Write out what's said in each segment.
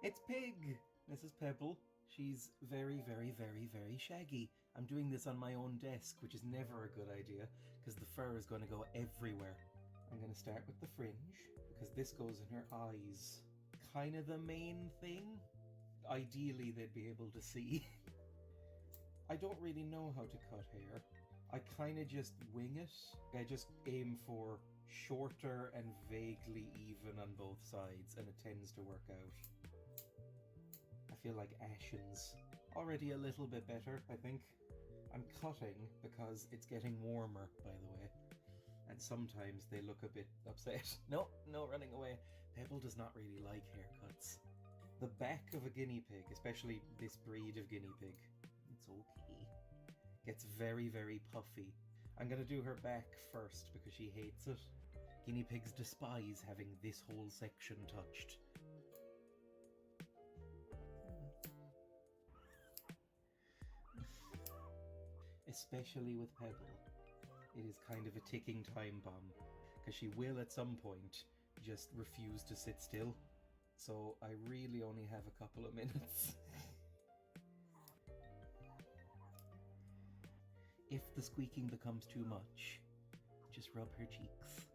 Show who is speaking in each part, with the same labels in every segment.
Speaker 1: It's Pig! This is Pebble. She's very, very, very, very shaggy. I'm doing this on my own desk, which is never a good idea, because the fur is going to go everywhere. I'm going to start with the fringe, because this goes in her eyes. Kind of the main thing. Ideally, they'd be able to see. I don't really know how to cut hair. I kind of just wing it. I just aim for shorter and vaguely even on both sides, and it tends to work out. I feel like Ashen's already a little bit better, I think. I'm cutting because it's getting warmer, by the way. And sometimes they look a bit upset. No running away. Pebble does not really like haircuts. The back of a guinea pig, especially this breed of guinea pig, it's okay, gets very, very puffy. I'm gonna do her back first because she hates it. Guinea pigs despise having this whole section touched. Especially with Pebble, it is kind of a ticking time bomb, because she will at some point just refuse to sit still. So I really only have a couple of minutes. If the squeaking becomes too much, just rub her cheeks.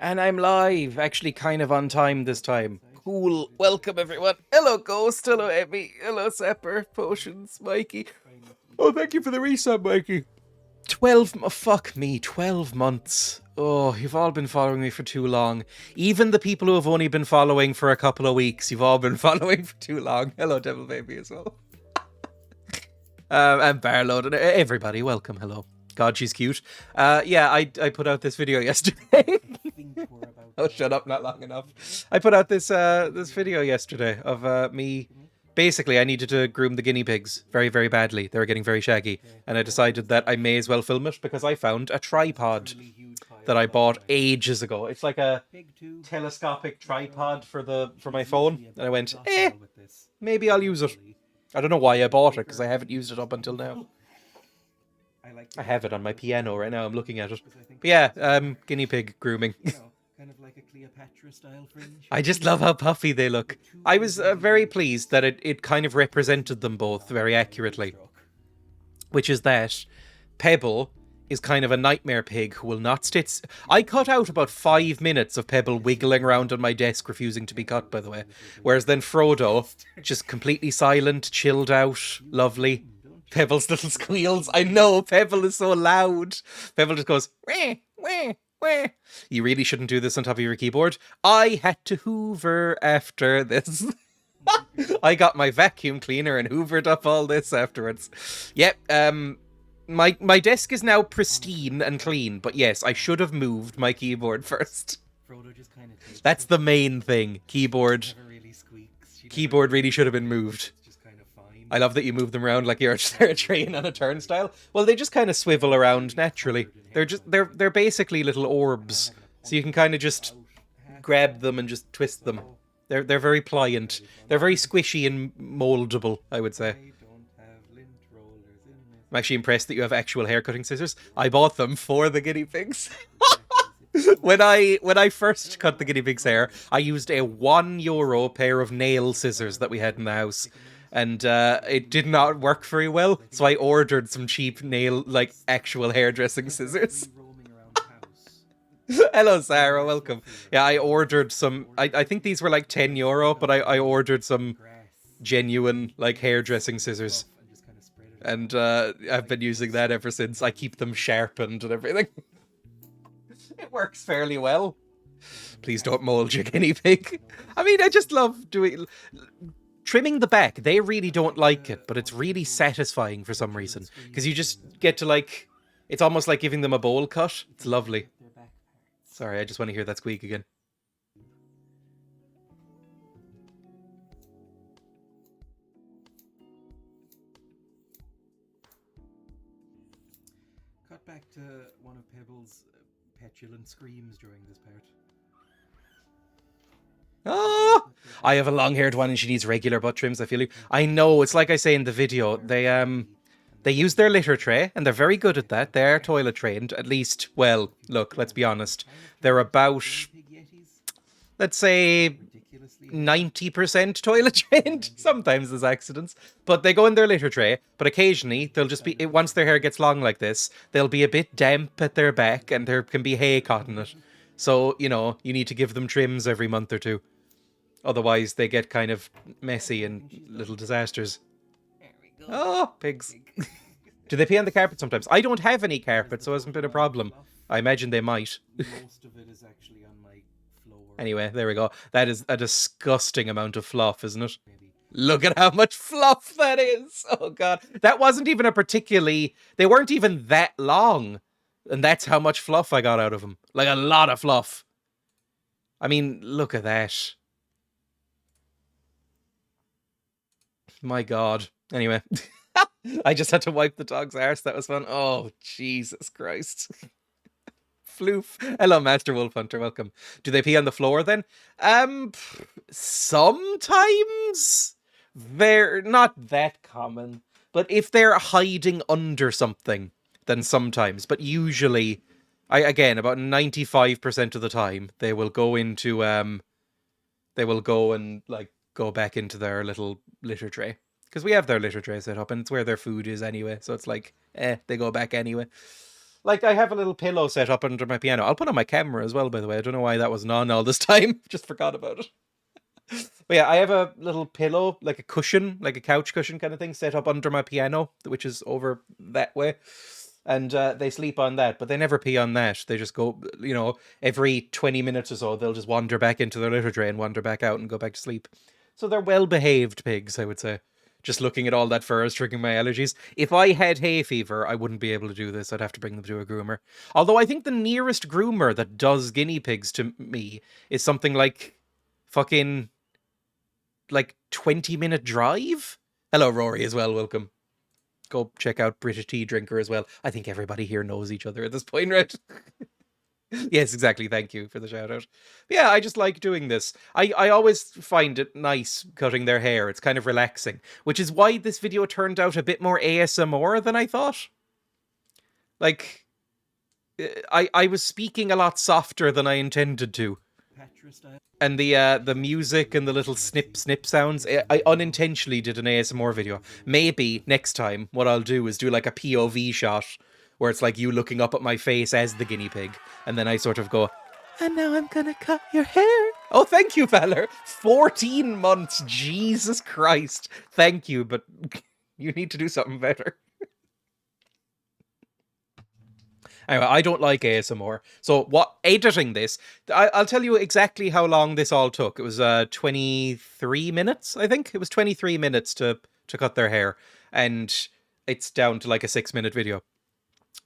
Speaker 1: And I'm live, actually kind of on time this time. Cool, welcome everyone. Hello Ghost, hello Emmy, hello Sepper, Potions, Mikey. Oh, thank you for the resub, Mikey. 12 months. Oh, you've all been following me for too long. Even the people who have only been following for a couple of weeks, you've all been following for too long. Hello Devil Baby as well. And Barload and everybody, welcome, hello. God, she's cute. Yeah, I put out this video yesterday. Oh, shut up, not long enough. I put out this this video yesterday of me. Basically, I needed to groom the guinea pigs very, very badly. They were getting very shaggy. And I decided that I may as well film it because I found a tripod that I bought ages ago. It's like a telescopic tripod for my phone. And I went, maybe I'll use it. I don't know why I bought it because I haven't used it up until now. I have it on my piano right now. I'm looking at it. But yeah, guinea pig grooming. Kind of like a Cleopatra style fringe. I just love how puffy they look. I was very pleased that it kind of represented them both very accurately. Which is that Pebble is kind of a nightmare pig who will not sit. I cut out about 5 minutes of Pebble wiggling around on my desk, refusing to be cut, by the way. Whereas then Frodo, just completely silent, chilled out, lovely. Pebble's little squeals. I know, Pebble is so loud. Pebble just goes, wah, wah, wah. You really shouldn't do this on top of your keyboard. I had to hoover after this. I got my vacuum cleaner and hoovered up all this afterwards. Yep, my desk is now pristine and clean, but yes, I should have moved my keyboard first. That's the main thing. Keyboard really should have been moved. I love that you move them around like you're a train on a turnstile. Well, they just kind of swivel around naturally. They're basically little orbs, so you can kind of just grab them and just twist them. They're very pliant. They're very squishy and moldable, I would say. I'm actually impressed that you have actual hair cutting scissors. I bought them for the guinea pigs. When I first cut the guinea pig's hair, I used a €1 pair of nail scissors that we had in the house. And it did not work very well, so I ordered some cheap nail, like, actual hairdressing scissors. Hello, Sarah, welcome. Yeah, I ordered some, I think these were like €10, but I ordered some genuine, like, hairdressing scissors. And I've been using that ever since. I keep them sharpened and everything. It works fairly well. Please don't mold your guinea pig. I mean, I just love doing... Trimming the back, they really don't like it, but it's really satisfying for some reason. Because you just get to, like... It's almost like giving them a bowl cut. It's lovely. Sorry, I just want to hear that squeak again. back to one of Pebble's petulant screams during this part. Oh, I have a long-haired one and she needs regular butt trims, I feel you. I know, it's like I say in the video, they use their litter tray, and they're very good at that. They're toilet trained, at least, well, look, let's be honest. They're about, let's say, 90% toilet trained. Sometimes there's accidents. But they go in their litter tray, but occasionally they'll just be, once their hair gets long like this, they'll be a bit damp at their back, and there can be hay caught in it. So, you know, you need to give them trims every month or two. Otherwise, they get kind of messy and little disasters. Oh, pigs. Do they pee on the carpet sometimes? I don't have any carpet, so it hasn't been a problem. I imagine they might. Most of it is actually on my floor. Anyway, there we go. That is a disgusting amount of fluff, isn't it? Look at how much fluff that is. Oh, God. That wasn't even a particularly... They weren't even that long. And that's how much fluff I got out of them. Like, a lot of fluff. I mean, look at that. My God. Anyway. I just had to wipe the dog's arse. That was fun. Oh, Jesus Christ. Floof. Hello, Master Wolf Hunter. Welcome. Do they pee on the floor then? Sometimes. They're not that common. But if they're hiding under something, then sometimes. But usually, again, about 95% of the time, they will go into, they will go and, like, go back into their little litter tray. Because we have their litter tray set up, and it's where their food is anyway. So it's like, they go back anyway. Like, I have a little pillow set up under my piano. I'll put on my camera as well, by the way. I don't know why that wasn't on all this time. Just forgot about it. But yeah, I have a little pillow, like a cushion, like a couch cushion kind of thing, set up under my piano, which is over that way. And they sleep on that, but they never pee on that. They just go, you know, every 20 minutes or so, they'll just wander back into their litter tray and wander back out and go back to sleep. So they're well-behaved pigs, I would say. Just looking at all that fur is triggering my allergies. If I had hay fever, I wouldn't be able to do this. I'd have to bring them to a groomer. Although I think the nearest groomer that does guinea pigs to me is something like fucking, like, 20-minute drive? Hello, Rory, as well. Welcome. Go check out British Tea Drinker as well. I think everybody here knows each other at this point, right? Yes, exactly. Thank you for the shout out. Yeah, I just like doing this. I always find it nice cutting their hair. It's kind of relaxing, which is why this video turned out a bit more ASMR than I thought. Like, I was speaking a lot softer than I intended to. And the music and the little snip sounds, I unintentionally did an ASMR video. Maybe next time what I'll do is do like a POV shot where it's like you looking up at my face as the guinea pig. And then I sort of go, and now I'm gonna cut your hair. Oh, thank you, Valor. 14 months. Jesus Christ. Thank you, but you need to do something better. Anyway, I don't like ASMR. So editing this, I'll tell you exactly how long this all took. It was 23 minutes, I think. It was 23 minutes to cut their hair. And it's down to like a 6-minute video.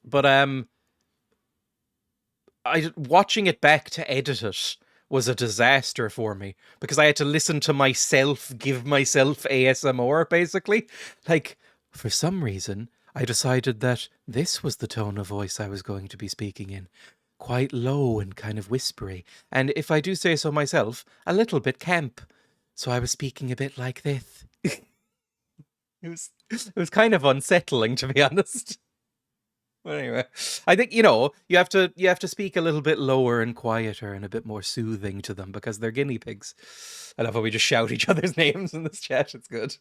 Speaker 1: But watching it back to edit it was a disaster for me. Because I had to listen to myself give myself ASMR, basically. Like, for some reason, I decided that this was the tone of voice I was going to be speaking in. Quite low and kind of whispery. And if I do say so myself, a little bit camp. So I was speaking a bit like this. It was kind of unsettling, to be honest. But anyway, I think, you know, you have to speak a little bit lower and quieter and a bit more soothing to them because they're guinea pigs. I love how we just shout each other's names in this chat. It's good.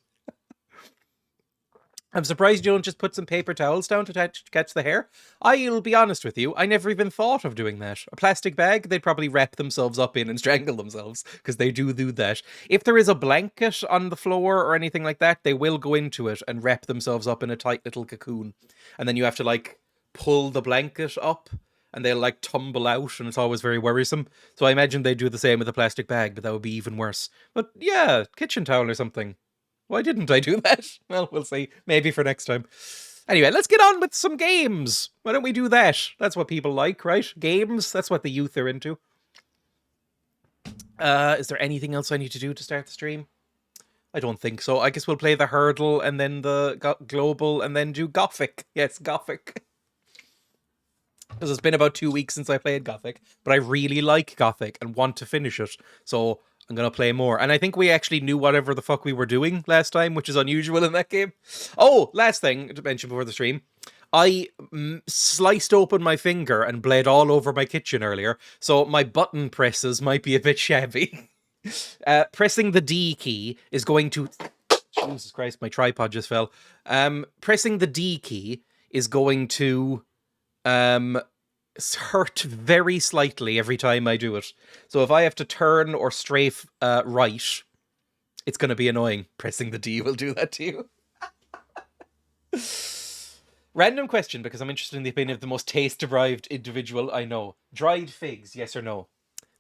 Speaker 1: I'm surprised you don't just put some paper towels down to catch the hair. I'll be honest with you, I never even thought of doing that. A plastic bag, they'd probably wrap themselves up in and strangle themselves, because they do that. If there is a blanket on the floor or anything like that, they will go into it and wrap themselves up in a tight little cocoon. And then you have to, like, pull the blanket up, and they'll, like, tumble out, and it's always very worrisome. So I imagine they'd do the same with a plastic bag, but that would be even worse. But yeah, kitchen towel or something. Why didn't I do that? Well, we'll see. Maybe for next time. Anyway, let's get on with some games. Why don't we do that? That's what people like, right? Games, that's what the youth are into. Is there anything else I need to do to start the stream? I don't think so. I guess we'll play the Hurdle and then the Global and then do Gothic. Yes, Gothic. Because it's been about 2 weeks since I played Gothic, but I really like Gothic and want to finish it. So I'm going to play more. And I think we actually knew whatever the fuck we were doing last time, which is unusual in that game. Oh, last thing to mention before the stream. I sliced open my finger and bled all over my kitchen earlier, so my button presses might be a bit shabby. Pressing the D key is going to... Jesus Christ, my tripod just fell. Pressing the D key is going to hurt very slightly every time I do it. So if I have to turn or strafe right, it's going to be annoying. Pressing the D will do that to you. Random question, because I'm interested in the opinion of the most taste-deprived individual I know. Dried figs, yes or no?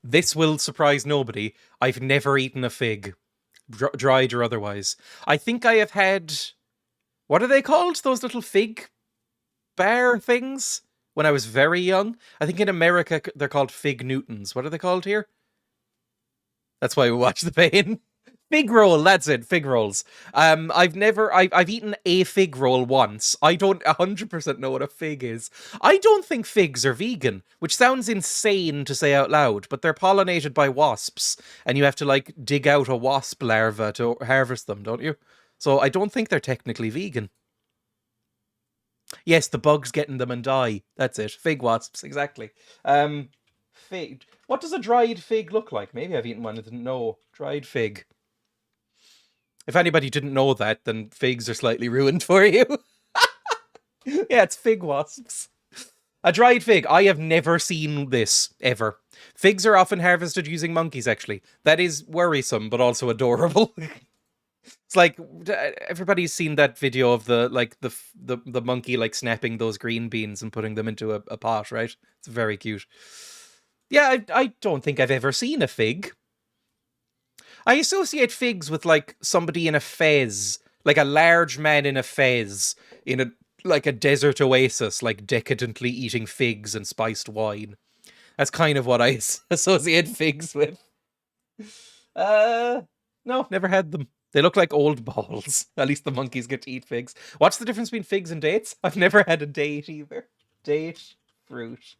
Speaker 1: This will surprise nobody. I've never eaten a fig, dried or otherwise. I think I have had... What are they called? Those little fig bar things? When I was very young. I think in America they're called Fig Newtons. What are they called here? That's why we watch the pain. Fig roll, that's it, fig rolls. I've eaten a fig roll once. I don't 100% know what a fig is. I don't think figs are vegan, which sounds insane to say out loud, but they're pollinated by wasps, and you have to, like, dig out a wasp larva to harvest them, don't you? So I don't think they're technically vegan. Yes, the bugs get in them and die. That's it. Fig wasps, exactly. Fig. What does a dried fig look like? Maybe I've eaten one and didn't know. Dried fig. If anybody didn't know that, then figs are slightly ruined for you. Yeah, it's fig wasps. A dried fig. I have never seen this, ever. Figs are often harvested using monkeys, actually. That is worrisome, but also adorable. It's like, everybody's seen that video of the monkey, like, snapping those green beans and putting them into a pot, right? It's very cute. Yeah, I don't think I've ever seen a fig. I associate figs with, like, somebody in a fez, like a large man in a fez, in a desert oasis, like, decadently eating figs and spiced wine. That's kind of what I associate figs with. No, never had them. They look like old balls. At least the monkeys get to eat figs. What's the difference between figs and dates? I've never had a date either. Date, fruit.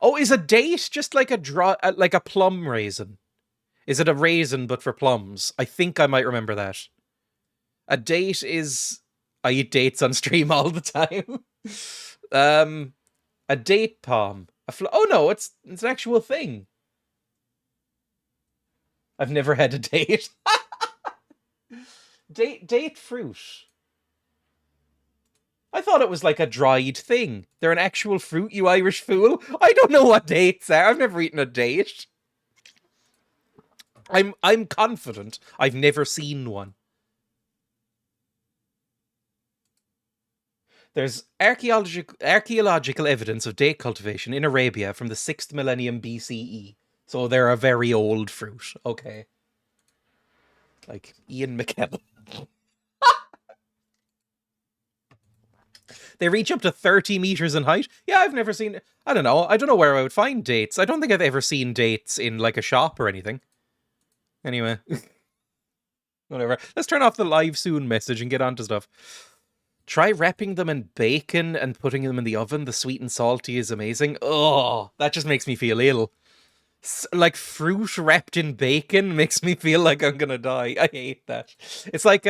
Speaker 1: Oh, is a date just like a plum raisin? Is it a raisin but for plums? I think I might remember that. A date is... I eat dates on stream all the time. A date palm. Oh no, it's an actual thing. I've never had a date. Date fruit. I thought it was like a dried thing. They're an actual fruit, you Irish fool. I don't know what dates are. I've never eaten a date. I'm confident I've never seen one. There's archaeological evidence of date cultivation in Arabia from the 6th millennium BCE. So they're a very old fruit. Okay. Like Ian McKellen. They reach up to 30 meters in height. Yeah, I've never seen... I don't know where I would find dates. I don't think I've ever seen dates in, like, a shop or anything. Anyway. Whatever. Let's turn off the live soon message and get on to stuff. Try wrapping them in bacon and putting them in the oven. The sweet and salty is amazing. Oh, that just makes me feel ill. Like, fruit wrapped in bacon makes me feel like I'm gonna die. I hate that. It's like,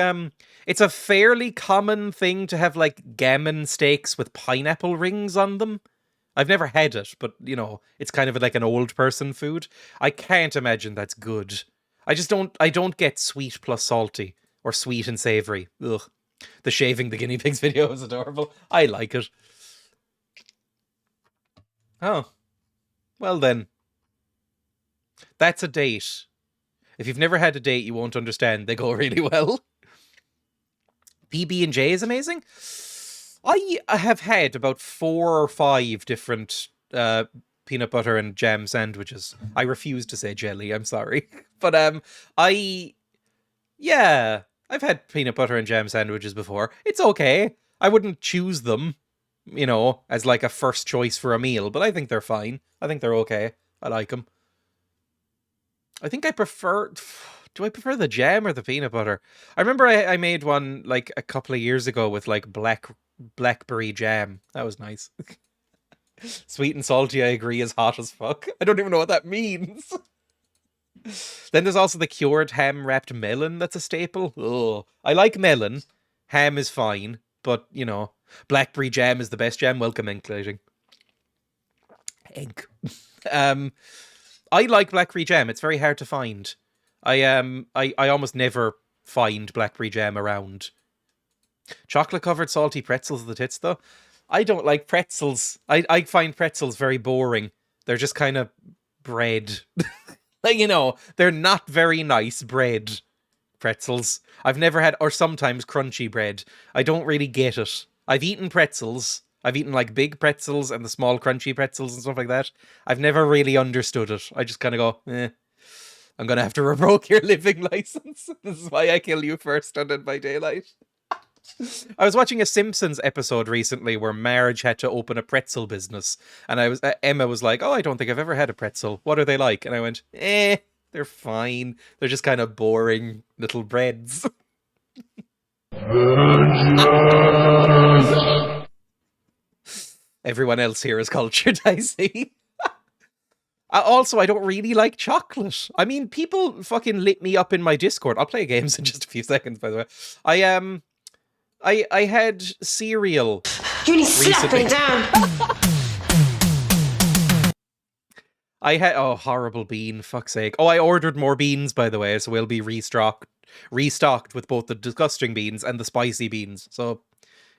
Speaker 1: it's a fairly common thing to have, like, gammon steaks with pineapple rings on them. I've never had it, but, you know, it's kind of like an old person food. I can't imagine that's good. I don't get sweet plus salty, or sweet and savory. Ugh. The shaving the guinea pigs video is adorable. I like it. Oh. Well then. That's a date. If you've never had a date, you won't understand. They go really well. PB&J is amazing. I have had about 4 or 5 different peanut butter and jam sandwiches. I refuse to say jelly, I'm sorry. But yeah, I've had peanut butter and jam sandwiches before. It's okay. I wouldn't choose them, you know, as like a first choice for a meal, but I think they're fine. I think they're okay. I like them. I think I prefer... Do I prefer the jam or the peanut butter? I remember I made one, like, a couple of years ago with, like, black blackberry jam. That was nice. Sweet and salty, I agree, is hot as fuck. I don't even know what that means. Then there's also the cured ham wrapped melon that's a staple. Ugh. I like melon. Ham is fine, but, you know, blackberry jam is the best jam. Welcome, including egg. I like blackberry jam. It's very hard to find. I almost never find blackberry jam around. Chocolate covered salty pretzels are the tits though. I don't like pretzels. I find pretzels very boring. They're just kind of bread. Like, you know, they're not very nice bread pretzels. I've never had, or sometimes crunchy bread. I don't really get it. I've eaten pretzels. I've eaten like big pretzels and the small crunchy pretzels and stuff like that. I've never really understood it. I just kind of go, I'm going to have to revoke your living license. This is why I kill you first and then by daylight. I was watching a Simpsons episode recently where Marge had to open a pretzel business. And Emma was like, oh, I don't think I've ever had a pretzel. What are they like? And I went, they're fine. They're just kind of boring little breads. Everyone else here is cultured, I see. Also, I don't really like chocolate. I mean, people fucking lit me up in my Discord. I'll play games in just a few seconds, by the way. I had cereal.
Speaker 2: You need slapping down.
Speaker 1: I had horrible bean, fuck's sake. Oh, I ordered more beans, by the way, so we'll be restocked with both the disgusting beans and the spicy beans. So,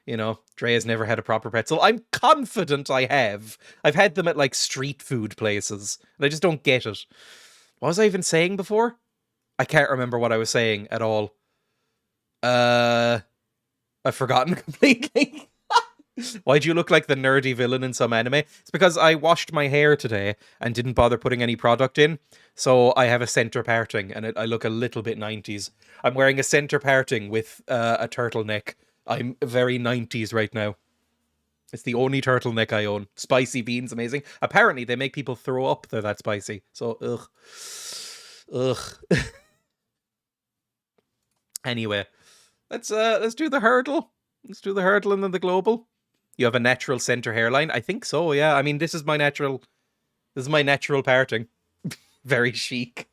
Speaker 1: you know, Dreya's never had a proper pretzel. I'm confident I have. I've had them at like street food places, and I just don't get it. What was I even saying before? I can't remember what I was saying at all. I've forgotten completely. Why do you look like the nerdy villain in some anime? It's because I washed my hair today and didn't bother putting any product in. So I have a center parting and I look a little bit 90s. I'm wearing a center parting with a turtleneck. I'm very 90s right now. It's the only turtleneck I own. Spicy beans, amazing. Apparently they make people throw up. They're that spicy. So, ugh. Anyway. Let's do the hurdle. Let's do the hurdle and then the global. You have a natural center hairline? I think so, yeah. I mean, this is my natural parting. Very chic.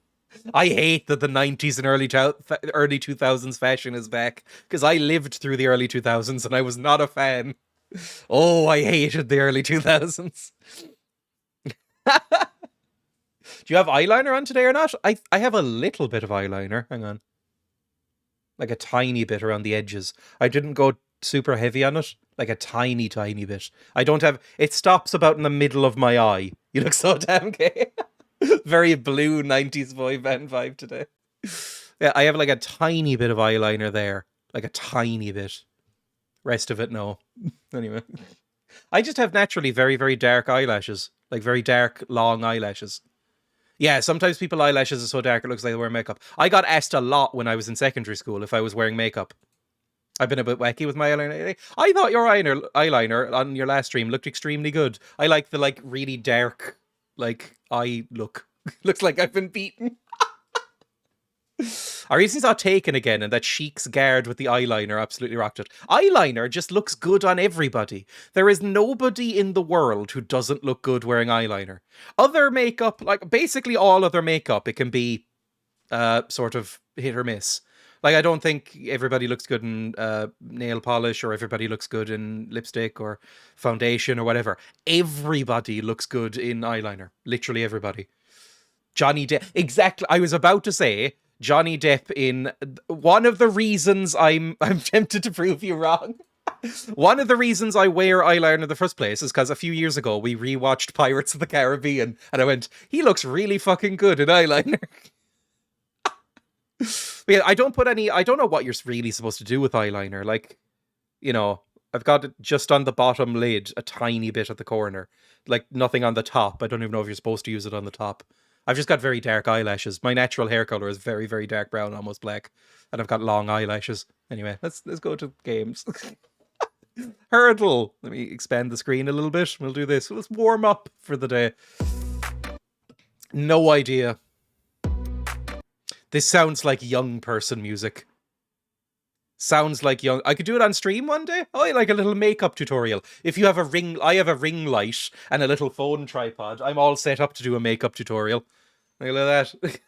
Speaker 1: I hate that the 90s and early 2000s fashion is back, because I lived through the early 2000s and I was not a fan. Oh, I hated the early 2000s. Do you have eyeliner on today or not? I have a little bit of eyeliner. Hang on. Like a tiny bit around the edges. I didn't go super heavy on it. Like a tiny, tiny bit. I don't have... It stops about in the middle of my eye. You look so damn gay. Very blue 90s boy band vibe today. Yeah, I have like a tiny bit of eyeliner there. Like a tiny bit. Rest of it, no. Anyway. I just have naturally very, very dark eyelashes. Like very dark, long eyelashes. Yeah, sometimes people's eyelashes are so dark it looks like they wear makeup. I got asked a lot when I was in secondary school if I was wearing makeup. I've been a bit wacky with my eyeliner. I thought your eyeliner on your last stream looked extremely good. I like the like really dark eye look. Looks like I've been beaten. I recently saw Taken again, and that Sheik's guard with the eyeliner absolutely rocked it. Eyeliner just looks good on everybody. There is nobody in the world who doesn't look good wearing eyeliner. Other makeup, like basically all other makeup, it can be sort of hit or miss. Like, I don't think everybody looks good in nail polish, or everybody looks good in lipstick or foundation or whatever. Everybody looks good in eyeliner. Literally everybody. Johnny Depp. Exactly. I was about to say Johnny Depp in one of the reasons I'm tempted to prove you wrong. One of the reasons I wear eyeliner in the first place is because a few years ago we rewatched Pirates of the Caribbean and I went, he looks really fucking good in eyeliner. But yeah, I don't know what you're really supposed to do with eyeliner. Like, you know, I've got it just on the bottom lid, a tiny bit at the corner. Like, nothing on the top. I don't even know if you're supposed to use it on the top. I've just got very dark eyelashes. My natural hair color is very, very dark brown, almost black. And I've got long eyelashes. Anyway, let's go to games. Hurdle. Let me expand the screen a little bit. We'll do this. Let's warm up for the day. No idea. This sounds like young person music. Sounds like young. I could do it on stream one day. Oh, like a little makeup tutorial. If you have a ring, I have a ring light and a little phone tripod. I'm all set up to do a makeup tutorial. Look at that.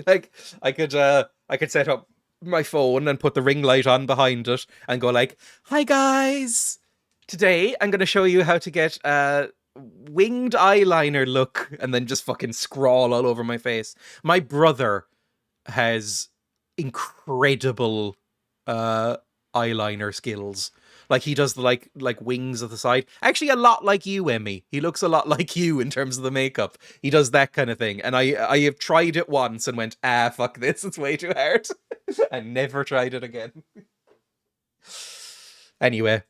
Speaker 1: Like I could set up my phone and put the ring light on behind it and go like, "Hi guys, today I'm going to show you how to get a winged eyeliner look," and then just fucking scrawl all over my face. My brother has incredible eyeliner skills. Like he does the like wings of the side. Actually, a lot like you, Emmy. He looks a lot like you in terms of the makeup. He does that kind of thing. And I have tried it once and went, fuck this, it's way too hard. And never tried it again. Anyway,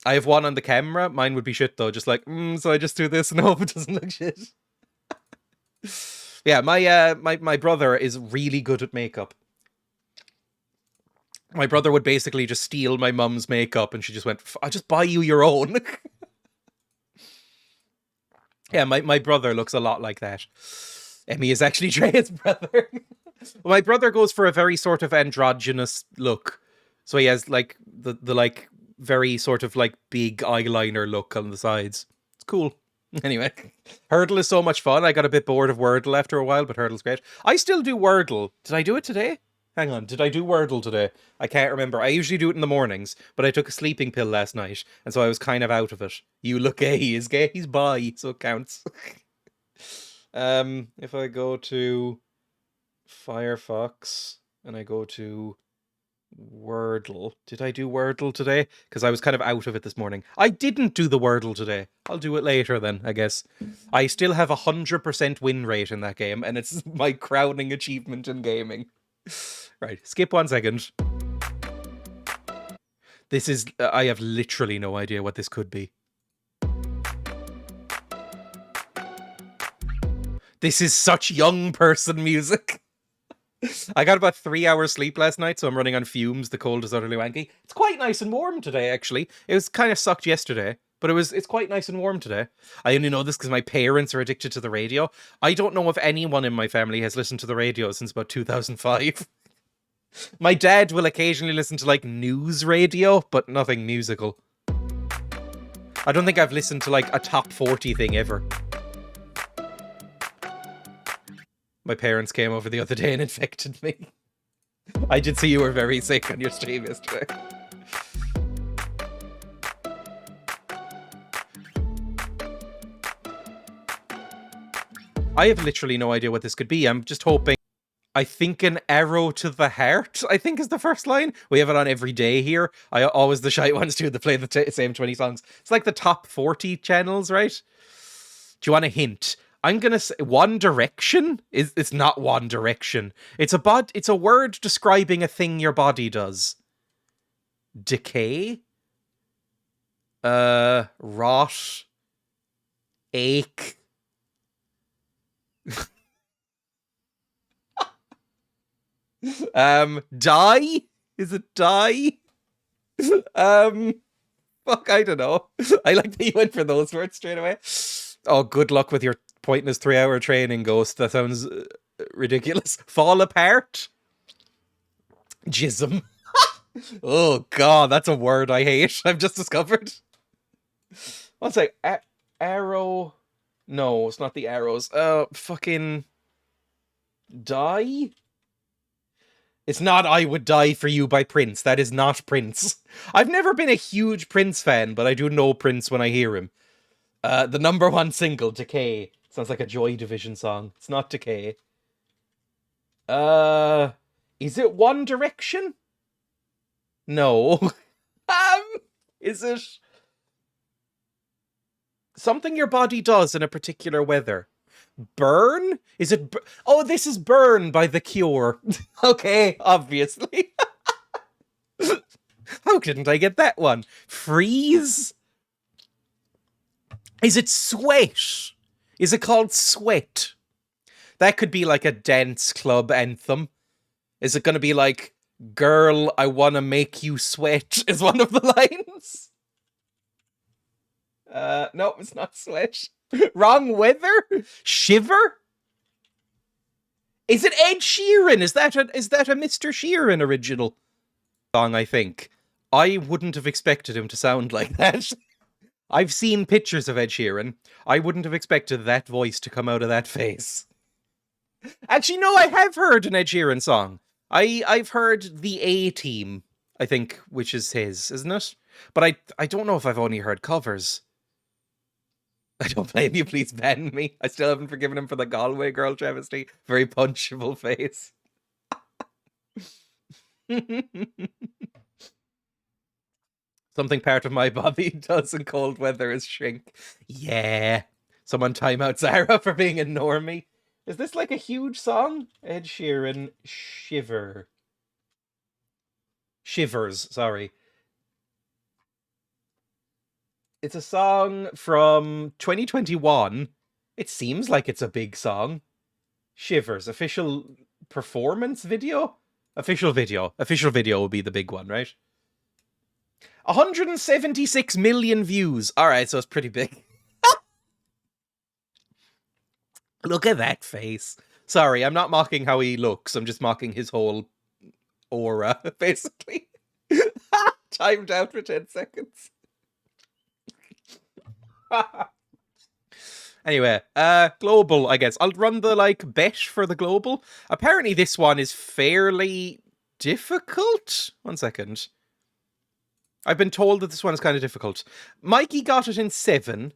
Speaker 1: I have one on the camera. Mine would be shit though. Just like, so I just do this and hope it doesn't look shit. Yeah, my brother is really good at makeup. My brother would basically just steal my mum's makeup and she just went, "I'll just buy you your own." Yeah, my brother looks a lot like that. Emmy is actually Dreya's brother. Well, my brother goes for a very sort of androgynous look. So he has like the like very sort of like big eyeliner look on the sides. It's cool. Anyway, Hurdle is so much fun. I got a bit bored of Wordle after a while, but Hurdle's great. I still do Wordle. Did I do it today? Hang on, did I do Wordle today? I can't remember. I usually do it in the mornings, but I took a sleeping pill last night, and so I was kind of out of it. You look gay. Is gay? He's bi, so it counts. If I go to Firefox, and I go to Wordle. Did I do Wordle today? Because I was kind of out of it this morning. I didn't do the Wordle today. I'll do it later then, I guess. I still have 100% win rate in that game, and it's my crowning achievement in gaming. Right, skip 1 second. This is... I have literally no idea what this could be. This is such young person music. I got about 3 hours sleep last night, so I'm running on fumes. The cold is utterly wanky. It's quite nice and warm today, actually. It was kind of sucked yesterday, but it's quite nice and warm today. I only know this because my parents are addicted to the radio. I don't know if anyone in my family has listened to the radio since about 2005. My dad will occasionally listen to, like, news radio, but nothing musical. I don't think I've listened to, like, a top 40 thing ever. My parents came over the other day and infected me. I did see you were very sick on your stream yesterday. I have literally no idea what this could be. I'm just hoping... I think an arrow to the heart, I think is the first line. We have it on every day here. I always the shy ones too that play the same 20 songs. It's like the top 40 channels, right? Do you want a hint? I'm gonna say One Direction. It's not One Direction. It's a word describing a thing your body does. Decay. Rot. Ache. Die? Is it die? Fuck, I don't know. I like that you went for those words straight away. Oh, good luck with your pointless 3-hour training, Ghost. That sounds ridiculous. Fall apart? Jism. Oh, God, that's a word I hate. I've just discovered. One sec. Arrow. No, it's not the arrows. Fucking... Die? It's not I Would Die For You by Prince. That is not Prince. I've never been a huge Prince fan, but I do know Prince when I hear him. The #1 single, Decay. Sounds like a Joy Division song. It's not Decay. Is it One Direction? No. Is it something your body does in a particular weather? Burn? Is it... Oh, this is Burn by The Cure. Okay, obviously. How didn't I get that one? Freeze? Is it Sweat? Is it called Sweat? That could be like a dance club anthem. Is it going to be like, Girl, I want to make you sweat, is one of the lines? No, it's not Sweat. Wrong weather? Shiver? Is it Ed Sheeran? Is that a Mr. Sheeran original? song, I think. I wouldn't have expected him to sound like that. I've seen pictures of Ed Sheeran. I wouldn't have expected that voice to come out of that face. Actually, no, I have heard an Ed Sheeran song. I've heard the A Team, I think, which is his, isn't it? But I don't know if I've only heard covers. I don't blame you, please ban me. I still haven't forgiven him for the Galway girl travesty. Very punchable face. Something part of my body does in cold weather is shrink. Yeah. Someone time out Zara for being a normie. Is this like a huge song? Ed Sheeran, Shiver. Shivers, sorry. It's a song from 2021. It seems like it's a big song. Shivers, official performance video? Official video. Official video will be the big one, right? 176 million views. Alright, so it's pretty big. Look at that face. Sorry, I'm not mocking how he looks. I'm just mocking his whole aura, basically. Timed out for 10 seconds. Anyway, global, I guess. I'll run the, bet for the global. Apparently this one is fairly difficult. 1 second. I've been told that this one is kind of difficult. Mikey got it in 7.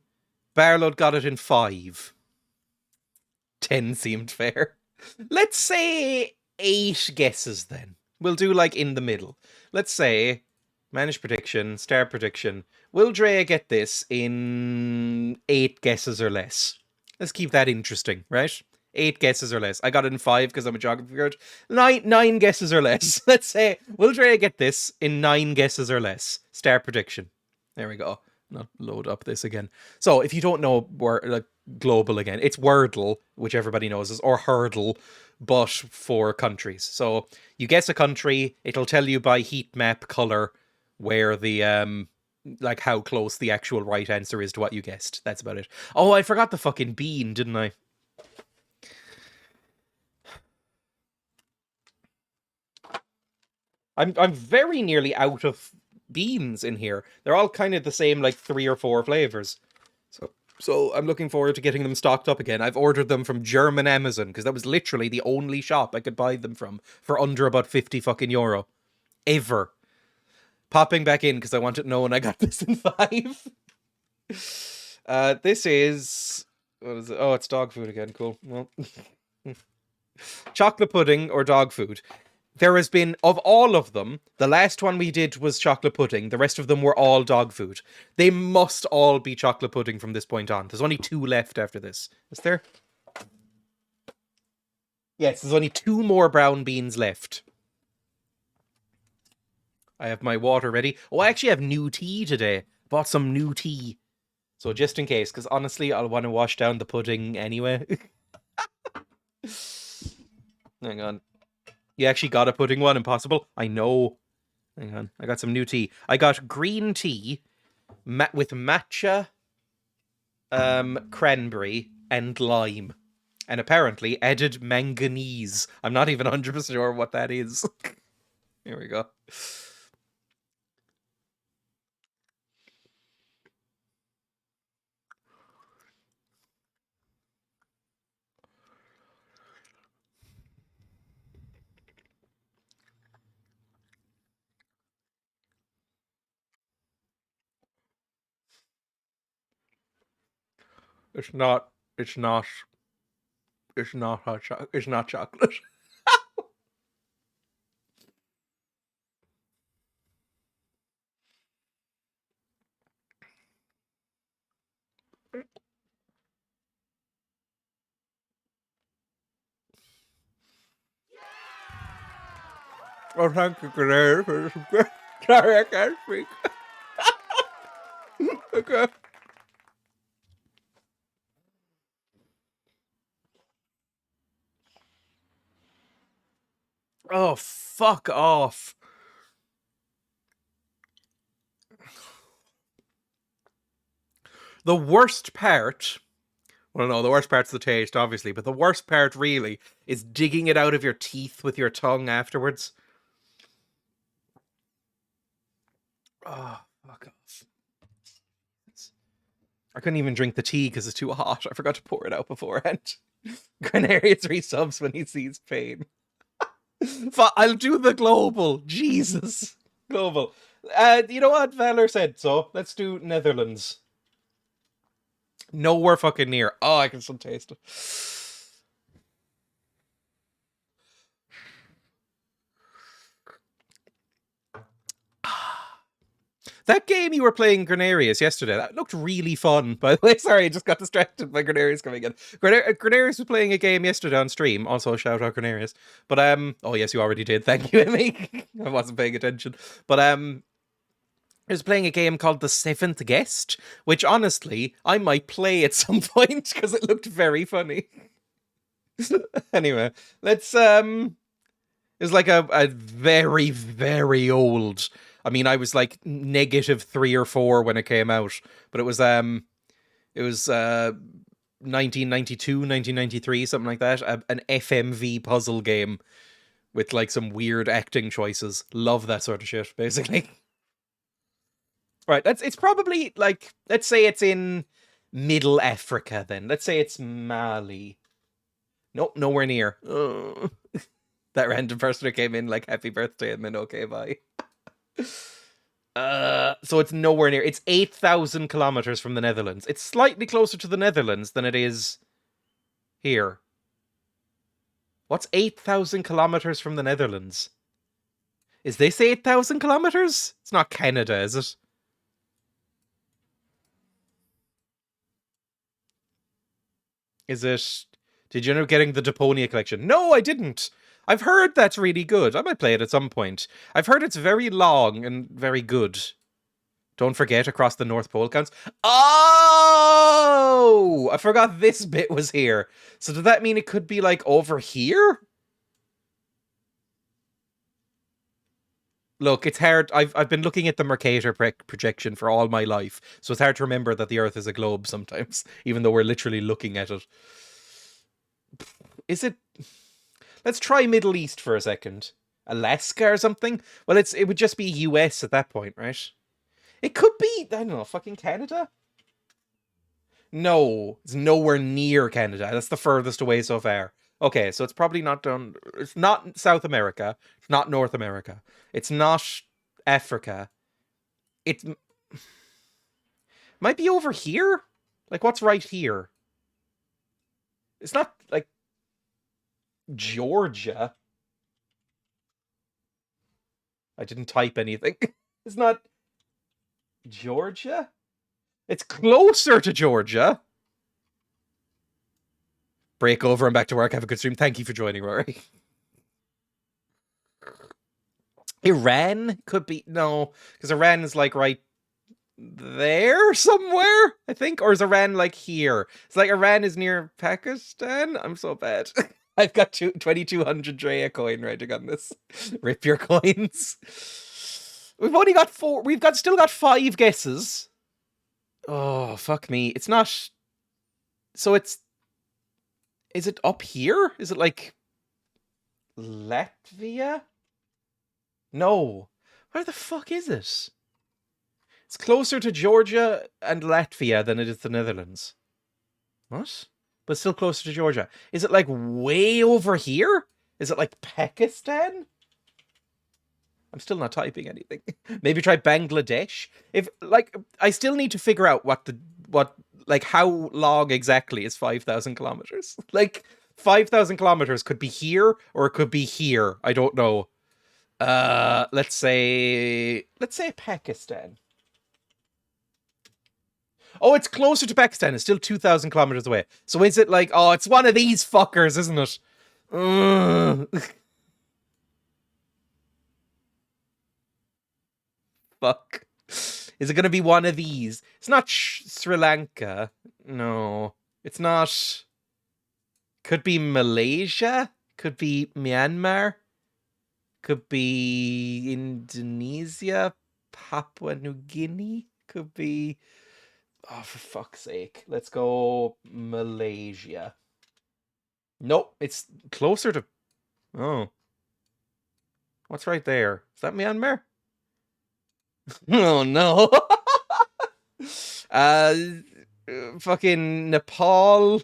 Speaker 1: Barlow got it in 5. 10 seemed fair. Let's say 8 guesses then. We'll do in the middle. Let's say manage prediction, star prediction. Will Dreya get this in 8 guesses or less? Let's keep that interesting, right? 8 guesses or less. I got it in 5 because I'm a geography nerd. 9 guesses or less. Let's say, will Dreya get this in 9 guesses or less? Star prediction. There we go. Not load up this again. So if you don't know global again, it's Wordle, which everybody knows is, or Hurdle, but for countries. So you guess a country, it'll tell you by heat map color where the how close the actual right answer is to what you guessed. That's about it. Oh, I forgot the fucking bean, didn't I? I'm very nearly out of beans in here. They're all kind of the same, 3 or 4 flavors. So I'm looking forward to getting them stocked up again. I've ordered them from German Amazon because that was literally the only shop I could buy them from for under about 50 fucking euro. Ever. Popping back in because I want to know when I got this in 5. This is... What is it? Oh, it's dog food again. Cool. Well, chocolate pudding or dog food. There has been, of all of them, the last one we did was chocolate pudding. The rest of them were all dog food. They must all be chocolate pudding from this point on. There's only 2 left after this. Is there? Yes, there's only 2 more brown beans left. I have my water ready. Oh, I actually have new tea today. Bought some new tea. So just in case, because honestly, I'll want to wash down the pudding anyway. Hang on. You actually got a pudding one? Impossible? I know. Hang on. I got some new tea. I got green tea with matcha, cranberry, and lime. And apparently added manganese. I'm not even 100% sure what that is. Here we go. It's not chocolate. Oh, thank you, Claire. Sorry, I can't speak. Okay. Oh, fuck off. The worst part... Well, no, the worst part's the taste, obviously, but the worst part, really, is digging it out of your teeth with your tongue afterwards. Oh, fuck off. I couldn't even drink the tea because it's too hot. I forgot to pour it out beforehand. Grenarius resubs when he sees pain. I'll do the global. Jesus. Global. You know what Valor said, so let's do Netherlands. Nowhere fucking near. Oh, I can still taste it. That game you were playing, Grenarius, yesterday, that looked really fun, by the way. Sorry, I just got distracted by Grenarius coming in. Grenarius was playing a game yesterday on stream. Also, shout out Grenarius. But, oh yes, you already did. Thank you, Emmy. I wasn't paying attention. But, I was playing a game called The Seventh Guest, which, honestly, I might play at some point, because it looked very funny. Anyway, let's, it was like a very, very old... I mean, I was like -3 or 4 when it came out, but it was 1992, 1993, something like that. An FMV puzzle game with like some weird acting choices. Love that sort of shit, basically. Right, it's probably like, let's say it's in Middle Africa then. Let's say it's Mali. Nope, nowhere near. Oh. That random person who came in like, happy birthday, and then okay, bye. So it's nowhere near. It's 8,000 kilometers from the Netherlands. It's slightly closer to the Netherlands than it is here. What's 8,000 kilometers from the Netherlands? Is this 8,000 kilometers? It's not Canada, is it? Is it... Did you end up getting the Deponia collection? No, I didn't. I've heard that's really good. I might play it at some point. I've heard it's very long and very good. Don't forget, across the North Pole counts. Oh! I forgot this bit was here. So does that mean it could be, like, over here? Look, it's hard. I've been looking at the Mercator projection for all my life, so it's hard to remember that the Earth is a globe sometimes, even though we're literally looking at it. Is it... Let's try Middle East for a second. Alaska or something? Well, it would just be US at that point, right? It could be, I don't know, fucking Canada? No, it's nowhere near Canada. That's the furthest away so far. Okay, so it's probably not done. It's not South America. It's not North America. It's not Africa. It might be over here? Like, what's right here? It's not, like, Georgia. I didn't type anything. It's not Georgia? It's closer to Georgia. Break over and back to work. Have a good stream. Thank you for joining, Rory. Iran could be... No, because Iran is like right there somewhere, I think. Or is Iran like here? It's like Iran is near Pakistan. I'm so bad. I've got 2,200 Dreya coin writing on this. Rip your coins. We've only got 4. Still got 5 guesses. Oh, fuck me. It's not... So it's... Is it up here? Is it like... Latvia? No. Where the fuck is it? It's closer to Georgia and Latvia than it is the Netherlands. What? But still closer to Georgia. Is it like way over here? Is it like Pakistan? I'm still not typing anything. Maybe try Bangladesh. If, like, I still need to figure out like, how long exactly is 5,000 kilometers? Like, 5,000 kilometers could be here or it could be here. I don't know. Let's say Pakistan. Oh, it's closer to Pakistan. It's still 2,000 kilometers away. So is it like, oh, it's one of these fuckers, isn't it? Fuck. Is it going to be one of these? It's not Sri Lanka. No. It's not... Could be Malaysia. Could be Myanmar. Could be Indonesia. Papua New Guinea. Could be... Oh, for fuck's sake. Let's go Malaysia. Nope, it's closer to... Oh. What's right there? Is that Myanmar? Oh no. uh, fucking Nepal,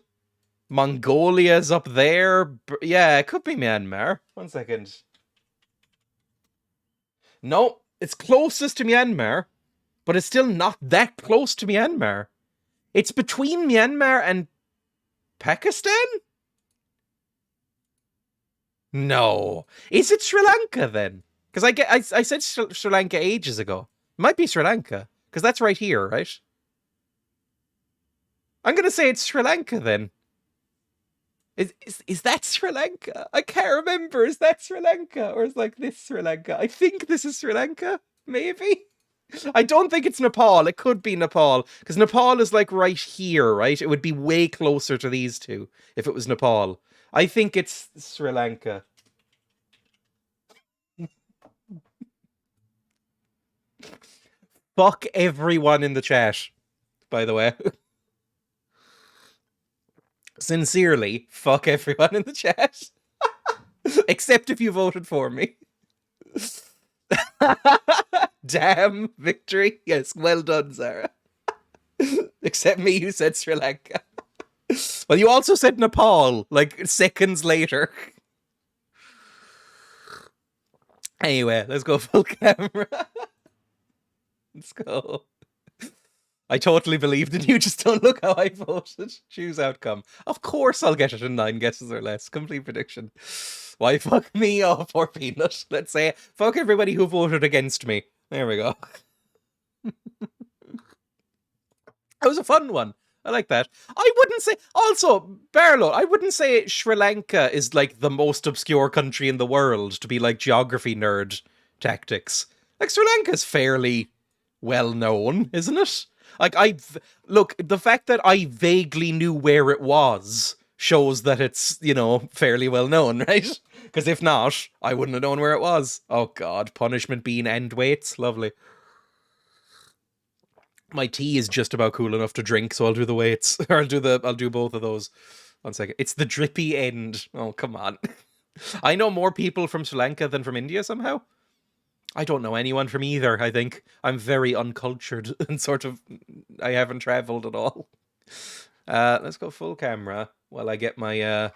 Speaker 1: Mongolia's up there. Yeah, it could be Myanmar. 1 second. No, it's closest to Myanmar, but it's still not that close to Myanmar. It's between Myanmar and Pakistan? No. Is it Sri Lanka then? Because I said Sri Lanka ages ago. It might be Sri Lanka, because that's right here, right? I'm going to say it's Sri Lanka then. Is that Sri Lanka? I can't remember. Is that Sri Lanka? Or is like this Sri Lanka? I think this is Sri Lanka. Maybe? I don't think it's Nepal. It could be Nepal. Because Nepal is like right here, right? It would be way closer to these two if it was Nepal. I think it's Sri Lanka. Fuck everyone in the chat, by the way. Sincerely, fuck everyone in the chat. Except if you voted for me. Damn, victory. Yes, well done, Sarah. Except me, who said Sri Lanka. Well, you also said Nepal, like, seconds later. Anyway, let's go full camera. Let's go. I totally believed in you, just don't look how I voted. Choose outcome. Of course I'll get it in 9 guesses or less. Complete prediction. Why fuck me? Oh, poor Peanut. Let's say fuck everybody who voted against me. There we go. That was a fun one. I like that. I wouldn't say... Also, Barlow, I wouldn't say Sri Lanka is like the most obscure country in the world to be like geography nerd tactics. Like, Sri Lanka's fairly well known, isn't it? Like, look, the fact that I vaguely knew where it was shows that it's, you know, fairly well known, right? Because if not, I wouldn't have known where it was. Oh god, punishment bean and weights, lovely. My tea is just about cool enough to drink, so I'll do the weights. Or I'll do both of those. 1 second. It's the drippy end. Oh, come on. I know more people from Sri Lanka than from India somehow. I don't know anyone from either, I think. I'm very uncultured and sort of... I haven't travelled at all. Let's go full camera while I get my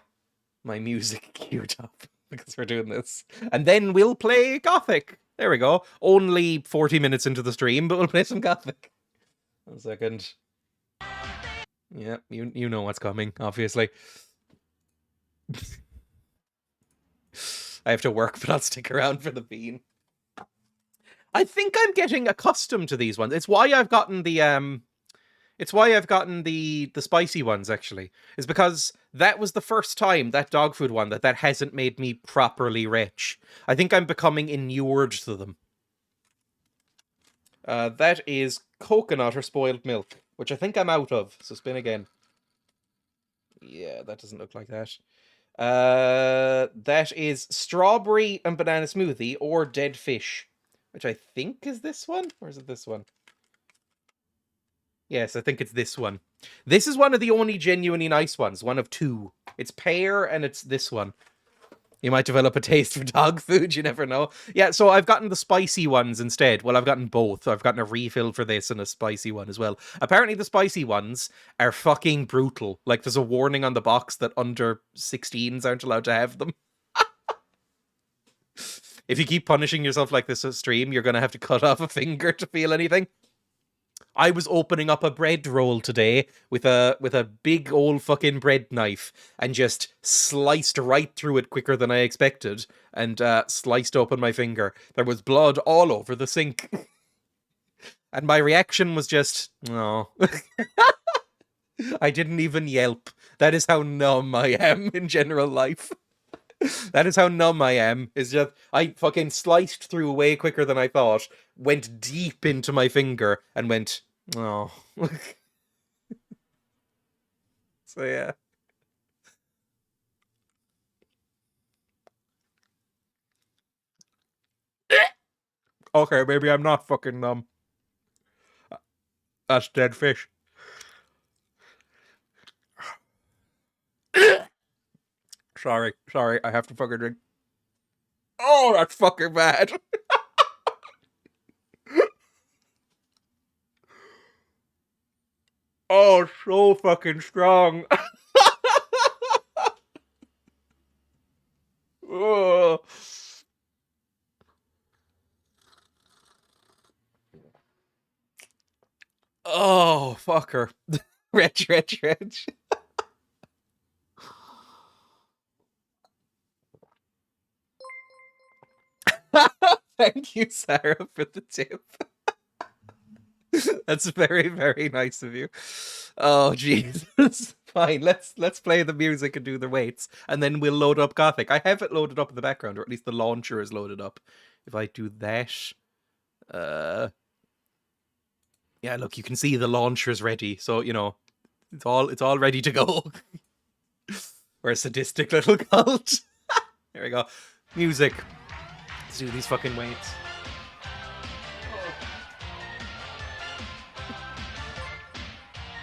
Speaker 1: my music queued up, because we're doing this. And then we'll play Gothic. There we go. Only 40 minutes into the stream, but we'll play some Gothic. 1 second. Yeah, you know what's coming, obviously. I have to work, but I'll stick around for the bean. I think I'm getting accustomed to these ones. It's why I've gotten the spicy ones, actually. Is because that was the first time, that dog food one, that hasn't made me properly rich. I think I'm becoming inured to them. That is coconut or spoiled milk, which I think I'm out of, so spin again. Yeah, that doesn't look like that. That is strawberry and banana smoothie or dead fish, which I think is this one, or is it this one? Yes, I think it's this one. This is one of the only genuinely nice ones, one of 2. It's pear and it's this one. You might develop a taste for dog food, you never know. Yeah, so I've gotten the spicy ones instead. Well, I've gotten both. I've gotten a refill for this and a spicy one as well. Apparently the spicy ones are fucking brutal. Like, there's a warning on the box that under 16s aren't allowed to have them. If you keep punishing yourself like this at stream, you're going to have to cut off a finger to feel anything. I was opening up a bread roll today with a big old fucking bread knife and just sliced right through it quicker than I expected and sliced open my finger. There was blood all over the sink. And my reaction was just, oh. I didn't even yelp. That is how numb I am in general life. That is how numb I am. Is just I fucking sliced through way quicker than I thought, went deep into my finger, and went, oh. So yeah. Okay, maybe I'm not fucking numb. That's dead fish. Sorry, I have to fucking drink. Oh, that's fucking bad. so fucking strong. Oh. Oh, fucker. Reg. Thank you, Sarah, for the tip. That's very, very nice of you. Oh, Jesus. Fine, let's play the music and do the weights, and then we'll load up Gothic. I have it loaded up in the background, or at least the launcher is loaded up. If I do that, yeah, look, you can see the launcher's ready, so you know it's all ready to go. We're a sadistic little cult. There we go. Music. Let's do these fucking weights.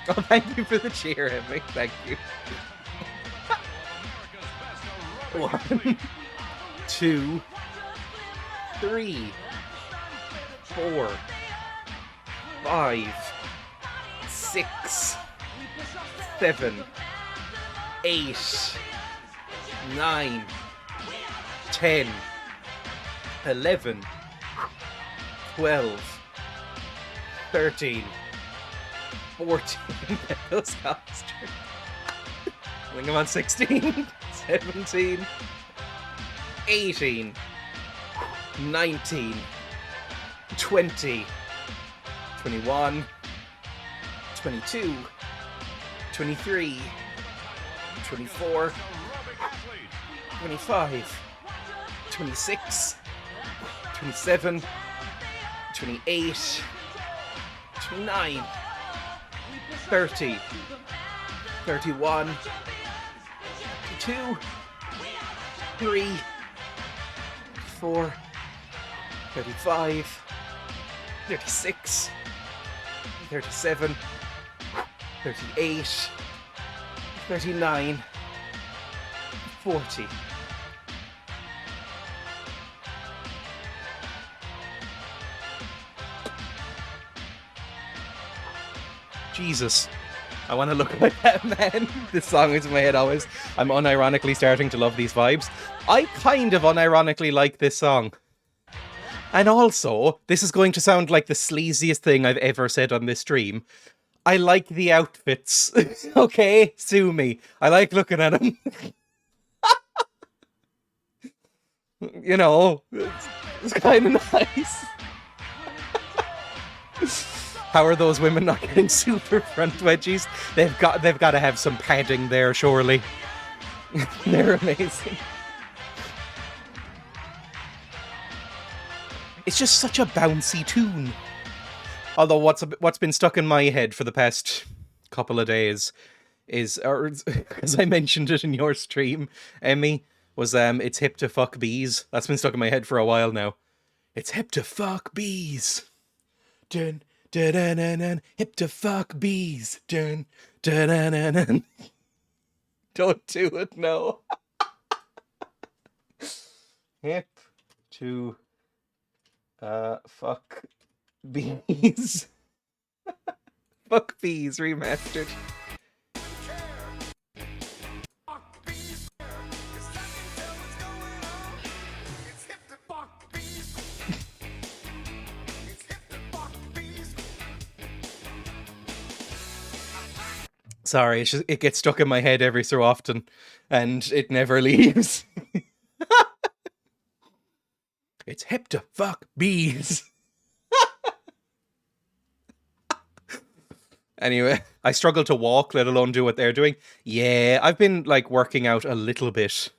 Speaker 1: Oh, thank you for the cheer, Emily. Thank you. 1, 2, 3, 4, 5, 6, 7, 8, 9, 10, 11, 12, 13, 14. Those bastards. I think I'm on 16, 17, 18, 19, 20, 21, 22, 23, 24, 25, 26, 27, 28, 29, 30, 31, 32, 3, 4, 35, 36, 37, 38, 39, 40. Jesus. I want to look like that man. This song is in my head always. I'm unironically starting to love these vibes. I kind of unironically like this song. And also, this is going to sound like the sleaziest thing I've ever said on this stream. I like the outfits. Okay? Sue me. I like looking at them. You know, it's kind of nice. How are those women not getting super front wedgies? They've got to have some padding there, surely. They're amazing. It's just such a bouncy tune. Although what's been stuck in my head for the past couple of days is, or as I mentioned it in your stream, Emmy, was it's hip to fuck bees. That's been stuck in my head for a while now. It's hip to fuck bees. Dun, dun, dun, dun, dun. Hip to fuck bees. Dun, dun, dun, dun, dun. Don't do it, no. Hip to fuck bees. Fuck bees remastered. Sorry, it gets stuck in my head every so often, and it never leaves. It's hip to fuck bees. Anyway, I struggle to walk, let alone do what they're doing. Yeah, I've been, like, working out a little bit.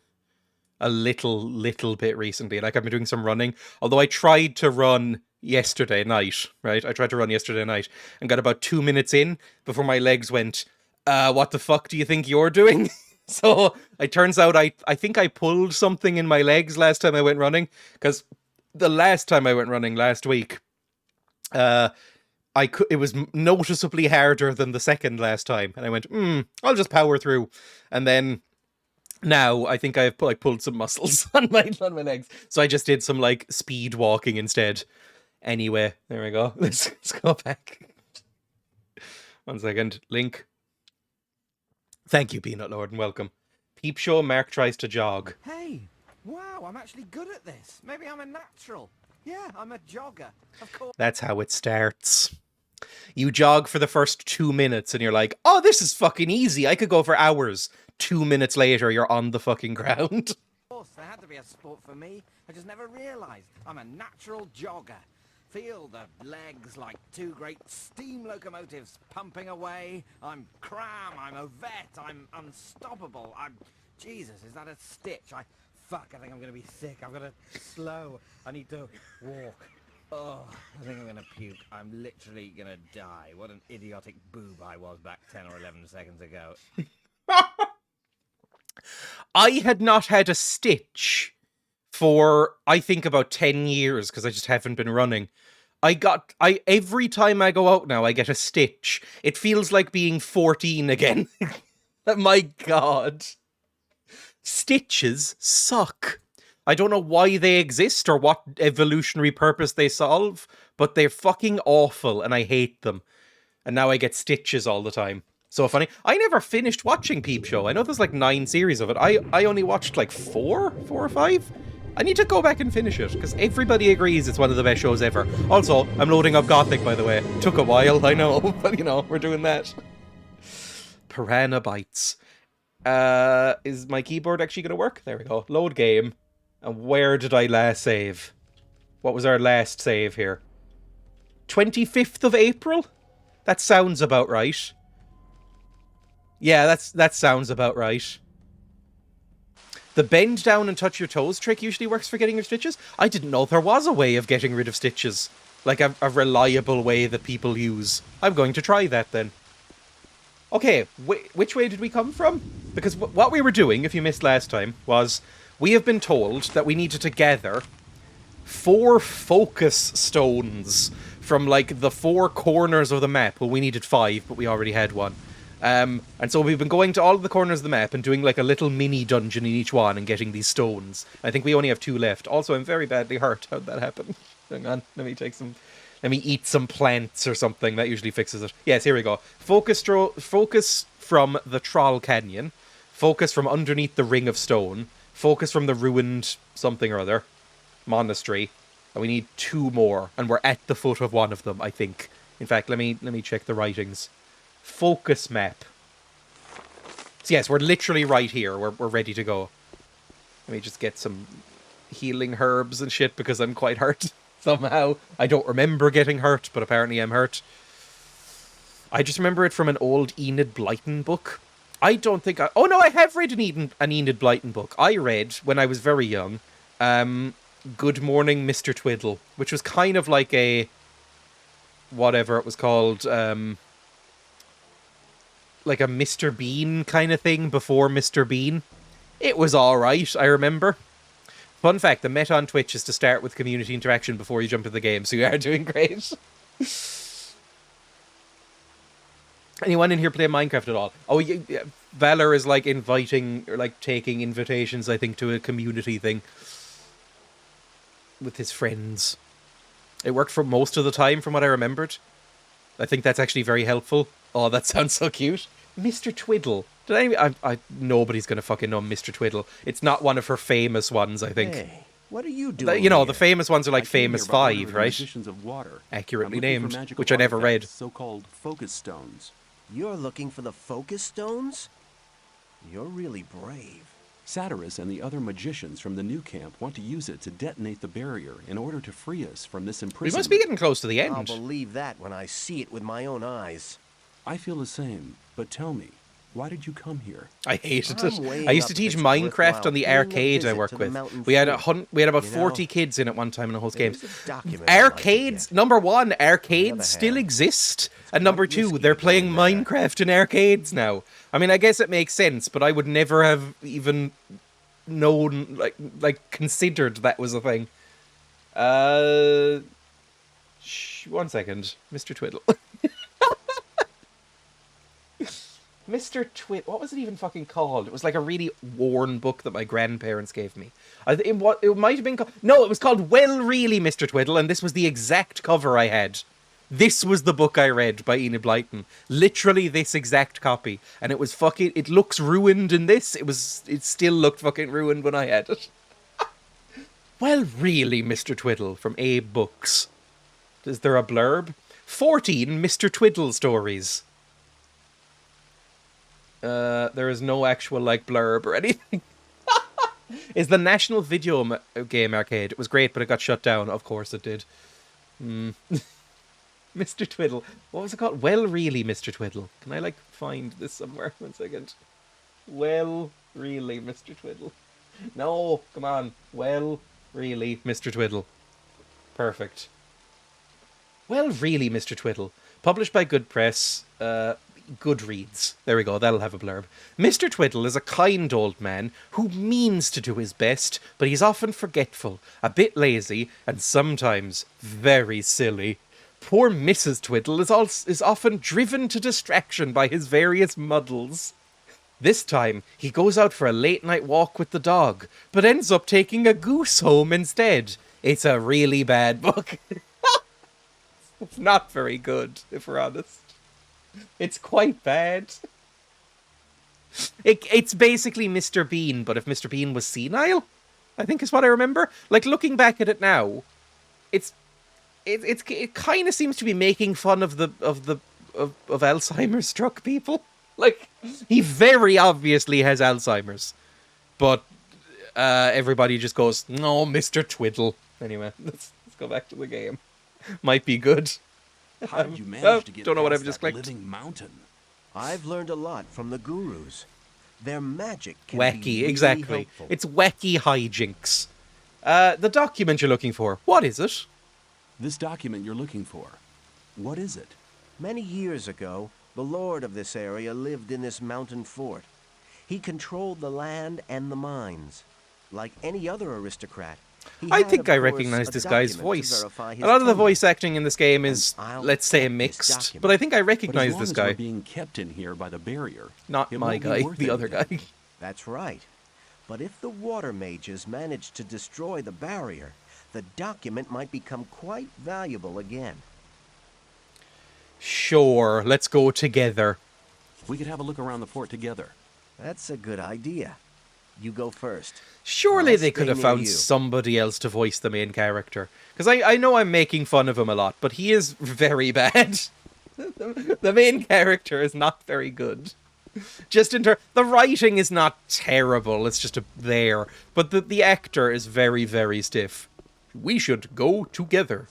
Speaker 1: A little bit recently. Like, I've been doing some running. Although I tried to run yesterday night, right? I tried to run yesterday night and got about 2 minutes in before my legs went, what the fuck do you think you're doing? So, it turns out I think I pulled something in my legs last time I went running. Because the last time I went running last week, it was noticeably harder than the second last time, and I went, I'll just power through. And then now I think I've pulled some muscles on my legs, so I just did some like speed walking instead. Anyway, there we go. Let's go back. 1 second. Link. Thank you, Peanut Lord, and welcome. Peep show, Mark tries to jog.
Speaker 3: Hey, wow, I'm actually good at this. Maybe I'm a natural. Yeah, I'm a jogger. Of course.
Speaker 1: That's how it starts. You jog for the first 2 minutes and you're like, oh, this is fucking easy. I could go for hours. 2 minutes later, you're on the fucking ground.
Speaker 3: Of course, there had to be a sport for me. I just never realised. I'm a natural jogger. Feel the legs like two great steam locomotives pumping away. I'm Cram, I'm a vet, I'm unstoppable. Jesus, is that a stitch? Fuck, I think I'm gonna be sick. I've got to slow. I need to walk. Oh, I think I'm gonna puke. I'm literally gonna die. What an idiotic boob I was back 10 or 11 seconds ago.
Speaker 1: I had not had a stitch for, I think, about 10 years, because I just haven't been running. Every time I go out now, I get a stitch. It feels like being 14 again. My God. Stitches suck. I don't know why they exist or what evolutionary purpose they solve, but they're fucking awful and I hate them. And now I get stitches all the time. So funny. I never finished watching Peep Show. I know there's like 9 series of it. I only watched like 4 or 5. I need to go back and finish it, because everybody agrees it's one of the best shows ever. Also, I'm loading up Gothic, by the way. Took a while, I know, but you know, we're doing that. Piranha Bytes. Is my keyboard actually going to work? There we go. Load game. And where did I last save? What was our last save here? 25th of April? That sounds about right. Yeah, that sounds about right. The bend down and touch your toes trick usually works for getting your stitches. I didn't know there was a way of getting rid of stitches. Like a reliable way that people use. I'm going to try that then. Okay, which way did we come from? Because what we were doing, if you missed last time, was we have been told that we needed to gather 4 focus stones from like the 4 corners of the map. Well, we needed 5, but we already had one. And so we've been going to all of the corners of the map and doing like a little mini dungeon in each one and getting these stones. I think we only have 2 left. Also, I'm very badly hurt. How'd that happen? Hang on, let me eat some plants or something. That usually fixes it. Yes, here we go. Focus from the Troll Canyon. Focus from underneath the Ring of Stone. Focus from the ruined something or other monastery. And we need 2 more. And we're at the foot of one of them, I think. In fact, let me check the writings. Focus map. So yes, we're literally right here. We're ready to go. Let me just get some healing herbs and shit because I'm quite hurt somehow. I don't remember getting hurt, but apparently I'm hurt. I just remember it from an old Enid Blyton book. I don't think I... Oh no, I have read an Enid Blyton book. I read, when I was very young, Good Morning, Mr. Twiddle, which was kind of like a... whatever it was called... like a Mr. Bean kind of thing before Mr. Bean. It was alright, I remember. Fun fact, the meta on Twitch is to start with community interaction before you jump into the game, so you are doing great. Anyone in here play Minecraft at all? Oh, yeah, Valor is like inviting, or like taking invitations, I think, to a community thing. With his friends. It worked for most of the time, from what I remembered. I think that's actually very helpful. Oh, that sounds so cute. Mr. Twiddle. Nobody's going to fucking know Mr. Twiddle. It's not one of her famous ones, I think.
Speaker 4: Hey, what are you doing
Speaker 1: You know,
Speaker 4: here?
Speaker 1: the famous ones are like Famous 5, right?
Speaker 5: Magicians of water.
Speaker 1: Accurately
Speaker 5: I'm looking for
Speaker 1: named,
Speaker 5: magical
Speaker 1: which I never read.
Speaker 5: artifacts, So-called focus stones.
Speaker 4: You're looking for the focus stones? You're really brave.
Speaker 5: Satyrus and the other magicians from the new camp want to use it to detonate the barrier in order to free us from this
Speaker 1: We
Speaker 5: imprisonment.
Speaker 1: must be getting close to the
Speaker 4: I'll
Speaker 1: end.
Speaker 4: believe that when I see it with my own eyes.
Speaker 5: I feel the same, but tell me, why did you come here?
Speaker 1: I hated
Speaker 4: I'm
Speaker 1: it.
Speaker 4: weighing
Speaker 1: I used to
Speaker 4: up
Speaker 1: teach
Speaker 4: if it's
Speaker 1: Minecraft on the
Speaker 4: worthwhile
Speaker 1: arcade
Speaker 4: paying a
Speaker 1: I work
Speaker 4: visit to the
Speaker 1: with.
Speaker 4: mountain
Speaker 1: We had
Speaker 4: fort.
Speaker 1: we had about
Speaker 4: You
Speaker 1: 40
Speaker 4: know,
Speaker 1: kids in at one time in the whole game.
Speaker 4: There's a document I'd like to
Speaker 1: Arcades,
Speaker 4: get.
Speaker 1: number 1,
Speaker 4: On the
Speaker 1: arcades
Speaker 4: other
Speaker 1: still
Speaker 4: hand,
Speaker 1: exist.
Speaker 4: it's
Speaker 1: And number
Speaker 4: quite
Speaker 1: 2,
Speaker 4: risky
Speaker 1: they're
Speaker 4: to go
Speaker 1: playing
Speaker 4: there.
Speaker 1: Minecraft in arcades now. I mean, I guess it makes sense, but I would never have even known, like considered that was a thing. 1 second. Mr. Twiddle. Mr. What was it even fucking called? It was like a really worn book that my grandparents gave me. It might have been called... No, it was called Well Really Mr. Twiddle, and this was the exact cover I had. This was the book I read by Enid Blyton. Literally this exact copy. And it was fucking... It looks ruined in this. It still looked fucking ruined when I had it. Well, really, Mr. Twiddle, from Abe Books. Is there a blurb? 14 Mr. Twiddle stories. There is no actual, like, blurb or anything. Is the National Video Game Arcade. It was great, but it got shut down. Of course it did. Mr. Twiddle. What was it called? Well, really, Mr. Twiddle. Can I, like, find this somewhere? 1 second. Well, really, Mr. Twiddle. No, come on. Well, really, Mr. Twiddle. Perfect. Well, really, Mr. Twiddle. Published by Good Press. Goodreads. There we go, that'll have a blurb. Mr. Twiddle is a kind old man who means to do his best, but he's often forgetful, a bit lazy, and sometimes very silly. Poor Mrs. Twiddle is often driven to distraction by his various muddles. This time, he goes out for a late-night walk with the dog, but ends up taking a goose home instead. It's a really bad book. It's not very good, if we're honest. It's quite bad. It's basically Mr. Bean, but if Mr. Bean was senile, I think is what I remember. Like, looking back at it now, it kind of seems to be making fun of Alzheimer's struck people. Like, he very obviously has Alzheimer's, but everybody just goes, "No, Mr. Twiddle." Anyway, let's go back to the game. Might be good.
Speaker 5: How did you manage to get
Speaker 1: don't know what
Speaker 5: past
Speaker 1: I've just
Speaker 5: that
Speaker 1: clicked.
Speaker 5: living mountain?
Speaker 4: I've learned a lot from the gurus. Their magic can
Speaker 1: Wacky,
Speaker 4: be really
Speaker 1: exactly.
Speaker 4: helpful.
Speaker 1: It's wacky hijinks. The document you're looking for, what is it?
Speaker 5: This document you're looking for, what is it?
Speaker 4: Many years ago, the lord of this area lived in this mountain fort. He controlled the land and the mines. Like any other aristocrat, he
Speaker 1: I
Speaker 4: had,
Speaker 1: think
Speaker 4: of
Speaker 1: I
Speaker 4: course,
Speaker 1: recognize
Speaker 4: a
Speaker 1: this guy's
Speaker 4: document to
Speaker 1: voice.
Speaker 4: verify
Speaker 1: A
Speaker 4: his
Speaker 1: lot of the
Speaker 4: tenure.
Speaker 1: voice acting in this game is,
Speaker 4: I'll
Speaker 1: let's say,
Speaker 4: get this
Speaker 1: mixed.
Speaker 4: document.
Speaker 1: But I think I
Speaker 5: But as
Speaker 1: recognize
Speaker 5: long
Speaker 1: this
Speaker 5: as
Speaker 1: guy.
Speaker 5: we're being kept in here by the barrier,
Speaker 1: Not
Speaker 5: it
Speaker 1: my
Speaker 5: won't be
Speaker 1: guy,
Speaker 5: worth
Speaker 1: the other
Speaker 5: anything.
Speaker 1: guy.
Speaker 4: That's right. But if the water mages manage to destroy the barrier, the document might become quite valuable again.
Speaker 1: Sure, let's go together.
Speaker 5: We could have a look around the fort together.
Speaker 4: That's a good idea. You go first.
Speaker 1: Surely
Speaker 4: I'll
Speaker 1: they could
Speaker 4: stay
Speaker 1: have
Speaker 4: near
Speaker 1: found
Speaker 4: you.
Speaker 1: somebody else to voice the main character. Because I know I'm making fun of him a lot, but he is very bad. The main character is not very good. Just in terms... The writing is not terrible, it's just there. But the actor is very, very stiff. We should go together.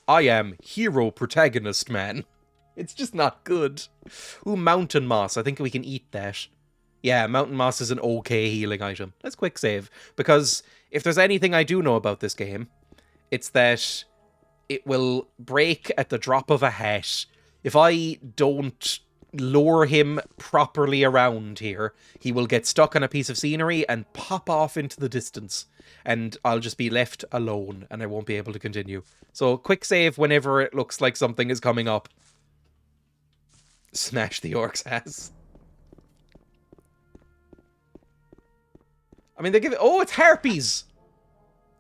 Speaker 1: I am hero protagonist man. It's just not good. Ooh, mountain moss. I think we can eat that. Yeah, mountain moss is an okay healing item. Let's quick save. Because if there's anything I do know about this game, it's that it will break at the drop of a hat. If I don't lure him properly around here, he will get stuck on a piece of scenery and pop off into the distance. And I'll just be left alone and I won't be able to continue. So quick save whenever it looks like something is coming up. Smash the orc's ass. I mean, they give it... Oh, it's harpies!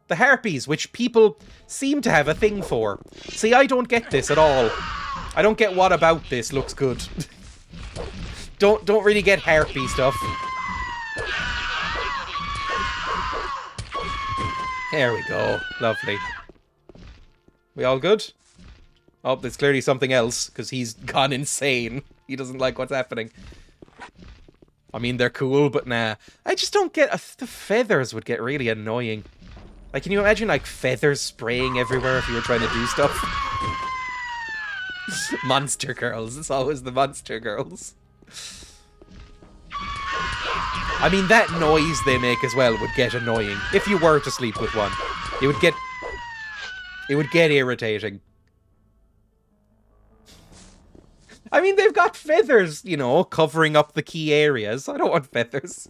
Speaker 1: The harpies, which people seem to have a thing for. See, I don't get this at all. I don't get what about this looks good. Don't really get harpy stuff. There we go. Lovely. We all good? Oh, there's clearly something else, because he's gone insane. He doesn't like what's happening. I mean, they're cool, but nah. I just don't get... the feathers would get really annoying. Like, can you imagine, like, feathers spraying everywhere if you were trying to do stuff? Monster girls. It's always the monster girls. I mean, that noise they make as well would get annoying. If you were to sleep with one, it would get irritating. I mean, they've got feathers, you know, covering up the key areas. I don't want feathers.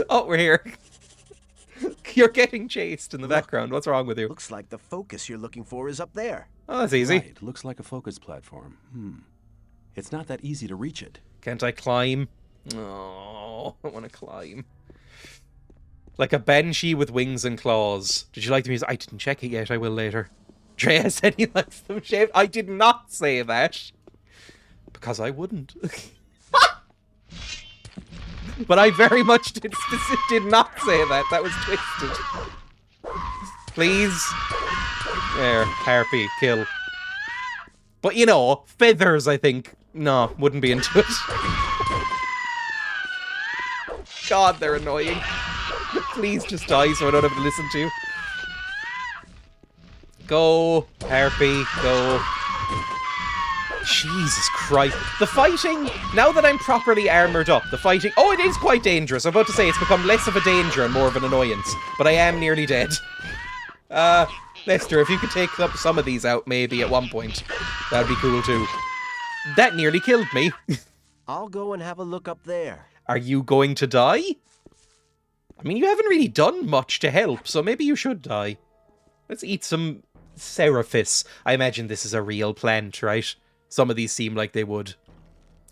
Speaker 1: Oh, we're here. You're getting chased in the background. What's wrong with you?
Speaker 4: Looks like the focus you're looking for is up there.
Speaker 1: Oh, that's easy.
Speaker 5: Right, looks like a focus platform. It's not that easy to reach it.
Speaker 1: Can't I climb? Oh, I want to climb. Like a banshee with wings and claws. Did you like the music? I didn't check it yet. I will later. Dreya said he likes them shaved. I did not say that. Because I wouldn't. But I very much did not say that. That was twisted. Please. There, harpy, kill. But you know, feathers, I think. No, wouldn't be into it. God, they're annoying. Please just die so I don't have to listen to you. Go, harpy, go. Jesus Christ. The fighting, now that I'm properly armoured up, the fighting... Oh, it is quite dangerous. I'm about to say it's become less of a danger and more of an annoyance. But I am nearly dead. Lester, if you could take up some of these out maybe at one point, that'd be cool too. That nearly killed me.
Speaker 4: I'll go and have a look up there.
Speaker 1: Are you going to die? I mean, you haven't really done much to help, so maybe you should die. Let's eat some Seraphis. I imagine this is a real plant, right? Some of these seem like they would.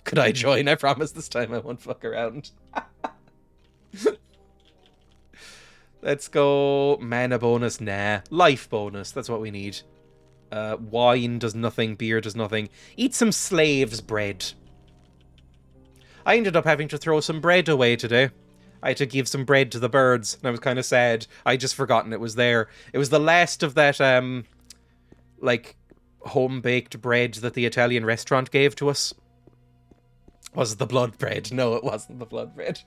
Speaker 1: Could I join? I promise this time I won't fuck around. Let's go mana bonus. Nah. Life bonus. That's what we need. Wine does nothing. Beer does nothing. Eat some slaves' bread. I ended up having to throw some bread away today. I had to give some bread to the birds, and I was kind of sad. I'd just forgotten it was there. It was the last of that, like, home-baked bread that the Italian restaurant gave to us. Was it the blood bread? No, it wasn't the blood bread.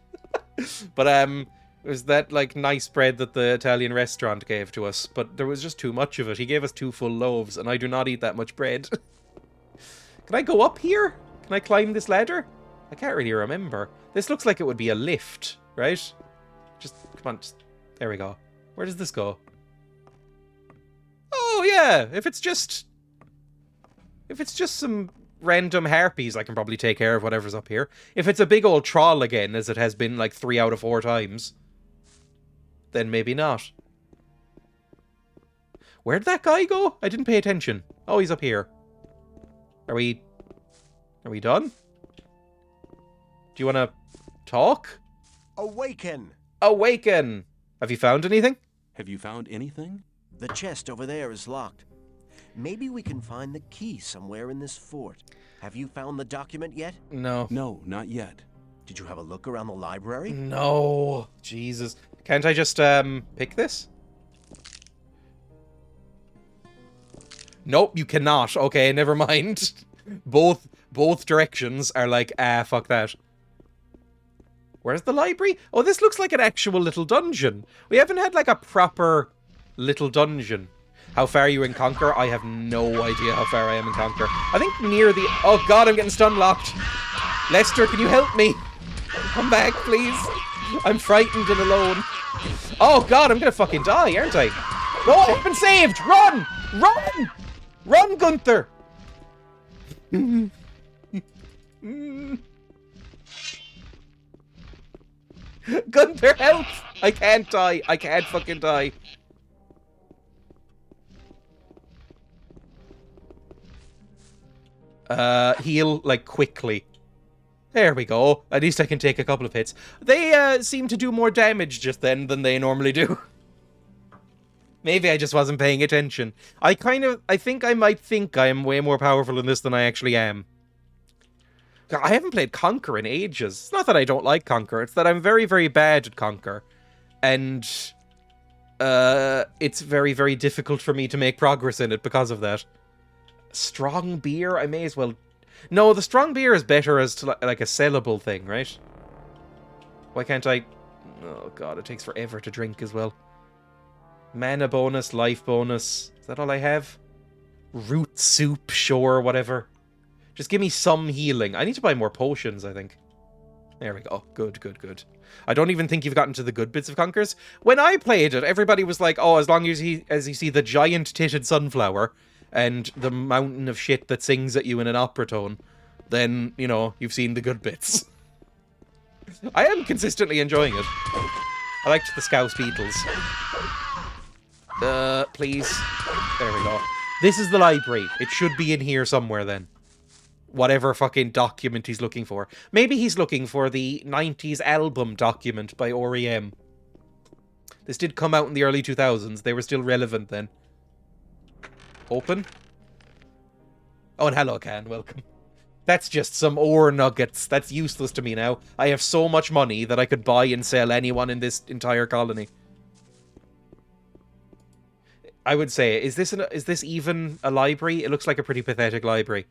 Speaker 1: But, it was that, like, nice bread that the Italian restaurant gave to us. But there was just too much of it. He gave us 2 full loaves, and I do not eat that much bread. Can I go up here? Can I climb this ladder? I can't really remember. This looks like it would be a lift, right? Just, come on, there we go. Where does this go? Oh, yeah, if it's just some random harpies, I can probably take care of whatever's up here. If it's a big old troll again, as it has been like 3 out of 4 times, then maybe not. Where'd that guy go? I didn't pay attention. Oh, he's up here. Are we done? Do you want to talk?
Speaker 4: Awaken!
Speaker 1: Awaken! Have you found anything?
Speaker 5: Have you found anything?
Speaker 4: The chest over there is locked. Maybe we can find the key somewhere in this fort. Have you found the document yet?
Speaker 1: No.
Speaker 5: No, not yet.
Speaker 4: Did you have a look around the library?
Speaker 1: No. Jesus. Can't I just, pick this? Nope, you cannot. Okay, never mind. Both directions are like, fuck that. Where's the library? Oh, this looks like an actual little dungeon. We haven't had, like, a proper little dungeon. How far are you in Conquer? I have no idea how far I am in Conquer. I think near the... Oh, God, I'm getting stun locked. Lester, can you help me? Come back, please. I'm frightened and alone. Oh, God, I'm gonna fucking die, aren't I? No, I've been saved! Run! Run! Run, Gunther! Gunther, help! I can't die. I can't fucking die. Heal, like, quickly. There we go. At least I can take a couple of hits. They, seem to do more damage just then than they normally do. Maybe I just wasn't paying attention. I think I might think I am way more powerful in this than I actually am. God, I haven't played Conquer in ages. It's not that I don't like Conquer, it's that I'm very, very bad at Conquer. And, it's very, very difficult for me to make progress in it because of that. Strong beer? I may as well... No, the strong beer is better as to, like, a sellable thing, right? Why can't I... Oh, God, it takes forever to drink as well. Mana bonus, life bonus. Is that all I have? Root soup, sure, whatever. Just give me some healing. I need to buy more potions, I think. There we go. Good, good, good. I don't even think you've gotten to the good bits of Conquers. When I played it, everybody was like, oh, as long as you see the giant-titted sunflower and the mountain of shit that sings at you in an opera tone, then, you know, you've seen the good bits. I am consistently enjoying it. I liked the Scouse Beetles. Please. There we go. This is the library. It should be in here somewhere then. Whatever fucking document he's looking for. Maybe he's looking for the 90s album document by R.E.M. This did come out in the early 2000s. They were still relevant then. Open. Oh, and hello, Can. Welcome. That's just some ore nuggets. That's useless to me now. I have so much money that I could buy and sell anyone in this entire colony. I would say, is this even a library? It looks like a pretty pathetic library.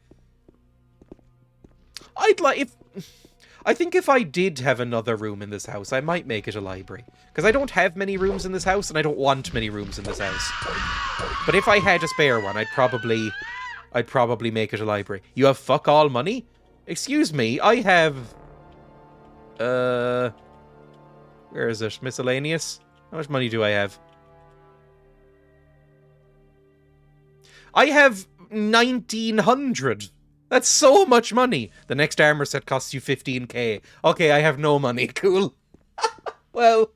Speaker 1: I think if I did have another room in this house, I might make it a library. Because I don't have many rooms in this house, and I don't want many rooms in this house. But if I had a spare one, I'd probably make it a library. You have fuck all money? Excuse me, I have... Where is it? Miscellaneous? How much money do I have? I have 1,900. That's so much money. The next armor set costs you 15k. Okay, I have no money. Cool. Well...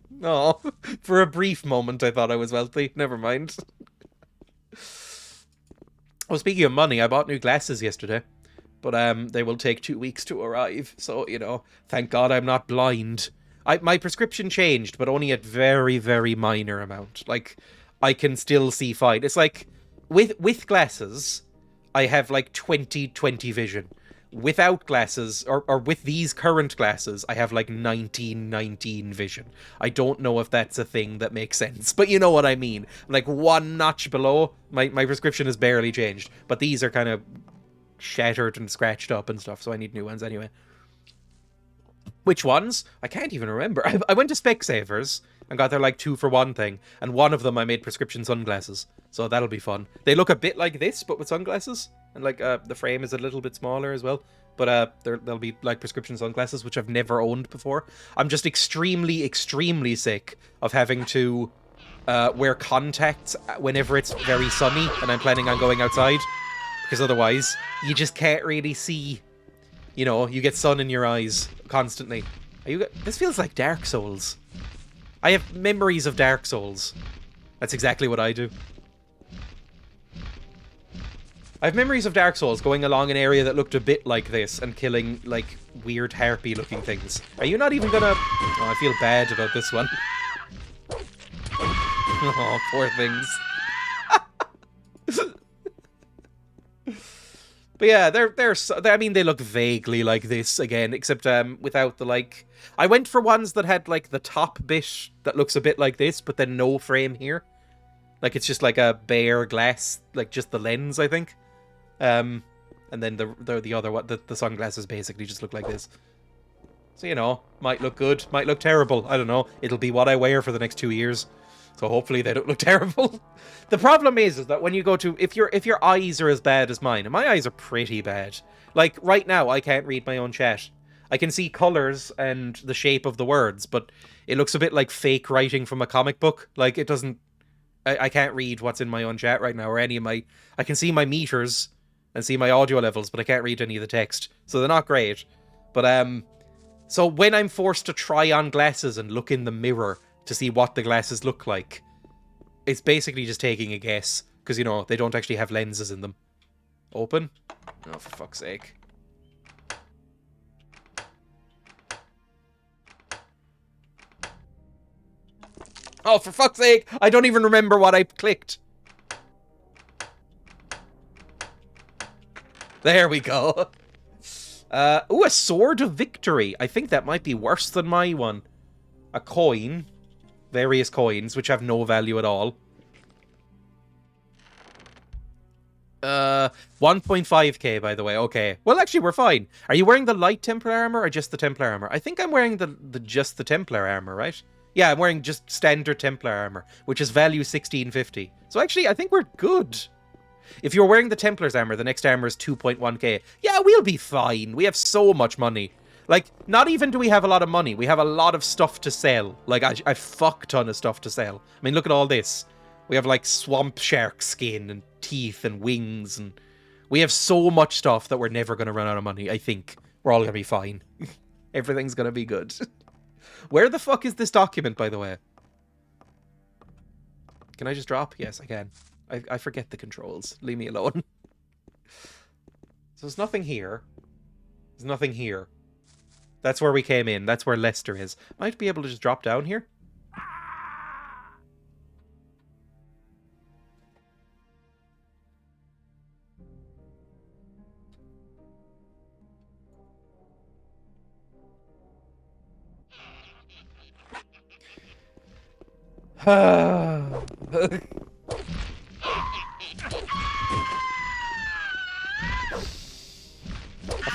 Speaker 1: No. For a brief moment, I thought I was wealthy. Never mind. Well, speaking of money, I bought new glasses yesterday. But they will take 2 weeks to arrive. So, you know, thank God I'm not blind. My prescription changed, but only at very, very minor amount. Like, I can still see fine. It's like, with glasses, I have like 20/20 vision. Without glasses, or with these current glasses, I have like 19/19 vision. I don't know if that's a thing that makes sense, but you know what I mean. Like one notch below, my prescription has barely changed. But these are kind of shattered and scratched up and stuff, so I need new ones anyway. Which ones? I can't even remember. I went to Specsavers and got their like 2-for-1 thing, and one of them I made prescription sunglasses, so that'll be fun. They look a bit like this, but with sunglasses, and like the frame is a little bit smaller as well. But they'll be like prescription sunglasses, which I've never owned before. I'm just extremely, extremely sick of having to wear contacts whenever it's very sunny and I'm planning on going outside, because otherwise you just can't really see. You know, you get sun in your eyes constantly. This feels like Dark Souls. I have memories of Dark Souls. That's exactly what I do. I have memories of Dark Souls going along an area that looked a bit like this and killing, like, weird harpy-looking things. Are you not even gonna... Oh, I feel bad about this one. Oh, poor things. But yeah, I mean, they look vaguely like this again, except without the, like... I went for ones that had, like, the top bit that looks a bit like this, but then no frame here. Like, it's just like a bare glass, like, just the lens, I think. And then the other one, the sunglasses basically just look like this. So, you know, might look good, might look terrible. I don't know. It'll be what I wear for the next 2 years. So hopefully they don't look terrible. The problem is that when you go to... If your eyes are as bad as mine, and my eyes are pretty bad. Like, right now, I can't read my own chat. I can see colours and the shape of the words, but it looks a bit like fake writing from a comic book. Like, it doesn't... I can't read what's in my own chat right now, or any of my... I can see my meters and see my audio levels, but I can't read any of the text. So they're not great. But, so when I'm forced to try on glasses and look in the mirror to see what the glasses look like, it's basically just taking a guess, because, you know, they don't actually have lenses in them. Open? Oh, for fuck's sake. Oh, for fuck's sake! I don't even remember what I clicked. There we go. Ooh, a Sword of Victory. I think that might be worse than my one. A coin. Various coins, which have no value at all. 1.5k, by the way. Okay. Well, actually, we're fine. Are you wearing the light Templar armor or just the Templar armor? I think I'm wearing just the Templar armor, right? Yeah, I'm wearing just standard Templar armor, which is value 1650. So actually, I think we're good. If you're wearing the Templar's armor, the next armor is 2.1k. Yeah, we'll be fine. We have so much money. Like, not even do we have a lot of money. We have a lot of stuff to sell. Like, a fuck ton of stuff to sell. I mean, look at all this. We have, like, swamp shark skin and teeth and wings. And we have so much stuff that we're never going to run out of money, I think. We're all going to be fine. Everything's going to be good. Where the fuck is this document, by the way? Can I just drop? Yes, I can. I forget the controls. Leave me alone. So there's nothing here. There's nothing here. That's where we came in. That's where Lester is. Might be able to just drop down here. I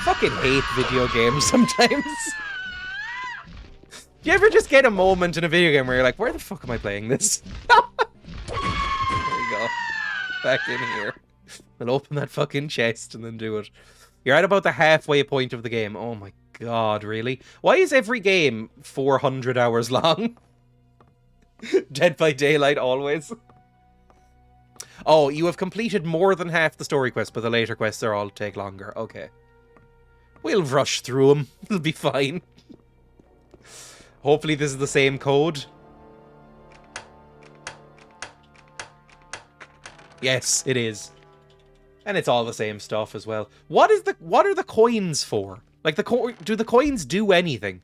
Speaker 1: fucking hate video games sometimes. Do you ever just get a moment in a video game where you're like, where the fuck am I playing this? There we go. Back in here. We'll open that fucking chest and then do it. You're at about the halfway point of the game. Oh my god, really? Why is every game 400 hours long? Dead by Daylight always. Oh, you have completed more than half the story quests, but the later quests are all take longer. Okay. We'll rush through them. It'll be fine. Hopefully this is the same code. Yes, it is. And it's all the same stuff as well. What are the coins for? Like, do the coins do anything?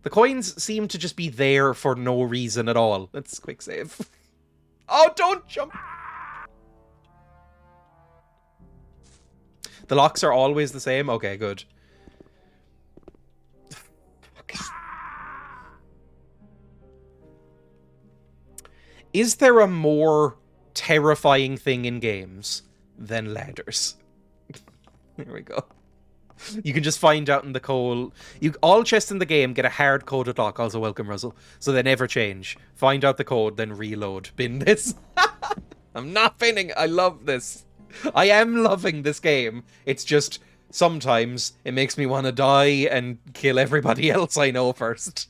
Speaker 1: The coins seem to just be there for no reason at all. Let's quick save. Oh, don't jump! The locks are always the same? Okay, good. Is there a more terrifying thing in games than ladders? There we go. You can just find out in the code. All chests in the game get a hard-coded lock. Also, welcome, Russell. So they never change. Find out the code, then reload. Bin this. I'm not binning. I love this. I am loving this game. It's just, sometimes, it makes me want to die and kill everybody else I know first.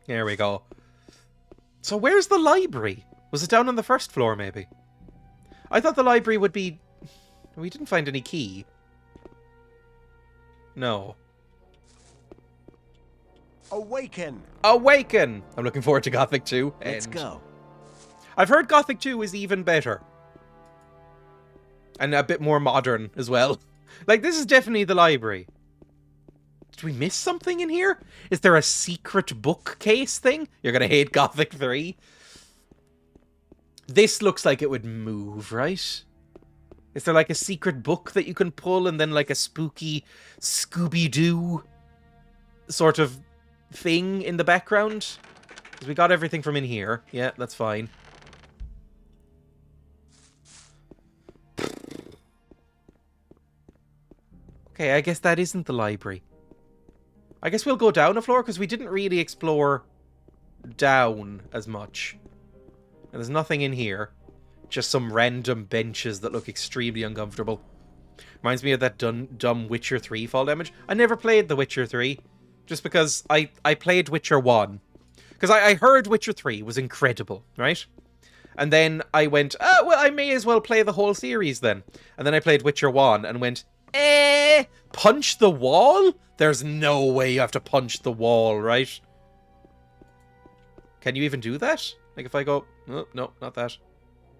Speaker 1: There we go. So where's the library? Was it down on the first floor, maybe? I thought the library would be... We didn't find any key. No.
Speaker 4: Awaken!
Speaker 1: Awaken! I'm looking forward to Gothic 2.
Speaker 4: Let's go.
Speaker 1: I've heard Gothic 2 is even better. And a bit more modern as well. Like, this is definitely the library. Did we miss something in here? Is there a secret bookcase thing? You're gonna hate Gothic 3. This looks like it would move, right? Is there like a secret book that you can pull and then like a spooky Scooby-Doo sort of thing in the background? Because we got everything from in here. Yeah, that's fine. Okay, I guess that isn't the library. I guess we'll go down a floor because we didn't really explore down as much. And there's nothing in here. Just some random benches that look extremely uncomfortable. Reminds me of that dumb Witcher 3 fall damage. I never played The Witcher 3. Just because I played Witcher 1. Because I heard Witcher 3 was incredible, right? And then I went, oh, well, I may as well play the whole series then. And then I played Witcher 1 and went, punch the wall? There's no way you have to punch the wall, right? Can you even do that? Like if I go... Oh, no, not that.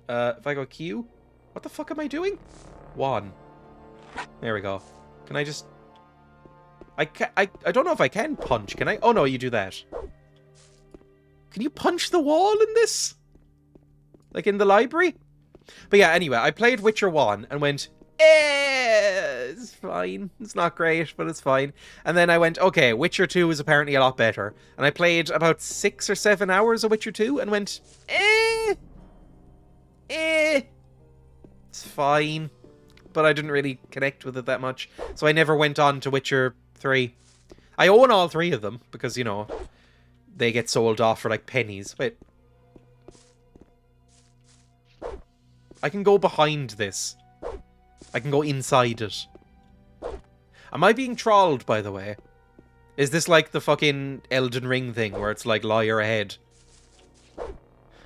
Speaker 1: If I go Q... What the fuck am I doing? 1. There we go. Can I just... I don't know if I can punch. Can I? Oh no, you do that. Can you punch the wall in this? Like in the library? But yeah, anyway, I played Witcher 1 and went... it's fine. It's not great, but it's fine. And then I went, okay, Witcher 2 is apparently a lot better. And I played about 6 or 7 hours of Witcher 2 and went, it's fine. But I didn't really connect with it that much. So I never went on to Witcher 3. I own all 3 of them because, you know, they get sold off for like pennies. Wait. I can go behind this. I can go inside it. Am I being trolled, by the way? Is this like the fucking Elden Ring thing where it's like liar ahead?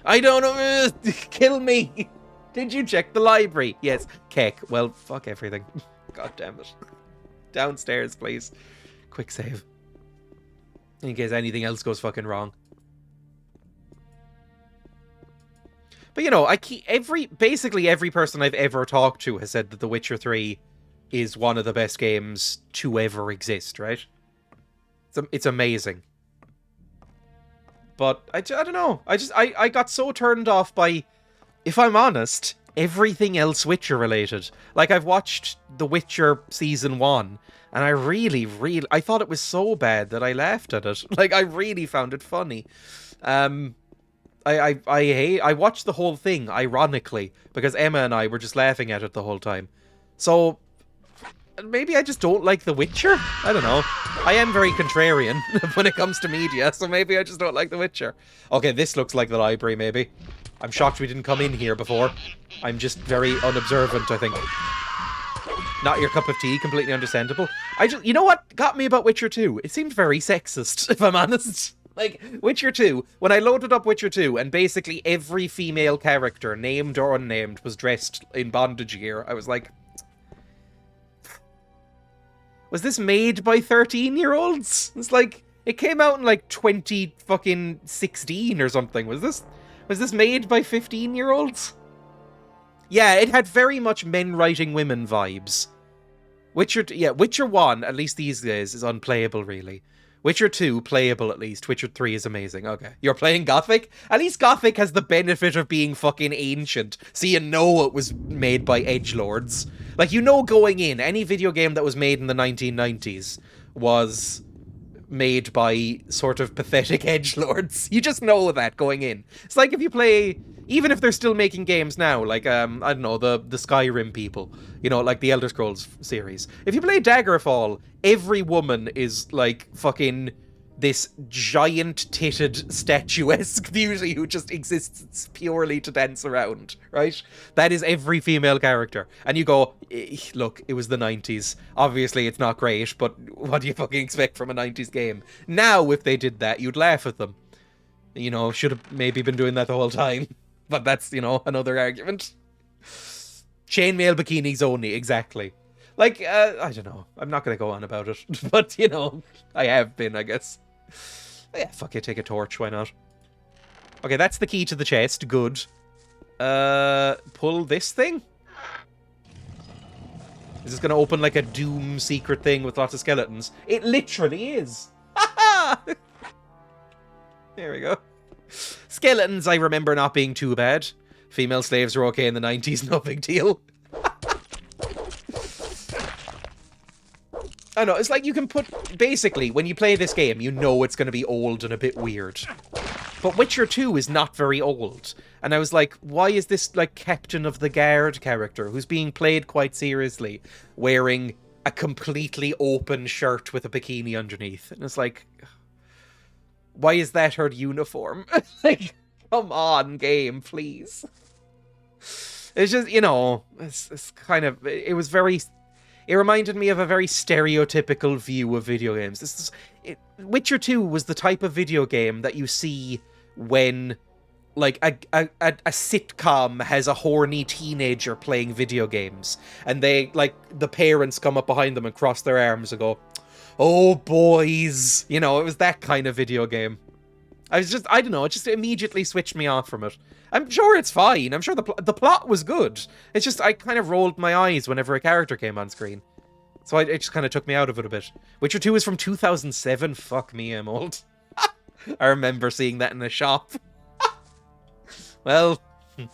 Speaker 1: I don't know. Kill me. Did you check the library? Yes. Keck. Well, fuck everything. God damn it. Downstairs, please. Quick save. In case anything else goes fucking wrong. But you know, basically every person I've ever talked to has said that The Witcher 3 is one of the best games to ever exist, right? It's amazing. But I don't know. I got so turned off by, if I'm honest, everything else Witcher related. Like, I've watched The Witcher Season 1, and I really, I thought it was so bad that I laughed at it. Like, I really found it funny. I watched the whole thing, ironically, because Emma and I were just laughing at it the whole time. So, maybe I just don't like The Witcher? I don't know. I am very contrarian when it comes to media, so maybe I just don't like The Witcher. Okay, this looks like the library, maybe. I'm shocked we didn't come in here before. I'm just very unobservant, I think. Not your cup of tea, completely understandable. You know what got me about Witcher 2? It seemed very sexist, if I'm honest. Like, Witcher 2, when I loaded up Witcher 2, and basically every female character, named or unnamed, was dressed in bondage gear, I was like... Was this made by 13-year-olds? It's like, it came out in like 2016 or something. Was this made by 15-year-olds? Yeah, it had very much men writing women vibes. Witcher 1, at least these days, is unplayable, really. Witcher 2, playable at least. Witcher 3 is amazing. Okay. You're playing Gothic? At least Gothic has the benefit of being fucking ancient, so you know it was made by edgelords. Like, you know going in, any video game that was made in the 1990s was made by sort of pathetic edgelords. You just know that going in. It's like if you play... Even if they're still making games now, like, I don't know, the Skyrim people, you know, like the Elder Scrolls series. If you play Daggerfall, every woman is, like, fucking this giant-titted, statuesque beauty who just exists purely to dance around, right? That is every female character. And you go, look, it was the 90s. Obviously, it's not great, but what do you fucking expect from a 90s game? Now, if they did that, you'd laugh at them. You know, should have maybe been doing that the whole time. But that's, you know, another argument. Chainmail bikinis only, exactly. Like, I don't know. I'm not going to go on about it. But, you know, I have been, I guess. Yeah, fuck it, take a torch, why not? Okay, that's the key to the chest, good. Pull this thing? Is this going to open like a Doom secret thing with lots of skeletons? It literally is! Ha ha! There we go. Skeletons, I remember not being too bad. Female slaves were okay in the 90s, no big deal. I know, it's like you can put... Basically, when you play this game, you know it's going to be old and a bit weird. But Witcher 2 is not very old. And I was like, why is this, like, Captain of the Guard character, who's being played quite seriously, wearing a completely open shirt with a bikini underneath? And it's like... Why is that her uniform? Like, come on, game, please. It's just, you know, it's kind of... It was very... It reminded me of a very stereotypical view of video games. Witcher 2 was the type of video game that you see when, like, a sitcom has a horny teenager playing video games. And they, like, the parents come up behind them and cross their arms and go, "Oh, boys." You know, it was that kind of video game. I don't know, it just immediately switched me off from it. I'm sure it's fine. I'm sure the plot was good. It's just, I kind of rolled my eyes whenever a character came on screen. So it just kind of took me out of it a bit. Witcher 2 is from 2007. Fuck me, I'm old. I remember seeing that in a shop. Well,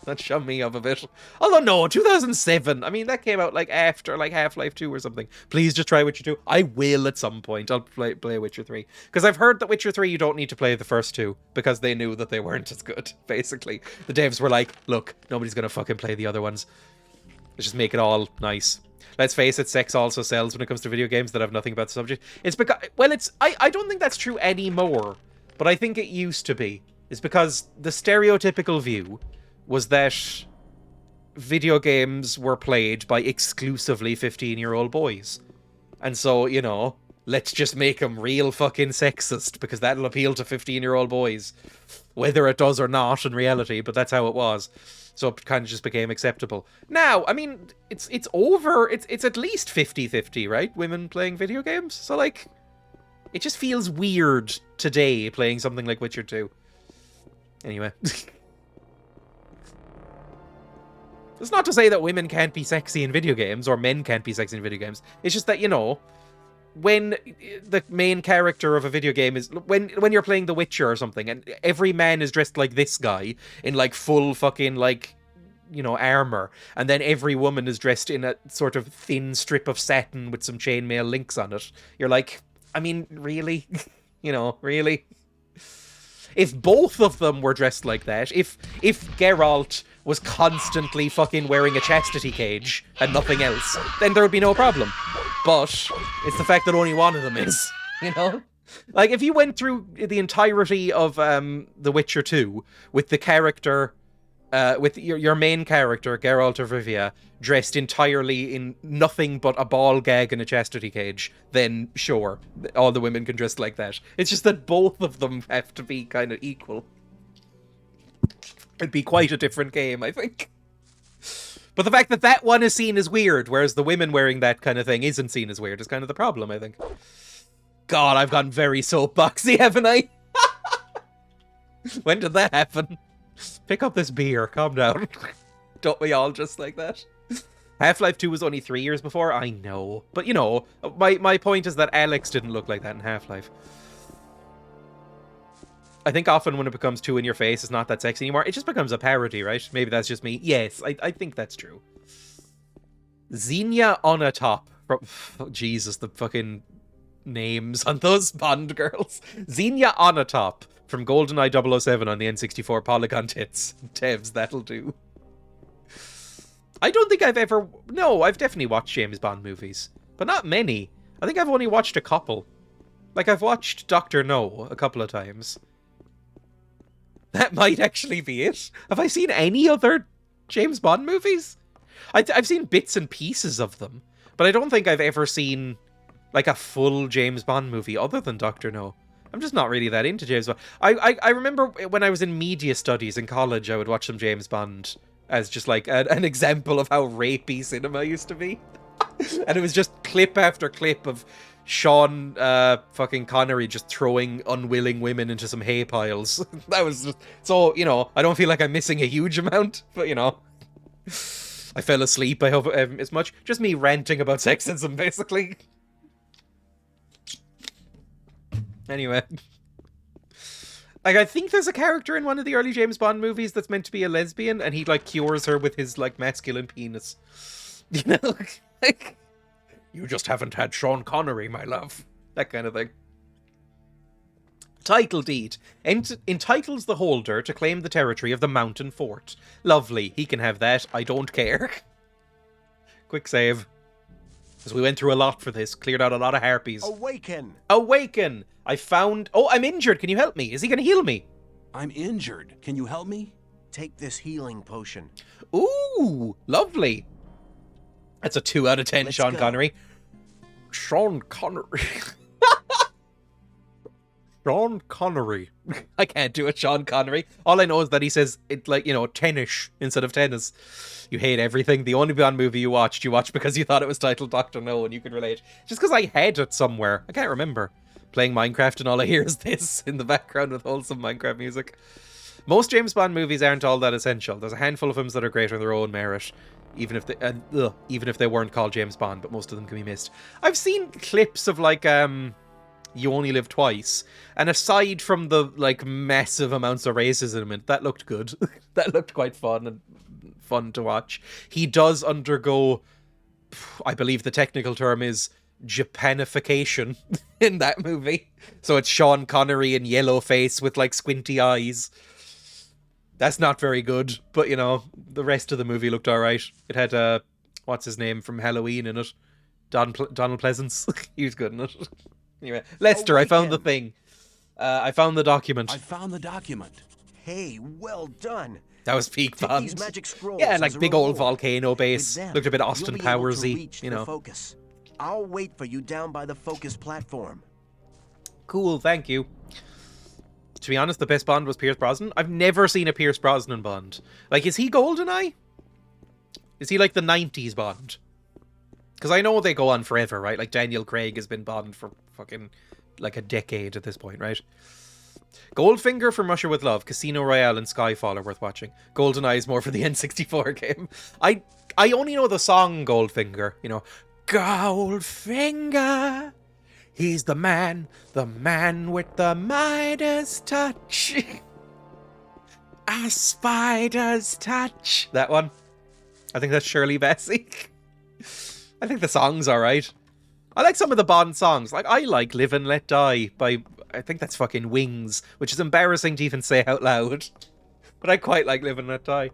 Speaker 1: that shut me up a bit. Although, no, 2007. I mean, that came out, like, after, like, Half-Life 2 or something. Please just try Witcher 2. I will at some point. I'll play Witcher 3. Because I've heard that Witcher 3, you don't need to play the first two. Because they knew that they weren't as good, basically. The devs were like, look, nobody's gonna fucking play the other ones. Let's just make it all nice. Let's face it, sex also sells when it comes to video games that have nothing about the subject. It's because... Well, it's... I don't think that's true anymore. But I think it used to be. It's because the stereotypical view was that video games were played by exclusively 15-year-old boys. And so, you know, let's just make them real fucking sexist, because that'll appeal to 15-year-old boys. Whether it does or not in reality, but that's how it was. So it kind of just became acceptable. Now, I mean, it's over, it's at least 50-50, right? Women playing video games? So, like, it just feels weird today playing something like Witcher 2. Anyway. It's not to say that women can't be sexy in video games, or men can't be sexy in video games. It's just that, you know, when the main character of a video game is... When you're playing The Witcher or something, and every man is dressed like this guy, in, like, full fucking, like, you know, armor, and then every woman is dressed in a sort of thin strip of satin with some chainmail links on it. You're like, I mean, really? You know, really? If both of them were dressed like that, if Geralt was constantly fucking wearing a chastity cage and nothing else, then there would be no problem. But it's the fact that only one of them is, you know? Like, if you went through the entirety of The Witcher 2 with the character, with your main character, Geralt of Rivia, dressed entirely in nothing but a ball gag and a chastity cage, then sure, all the women can dress like that. It's just that both of them have to be kind of equal. It'd be quite a different game, I think. But the fact that that one is seen as weird, whereas the women wearing that kind of thing isn't seen as weird, is kind of the problem, I think. God, I've gotten very soapboxy, haven't I? When did that happen? Pick up this beer, calm down. Don't we all just like that? Half-Life 2 was only 3 years before, I know. But, you know, my point is that Alex didn't look like that in Half-Life. I think often when it becomes too in your face, it's not that sexy anymore. It just becomes a parody, right? Maybe that's just me. Yes, I think that's true. Xenia on a top. Oh, Jesus, the fucking names on those Bond girls. Xenia on a top from GoldenEye 007 on the N64 polygon tits. Devs, that'll do. I don't think I've ever... No, I've definitely watched James Bond movies, but not many. I think I've only watched a couple. Like, I've watched Dr. No a couple of times. That might actually be it. Have I seen any other James Bond movies? I've seen bits and pieces of them, but I don't think I've ever seen, like, a full James Bond movie other than Dr. No. I'm just not really that into James Bond. I remember when I was in media studies in college, I would watch some James Bond as just, like, an example of how rapey cinema used to be. And it was just clip after clip of Sean fucking Connery just throwing unwilling women into some hay piles. That was just... So, you know, I don't feel like I'm missing a huge amount, but, you know. I fell asleep, I hope as much. Just me ranting about sexism, basically. Anyway. Like, I think there's a character in one of the early James Bond movies that's meant to be a lesbian, and he, like, cures her with his, like, masculine penis. You know? Like, you just haven't had Sean Connery, my love. That kind of thing. Title deed. Entitles the holder to claim the territory of the mountain fort. Lovely. He can have that. I don't care. Quick save. As we went through a lot for this. Cleared out a lot of harpies.
Speaker 4: Awaken!
Speaker 1: Awaken! I found... Oh, I'm injured. Can you help me? Is he going to heal me?
Speaker 5: I'm injured. Can you help me?
Speaker 4: Take this healing potion.
Speaker 1: Ooh, lovely. That's a 2 out of 10,
Speaker 4: Let's
Speaker 1: Sean
Speaker 4: go.
Speaker 1: Connery. Sean Connery. Sean Connery. I can't do it, Sean Connery. All I know is that he says it like, you know, tennis instead of tennis. You hate everything. The only Bond movie you watched because you thought it was titled Dr. No and you could relate. Just because I had it somewhere. I can't remember. Playing Minecraft and all I hear is this in the background with wholesome Minecraft music. Most James Bond movies aren't all that essential. There's a handful of films that are great on their own merit. Even if they weren't called James Bond, but most of them can be missed. I've seen clips of, like, You Only Live Twice, and aside from the, like, massive amounts of racism in it, that looked good. That looked quite fun and fun to watch. He does undergo, I believe the technical term is Japanification in that movie. So it's Sean Connery in yellow face with, like, squinty eyes. That's not very good, but, you know, the rest of the movie looked alright. It had, what's his name from Halloween in it? Donald Pleasance. He was good in it. Anyway, Lester, I found the thing. I found the document.
Speaker 5: I found the document.
Speaker 4: Hey, well done.
Speaker 1: That was peak
Speaker 4: Take
Speaker 1: Bond.
Speaker 4: these magic scrolls
Speaker 1: Yeah,
Speaker 4: as
Speaker 1: like
Speaker 4: a
Speaker 1: big old
Speaker 4: reward.
Speaker 1: volcano base.
Speaker 4: With them,
Speaker 1: Looked a bit
Speaker 4: you'll
Speaker 1: Austin
Speaker 4: be able to
Speaker 1: Powers-y,
Speaker 4: reach
Speaker 1: you
Speaker 4: the
Speaker 1: know.
Speaker 4: focus. I'll wait for you down by the focus platform.
Speaker 1: Cool, thank you. To be honest, the best Bond was Pierce Brosnan. I've never seen a Pierce Brosnan Bond. Like, is he GoldenEye? Is he like the 90s Bond? Because I know they go on forever, right? Like, Daniel Craig has been Bond for fucking, like, a decade at this point, right? Goldfinger from Russia with Love, Casino Royale, and Skyfall are worth watching. GoldenEye is more for the N64 game. I only know the song Goldfinger, you know. Goldfinger, he's the man with the Midas touch. A spider's touch. That one. I think that's Shirley Bassey. I think the song's alright. I like some of the Bond songs. Like, I like Live and Let Die by, I think that's fucking Wings, which is embarrassing to even say out loud. But I quite like Live and Let Die.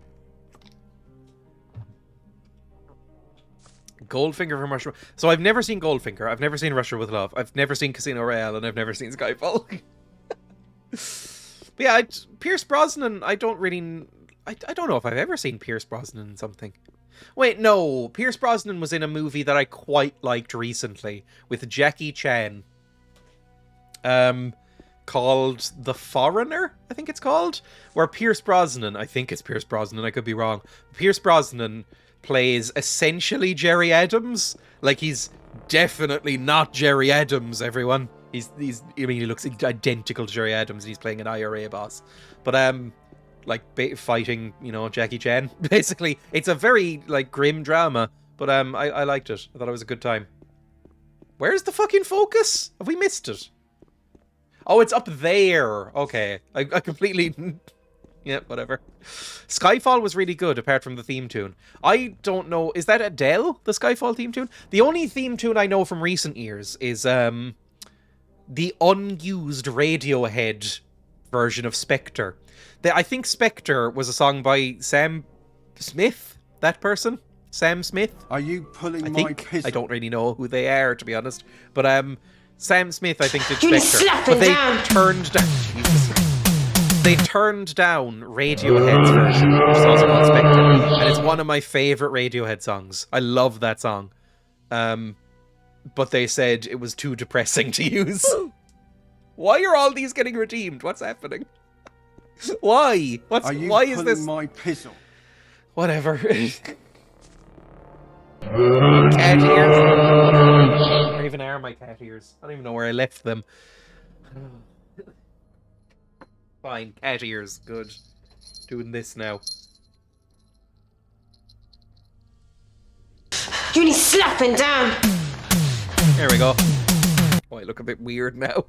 Speaker 1: Goldfinger from Russia. So I've never seen Goldfinger. I've never seen Russia with Love. I've never seen Casino Royale, and I've never seen Skyfall. But yeah, Pierce Brosnan, I don't know if I've ever seen Pierce Brosnan in something. Wait, no. Pierce Brosnan was in a movie that I quite liked recently with Jackie Chan. Called The Foreigner, I think it's called. Where Pierce Brosnan, I think it's Pierce Brosnan, I could be wrong. Pierce Brosnan plays essentially Jerry Adams. Like, he's definitely not Jerry Adams, everyone. I mean, he looks identical to Jerry Adams, and he's playing an IRA boss. But, like, fighting, you know, Jackie Chan. Basically, it's a very, like, grim drama. But, I liked it. I thought it was a good time. Where's the fucking focus? Have we missed it? Oh, it's up there. Okay. I completely... Yeah, whatever. Skyfall was really good, apart from the theme tune. I don't know... Is that Adele, the Skyfall theme tune? The only theme tune I know from recent years is, the unused Radiohead version of Spectre. I think Spectre was a song by Sam Smith, that person. Sam Smith.
Speaker 6: Are you pulling my piss?
Speaker 1: I don't really know who they are, to be honest. But, Sam Smith, I think, did
Speaker 2: You
Speaker 1: Spectre.
Speaker 2: slap
Speaker 1: But
Speaker 2: it
Speaker 1: they
Speaker 2: down.
Speaker 1: turned down... Jesus. They turned down Radiohead's version, which is also called Spectre. And it's one of my favourite Radiohead songs. I love that song. But they said it was too depressing to use. Why are all these getting redeemed? What's happening? Why?
Speaker 6: Are you
Speaker 1: why is
Speaker 6: pulling
Speaker 1: this?
Speaker 6: my pizzle?
Speaker 1: Whatever. Cat ears. Where even are my cat ears? I don't even know where I left them. Fine, cat ears. Good. Doing this now.
Speaker 2: You need slapping down.
Speaker 1: There we go. Oh, I look a bit weird now.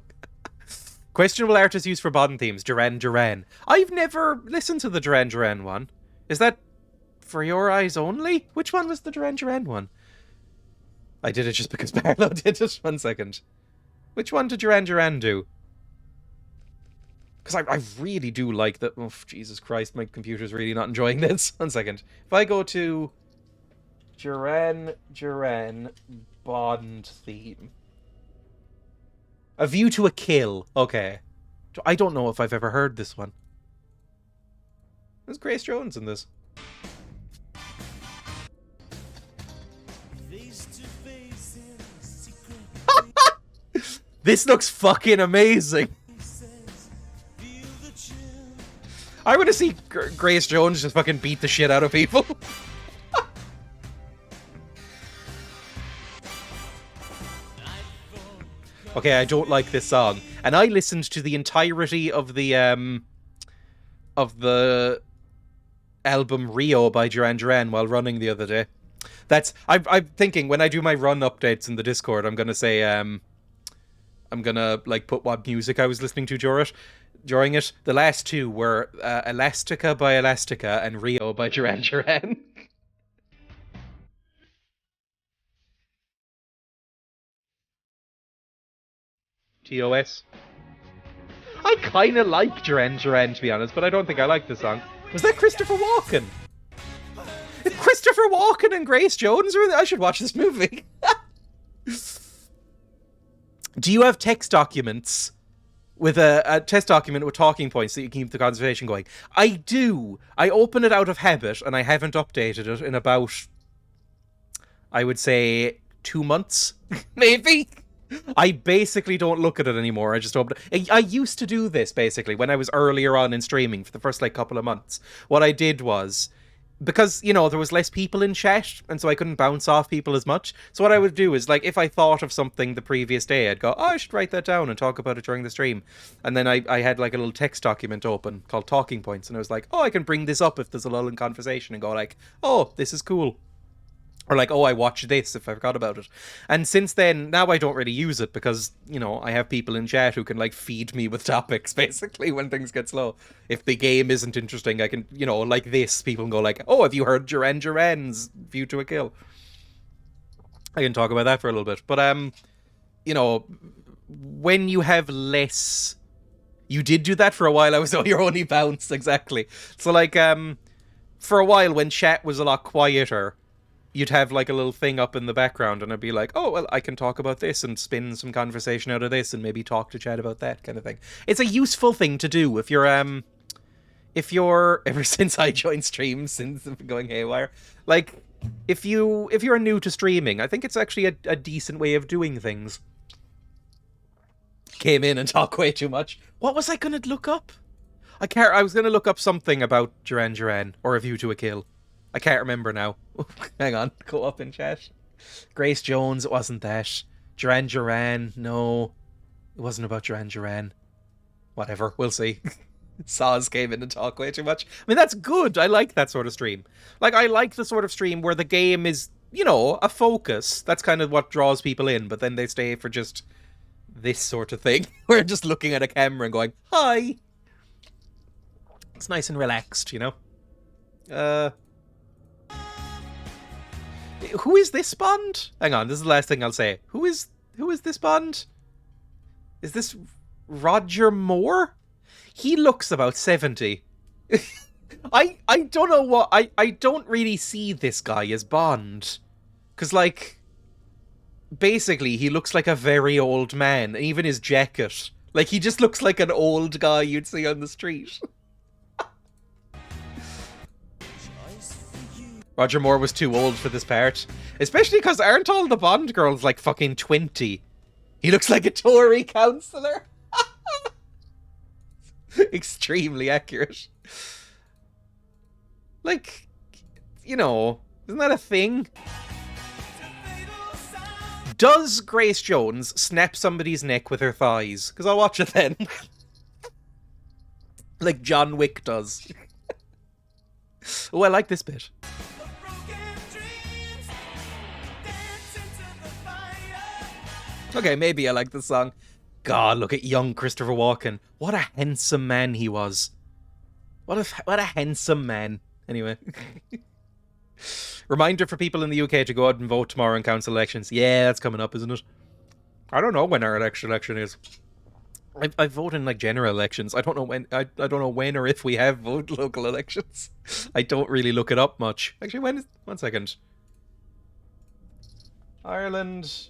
Speaker 1: Questionable artist used for Bond themes. Duran Duran. I've never listened to the Duran Duran one. Is that For Your Eyes Only? Which one was the Duran Duran one? I did it just because Barlow did it. 1 second. Which one did Duran Duran do? Because I really do like that. Oh, Jesus Christ, my computer's really not enjoying this. 1 second. If I go to Duran Duran Bond theme. A View to a Kill. Okay. I don't know if I've ever heard this one. There's Grace Jones in this. This looks fucking amazing. I want to see Grace Jones just fucking beat the shit out of people. Okay, I don't like this song. And I listened to the entirety of the album Rio by Duran Duran while running the other day. I'm thinking when I do my run updates in the Discord, I'm gonna say I'm gonna like put what music I was listening to during it. The last two were Elastica by Elastica and Rio by Duran Duran. TOS. I kind of like Duran Duran, to be honest, but I don't think I like the song. Was that Christopher Walken? Christopher Walken and Grace Jones? I should watch this movie. Do you have text documents with a text document with talking points that you keep the conversation going? I do. I open it out of habit, and I haven't updated it in about, I would say, 2 months, maybe. I basically don't look at it anymore. I just open it. I used to do this, basically, when I was earlier on in streaming for the first, like, couple of months. What I did was, because, you know, there was less people in chat, and so I couldn't bounce off people as much. So what I would do is, like, if I thought of something the previous day, I'd go, oh, I should write that down and talk about it during the stream. And then I had, like, a little text document open called Talking Points, and I was like, oh, I can bring this up if there's a lull in conversation, and go, like, oh, this is cool. Or like, oh, I watched this if I forgot about it. And since then, now I don't really use it because, you know, I have people in chat who can, like, feed me with topics, basically, when things get slow. If the game isn't interesting, I can, you know, like this, people can go like, oh, have you heard Duran's View to a Kill? I can talk about that for a little bit. But, you know, when you have less... You did do that for a while, I was, oh, you're only bounced, exactly. So, like, for a while, when chat was a lot quieter... You'd have like a little thing up in the background and I'd be like, oh, well, I can talk about this and spin some conversation out of this and maybe talk to chat about that kind of thing. It's a useful thing to do if you're, ever since I joined streams, since I've been going haywire, like, if you're new to streaming, I think it's actually a decent way of doing things. Came in and talked way too much. What was I going to look up? I was going to look up something about Duran, or A View to a Kill. I can't remember now. Hang on, go up in chat. Grace Jones, it wasn't that. Duran, no. It wasn't about Duran. Whatever, we'll see. Saz came in and talked way too much. I mean, that's good. I like that sort of stream. Like, I like the sort of stream where the game is, you know, a focus. That's kind of what draws people in, but then they stay for just this sort of thing. We're just looking at a camera and going, hi! It's nice and relaxed, you know? Who is this Bond? Hang on, this is the last thing I'll say. Who is this Bond? Is this Roger Moore? He looks about 70. I don't know what... I don't really see this guy as Bond. Because, like... Basically, he looks like a very old man. And even his jacket. Like, he just looks like an old guy you'd see on the street. Roger Moore was too old for this part. Especially because aren't all the Bond girls like fucking 20? He looks like a Tory councillor. Extremely accurate. Like, you know, isn't that a thing? Does Grace Jones snap somebody's neck with her thighs? Because I'll watch it then. Like John Wick does. Oh, I like this bit. Okay, maybe I like the song. God, look at young Christopher Walken. What a handsome man he was. What a handsome man. Anyway. Reminder for people in the UK to go out and vote tomorrow in council elections. Yeah, that's coming up, isn't it? I don't know when our election is. I vote in like general elections. I don't know when. I don't know when or if we have local elections. I don't really look it up much. Actually, when is? 1 second. Ireland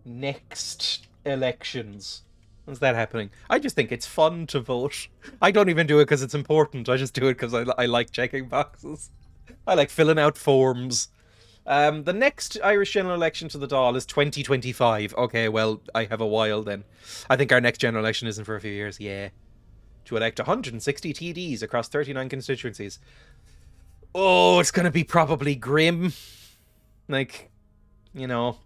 Speaker 1: next elections. When's that happening? I just think it's fun to vote. I don't even do it because it's important. I just do it because I like checking boxes. I like filling out forms. The next Irish general election to the Dáil is 2025. Okay, well, I have a while then. I think our next general election isn't for a few years. Yeah. To elect 160 TDs across 39 constituencies. Oh, it's going to be probably grim. Like, you know,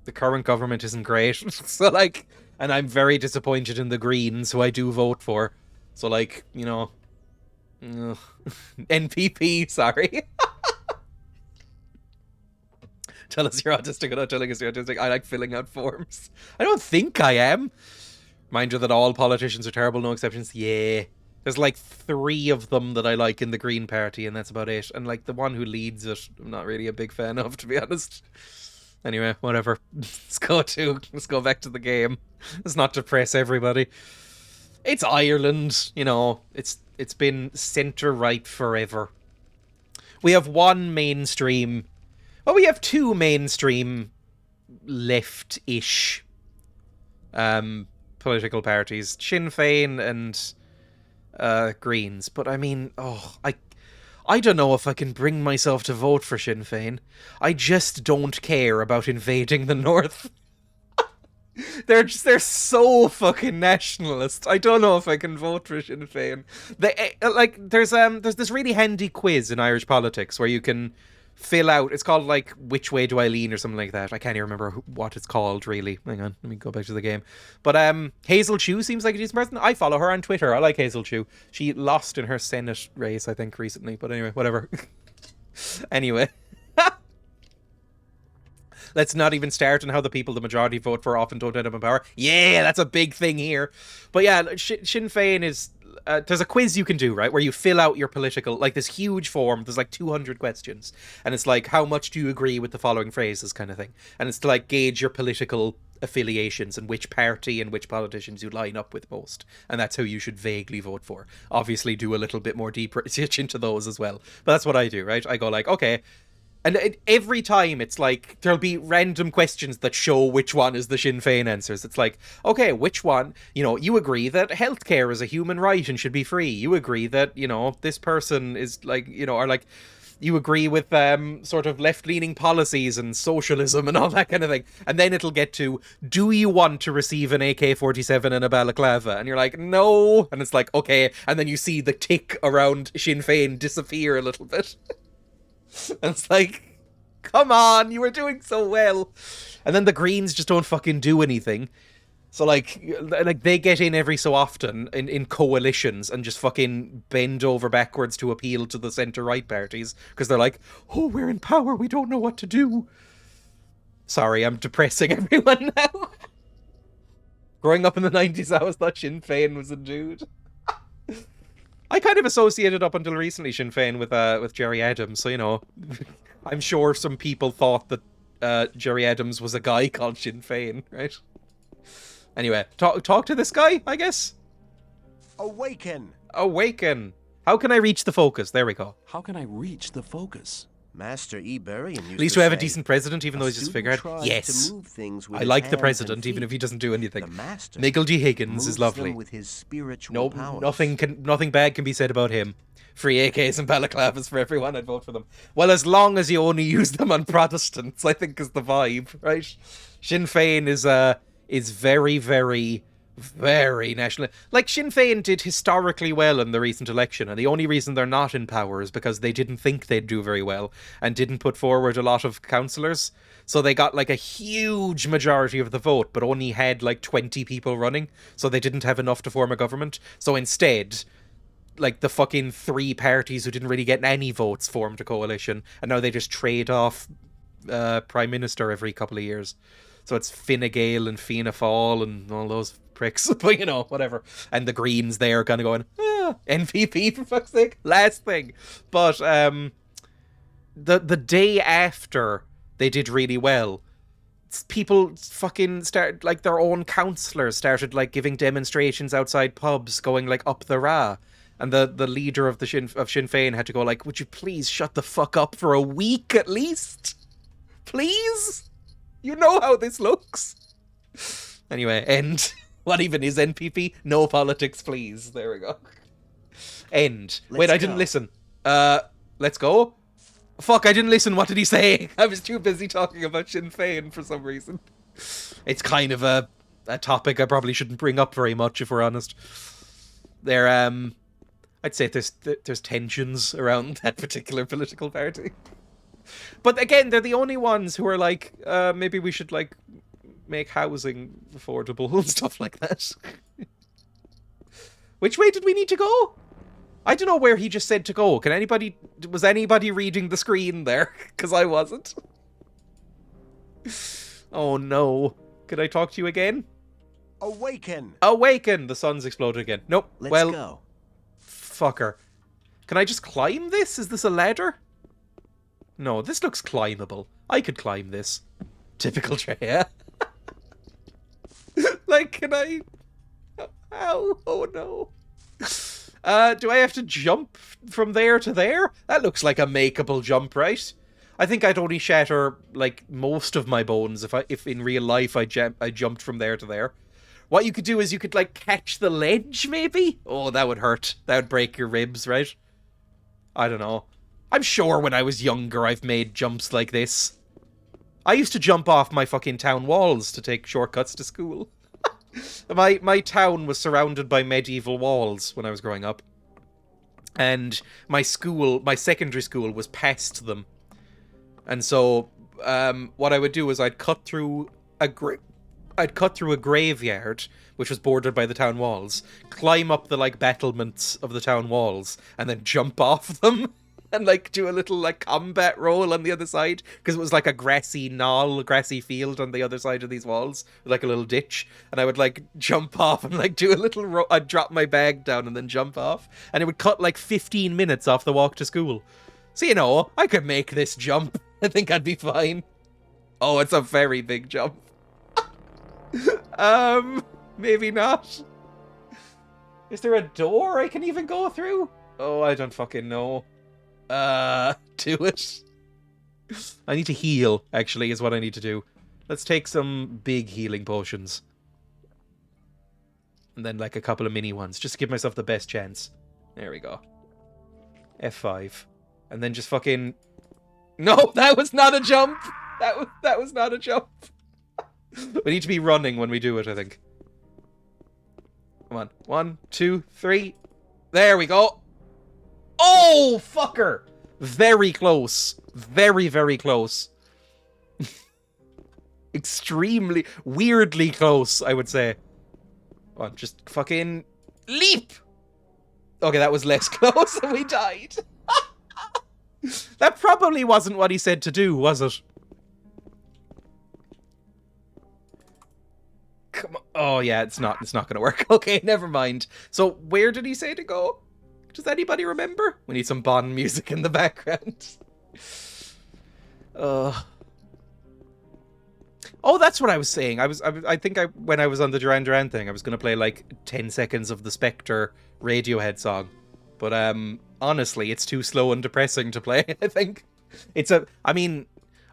Speaker 1: the current government isn't great. So, like, and I'm very disappointed in the Greens, who I do vote for. So, like, you know, NPP, sorry. Tell us you're autistic without telling us you're autistic. I like filling out forms. I don't think I am. Reminder that all politicians are terrible, no exceptions. Yeah. There's like 3 of them that I like in the Green Party, and that's about it. And like the one who leads it, I'm not really a big fan of, to be honest. Anyway, whatever. Let's go back to the game. Let's not depress everybody. It's Ireland, you know. It's been centre-right forever. We have one mainstream... Well, we have 2 mainstream left-ish political parties. Sinn Féin and Greens. But I mean, I don't know if I can bring myself to vote for Sinn Féin. I just don't care about invading the North. They're so fucking nationalist. I don't know if I can vote for Sinn Féin. There's this really handy quiz in Irish politics where you can fill out, it's called like Which Way Do I Lean or something like that. I can't even remember what it's called really. Hang on, let me go back to the game. But Hazel Chu seems like a decent person. I follow her on Twitter. I like Hazel Chu. She lost in her Senate race, I think, recently. But anyway, whatever. Anyway. Let's not even start on how the people the majority vote for often don't end up in power. Yeah, that's a big thing here. But yeah, Sinn Féin is... there's a quiz you can do, right, where you fill out your political, like this huge form, there's like 200 questions, and it's like, how much do you agree with the following phrases kind of thing, and it's to like gauge your political affiliations and which party and which politicians you line up with most, and that's how you should vaguely vote for. Obviously do a little bit more deep research into those as well, but that's what I do, right? I go like, okay. And every time it's like, there'll be random questions that show which one is the Sinn Féin answers. It's like, okay, which one, you know, you agree that healthcare is a human right and should be free. You agree that, you know, this person is like, you know, or like, you agree with sort of left-leaning policies and socialism and all that kind of thing. And then it'll get to, do you want to receive an AK-47 and a balaclava? And you're like, no. And it's like, okay. And then you see the tick around Sinn Féin disappear a little bit. And it's like, come on, you were doing so well. And then the Greens just don't fucking do anything. So like they get in every so often in coalitions and just fucking bend over backwards to appeal to the centre-right parties. Because they're like, oh, we're in power, we don't know what to do. Sorry, I'm depressing everyone now. Growing up in the 90s, I always thought Sinn Féin was a dude. I kind of associated up until recently Sinn Féin with Gerry Adams, so, you know, I'm sure some people thought that Gerry Adams was a guy called Sinn Féin, right? Anyway, talk to this guy, I guess?
Speaker 4: Awaken!
Speaker 1: Awaken! How can I reach the focus? There we go.
Speaker 5: How can I reach the focus?
Speaker 4: Master E. Berrien used
Speaker 1: At least
Speaker 4: to
Speaker 1: we have a
Speaker 4: say,
Speaker 1: decent president, even though he's just figured. Yes.
Speaker 4: To move things with
Speaker 1: I
Speaker 4: his
Speaker 1: like the
Speaker 4: hands
Speaker 1: president,
Speaker 4: and
Speaker 1: even
Speaker 4: feet.
Speaker 1: if he doesn't do anything.
Speaker 4: The master
Speaker 1: Miguel G. Higgins
Speaker 4: moves
Speaker 1: is lovely.
Speaker 4: them with his spiritual
Speaker 1: No,
Speaker 4: powers.
Speaker 1: nothing bad can be said about him. Free AKs and balaclavas for everyone, I'd vote for them. Well, as long as you only use them on Protestants, I think is the vibe, right? Sinn Féin is very, very, very national. Like, Sinn Féin did historically well in the recent election, and the only reason they're not in power is because they didn't think they'd do very well and didn't put forward a lot of councillors. So they got like a huge majority of the vote, but only had like 20 people running, so they didn't have enough to form a government. So instead, like, the fucking three parties who didn't really get any votes formed a coalition, and now they just trade off prime minister every couple of years. So it's Fine Gael and Fianna Fáil and all those pricks, but, you know, whatever. And the Greens there kind of going, NPP for fuck's sake, last thing. But the day after they did really well, people fucking started, like, their own councillors started like giving demonstrations outside pubs, going like up the Ra. And the leader of Sinn Féin had to go like, would you please shut the fuck up for a week at least? Please? You know how this looks. Anyway, end. What even is NPP? No politics, please. There we go. End. Wait, I didn't listen. Let's go? Fuck, I didn't listen. What did he say? I was too busy talking about Sinn Féin for some reason. It's kind of a topic I probably shouldn't bring up very much, if we're honest. I'd say there's tensions around that particular political party. But again, they're the only ones who are like, maybe we should like make housing affordable and stuff like that. Which way did we need to go? I don't know where he just said to go. Was anybody reading the screen there? Because I wasn't. Oh no. Could I talk to you again?
Speaker 4: Awaken!
Speaker 1: Awaken! The sun's exploded again. Nope.
Speaker 4: Let's
Speaker 1: well,
Speaker 4: go.
Speaker 1: Fucker. Can I just climb this? Is this a ladder? No, this looks climbable. I could climb this. Typical Dreya. Like, can I... How? Oh no. Do I have to jump from there to there? That looks like a makeable jump, right? I think I'd only shatter, like, most of my bones if in real life I jumped from there to there. What you could do is you could, like, catch the ledge, maybe? Oh, that would hurt. That would break your ribs, right? I don't know. I'm sure when I was younger I've made jumps like this. I used to jump off my fucking town walls to take shortcuts to school. My town was surrounded by medieval walls when I was growing up. And my secondary school was past them. And so, what I would do is I'd cut through a graveyard, which was bordered by the town walls, climb up the, like, battlements of the town walls, and then jump off them. and like do a little like combat roll on the other side, because it was like a grassy field on the other side of these walls, like a little ditch, and I would like jump off and like do a little I'd drop my bag down and then jump off, and it would cut like 15 minutes off the walk to school. So, you know, I could make this jump. I think I'd be fine. Oh, it's a very big jump. Maybe not. Is there a door I can even go through? Oh, I don't fucking know. Do it. I need to heal, actually, is what I need to do. Let's take some big healing potions. And then, like, a couple of mini ones, just to give myself the best chance. There we go. F5. And then just fucking... No, that was not a jump! That was not a jump. We need to be running when we do it, I think. Come on. 1, 2, 3. There we go. Oh, fucker! Very close. Very, very close. Extremely, weirdly close, I would say. Come on, just fucking leap! Okay, that was less close and we died. That probably wasn't what he said to do, was it? Come on. Oh, yeah, it's not gonna work. Okay, never mind. So, where did he say to go? Does anybody remember? We need some Bond music in the background. Oh, that's what I was saying. I think when I was on the Duran Duran thing, I was gonna play like 10 seconds of the Spectre Radiohead song. But honestly, it's too slow and depressing to play, I think.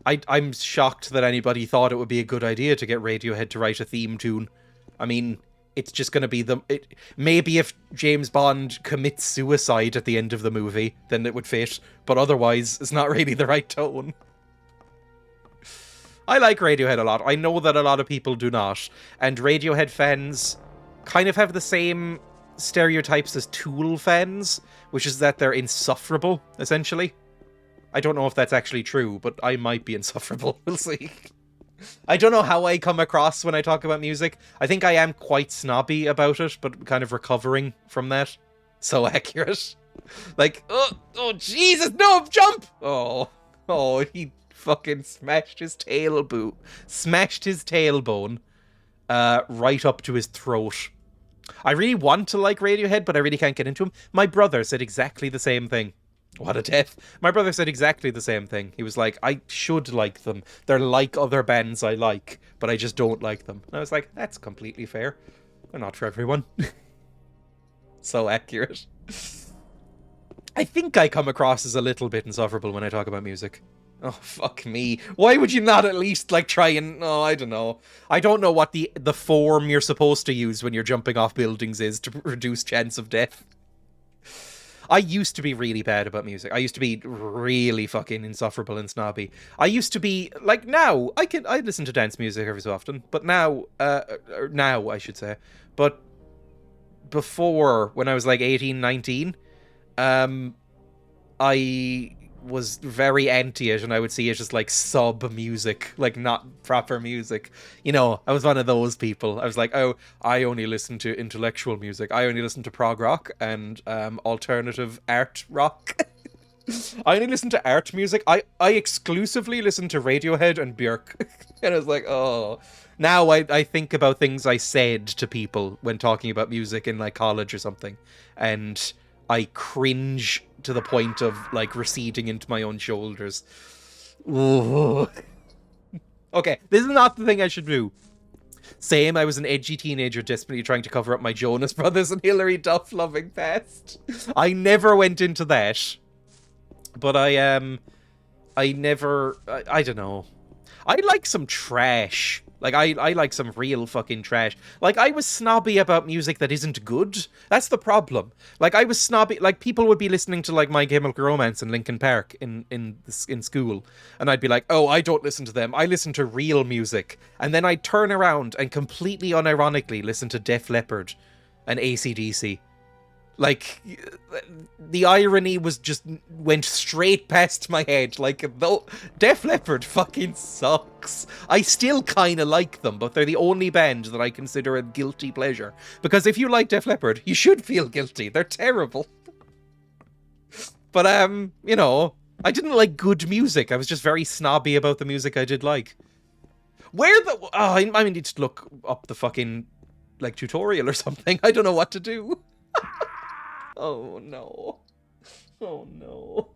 Speaker 1: I'm shocked that anybody thought it would be a good idea to get Radiohead to write a theme tune. I mean, it's just going to be maybe if James Bond commits suicide at the end of the movie, then it would fit. But otherwise, it's not really the right tone. I like Radiohead a lot. I know that a lot of people do not. And Radiohead fans kind of have the same stereotypes as Tool fans, which is that they're insufferable, essentially. I don't know if that's actually true, but I might be insufferable. We'll see. I don't know how I come across when I talk about music. I think I am quite snobby about it, but kind of recovering from that. So accurate. Like, oh, Jesus, no, jump! Oh, he fucking smashed his tailbone right up to his throat. I really want to like Radiohead, but I really can't get into him. My brother said exactly the same thing. What a death. My brother said exactly the same thing. He was like, I should like them. They're like other bands I like, but I just don't like them. And I was like, that's completely fair. They're not for everyone. So accurate. I think I come across as a little bit insufferable when I talk about music. Oh, fuck me. Why would you not at least, like, try and... Oh, I don't know. I don't know what the form you're supposed to use when you're jumping off buildings is to reduce chance of death. I used to be really bad about music. I used to be really fucking insufferable and snobby. I used to be... Like, now, I listen to dance music every so often. But now... now, I should say. But before, when I was, like, 18, 19... I was very anti it, and I would see it as like sub music, like not proper music. You know, I was one of those people. I was like, oh, I only listen to intellectual music. I only listen to prog rock and alternative art rock. I only listen to art music. I exclusively listen to Radiohead and Björk. And I was like, oh. Now I think about things I said to people when talking about music in like college or something, and I cringe to the point of, like, receding into my own shoulders. Ooh. Okay, this is not the thing I should do. Same, I was an edgy teenager desperately trying to cover up my Jonas Brothers and Hilary Duff loving past. I never went into that. But I don't know. I like some trash. Like, I like some real fucking trash. Like, I was snobby about music that isn't good. That's the problem. Like, I was snobby... Like, people would be listening to, like, My Chemical Romance and Linkin Park in school. And I'd be like, oh, I don't listen to them. I listen to real music. And then I'd turn around and completely unironically listen to Def Leppard and AC/DC. Like, the irony was just went straight past my head. Like, though Def Leppard fucking sucks. I still kind of like them, but they're the only band that I consider a guilty pleasure. Because if you like Def Leppard, you should feel guilty. They're terrible. But, you know, I didn't like good music. I was just very snobby about the music I did like. Where the... Oh, I need to look up the fucking, like, tutorial or something. I don't know what to do. Oh, no. Oh, no.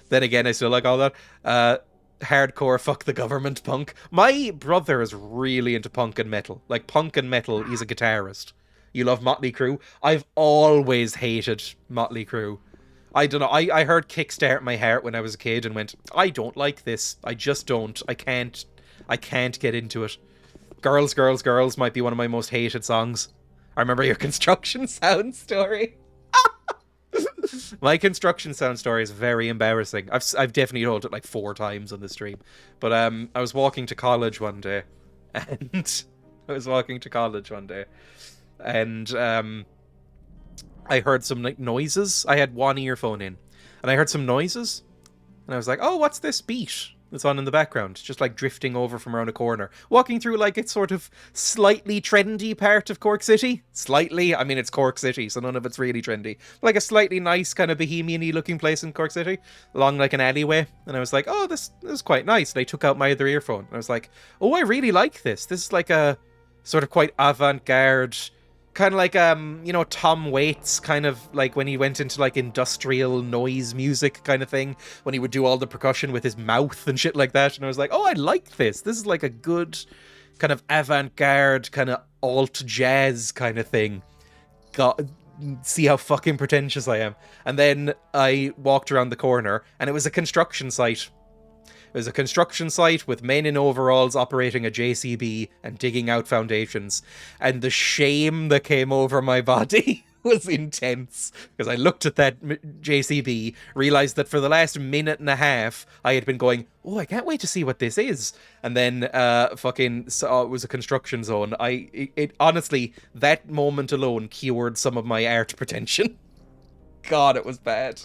Speaker 1: Then again, I still like all that. Hardcore, fuck the government punk. My brother is really into punk and metal. Like, punk and metal, he's a guitarist. You love Motley Crue? I've always hated Motley Crue. I don't know, I heard Kickstart My Heart when I was a kid and went, I don't like this. I just don't. I can't get into it. Girls, Girls, Girls might be one of my most hated songs. I remember your construction sound story. My construction sound story is very embarrassing. I've definitely told it like 4 times on the stream. But I was walking to college one day. And I heard some like noises. I had one earphone in. And I heard some noises. And I was like, oh, what's this beat that's on in the background? Just like drifting over from around a corner. Walking through like it's sort of slightly trendy part of Cork City. Slightly. I mean, it's Cork City, so none of it's really trendy. Like a slightly nice kind of bohemian-y looking place in Cork City. Along like an alleyway. And I was like, oh, this is quite nice. And I took out my other earphone. And I was like, oh, I really like this. This is like a sort of quite avant-garde... Kind of like, you know, Tom Waits, kind of like when he went into like industrial noise music kind of thing, when he would do all the percussion with his mouth and shit like that. And I was like, oh, I like this. This is like a good kind of avant-garde, kind of alt jazz kind of thing. God, see how fucking pretentious I am. And then I walked around the corner and it was a construction site. It was a construction site with men in overalls operating a JCB and digging out foundations. And the shame that came over my body was intense. Because I looked at that JCB, realised that for the last minute and a half, I had been going, oh, I can't wait to see what this is. And then fucking saw it was a construction zone. It honestly, that moment alone cured some of my art pretension. God, it was bad.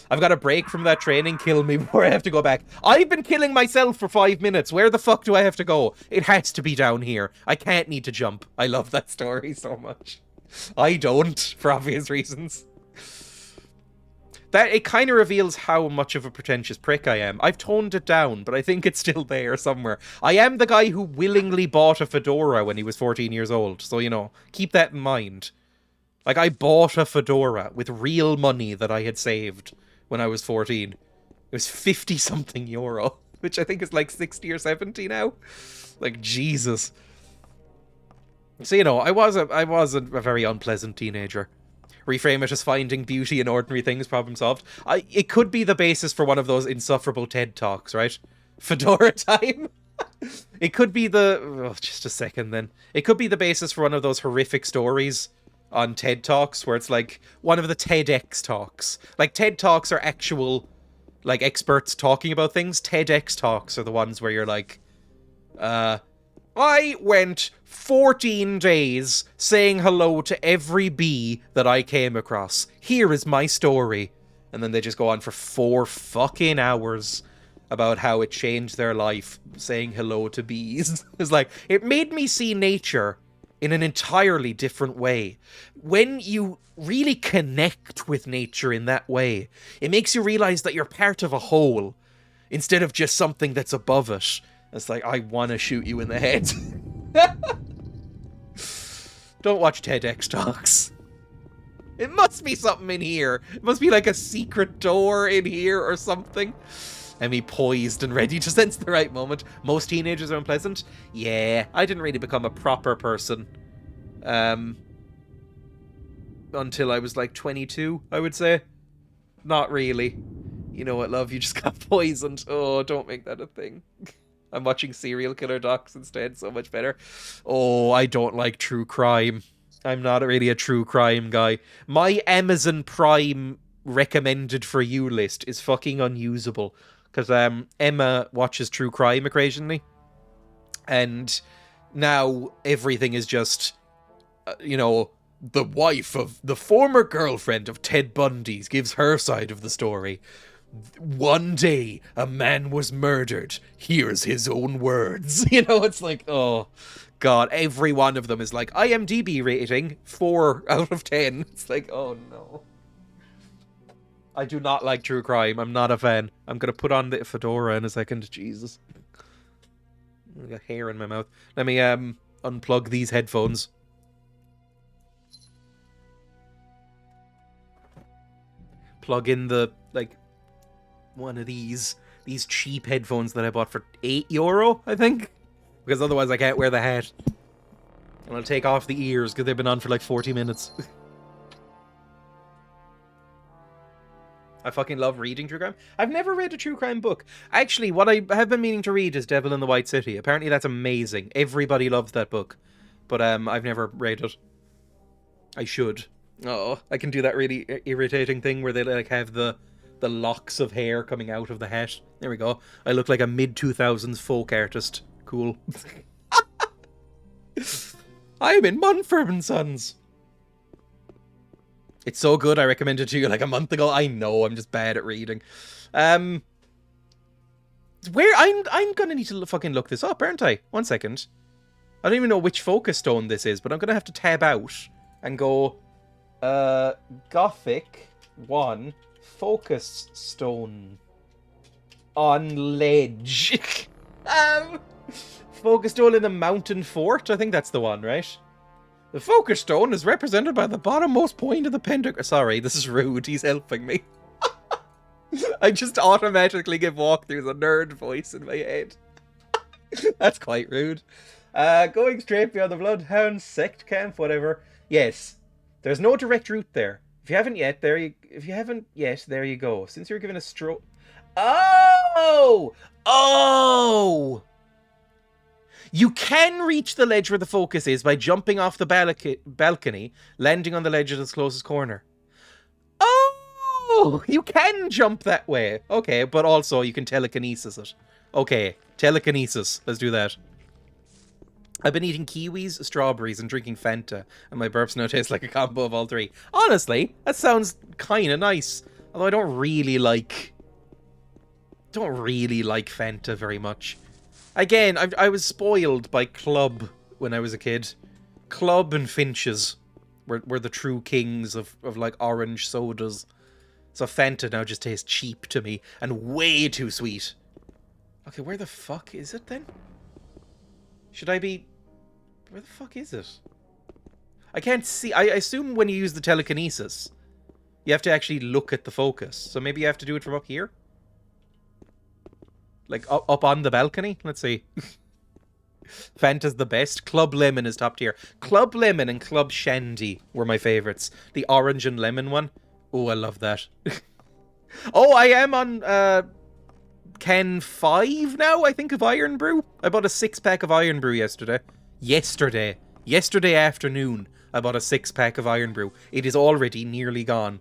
Speaker 1: I've got a break from that training. Kill me before I have to go back. I've been killing myself for 5 minutes. Where the fuck do I have to go? It has to be down here. I can't need to jump. I love that story so much. I don't, for obvious reasons. That it kind of reveals how much of a pretentious prick I am. I've toned it down, but I think it's still there somewhere. I am the guy who willingly bought a fedora when he was 14 years old. So, you know, keep that in mind. Like, I bought a fedora with real money that I had saved when I was 14. It was 50-something euro, which I think is like 60 or 70 now. Like, Jesus. So, you know, I was a very unpleasant teenager. Reframe it as finding beauty in ordinary things, problem solved. It could be the basis for one of those insufferable TED Talks, right? Fedora time. It could be the... Oh, just a second then. It could be the basis for one of those horrific stories on TED Talks, where it's like one of the TEDx talks. Like, TED Talks are actual, like, experts talking about things. TEDx talks are the ones where you're like, I went 14 days saying hello to every bee that I came across. Here is my story. And then they just go on for 4 fucking hours about how it changed their life saying hello to bees. It's like, it made me see nature in an entirely different way. When you really connect with nature in that way, it makes you realize that you're part of a whole, instead of just something that's above it. It's like, I want to shoot you in the head. Don't watch TEDx Talks. It must be something in here. It must be like a secret door in here or something. And me poised and ready to sense the right moment. Most teenagers are unpleasant. Yeah, I didn't really become a proper person until I was like 22, I would say. Not really. You know what, love? You just got poisoned. Oh, don't make that a thing. I'm watching serial killer docs instead. So much better. Oh, I don't like true crime. I'm not really a true crime guy. My Amazon Prime recommended for you list is fucking unusable. Because Emma watches true crime occasionally. And now everything is just, you know, the wife of the former girlfriend of Ted Bundy gives her side of the story. One day, a man was murdered. Here's his own words. You know, it's like, oh, God. Every one of them is like, IMDb rating, 4 out of 10. It's like, oh, no. I do not like true crime. I'm not a fan. I'm gonna put on the fedora in a second. Jesus. I got hair in my mouth. Let me unplug these headphones. Plug in the, like, one of these cheap headphones that I bought for €8, I think. Because otherwise I can't wear the hat. And I'll take off the ears because they've been on for like 40 minutes. I fucking love reading true crime. I've never read a true crime book. Actually, what I have been meaning to read is Devil in the White City. Apparently that's amazing. Everybody loves that book. But I've never read it. I should. Oh, I can do that really irritating thing where they like have the locks of hair coming out of the hat. There we go. I look like a mid-2000s folk artist. Cool. I'm in Munford & Sons. It's so good, I recommended it to you like a month ago. I know, I'm just bad at reading. Where I'm gonna need to fucking look this up, aren't I? 1 second. I don't even know which focus stone this is, but I'm gonna have to tab out and go Gothic 1 focus stone on ledge. Focus stone in the mountain fort. I think that's the one, right? The focus stone is represented by the bottommost point of the pentagram. Sorry, this is rude. He's helping me. I just automatically give walkthroughs a nerd voice in my head. That's quite rude. Going straight beyond the Bloodhound sect camp, whatever. Yes, there's no direct route there. If you haven't yet, there you go. Since you're given a stroke. Oh! Oh! You can reach the ledge where the focus is by jumping off the balcony, landing on the ledge at its closest corner. Oh! You can jump that way. Okay, but also you can telekinesis it. Okay, telekinesis. Let's do that. I've been eating kiwis, strawberries, and drinking Fanta, and my burps now taste like a combo of all three. Honestly, that sounds kind of nice. Although I don't really like Fanta very much. Again, I was spoiled by Club when I was a kid. Club and Finches were the true kings of like orange sodas. So Fanta now just tastes cheap to me and way too sweet. Okay, where the fuck is it then? Should I be... Where the fuck is it? I can't see. I assume when you use the telekinesis, you have to actually look at the focus. So maybe you have to do it from up here? Like, up on the balcony? Let's see. Fanta's the best. Club Lemon is top tier. Club Lemon and Club Shandy were my favourites. The orange and lemon one. Oh, I love that. Oh, I am on can 5 now, I think, of Iron Brew. I bought a 6-pack of Iron Brew yesterday. Yesterday afternoon, I bought a 6-pack of Iron Brew. It is already nearly gone.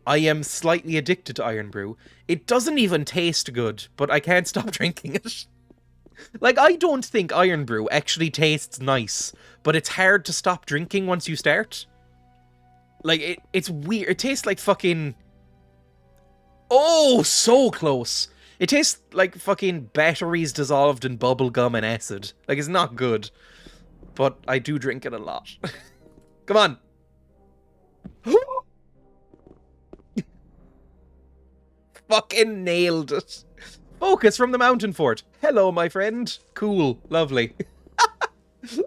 Speaker 1: I am slightly addicted to Iron Brew. It doesn't even taste good, but I can't stop drinking it. Like, I don't think Iron Brew actually tastes nice, but it's hard to stop drinking once you start. Like, it's weird. It tastes like fucking... Oh, so close. It tastes like fucking batteries dissolved in bubblegum and acid. Like, it's not good. But I do drink it a lot. Come on. Fucking nailed it. Focus from the mountain fort. Hello, my friend. Cool. Lovely.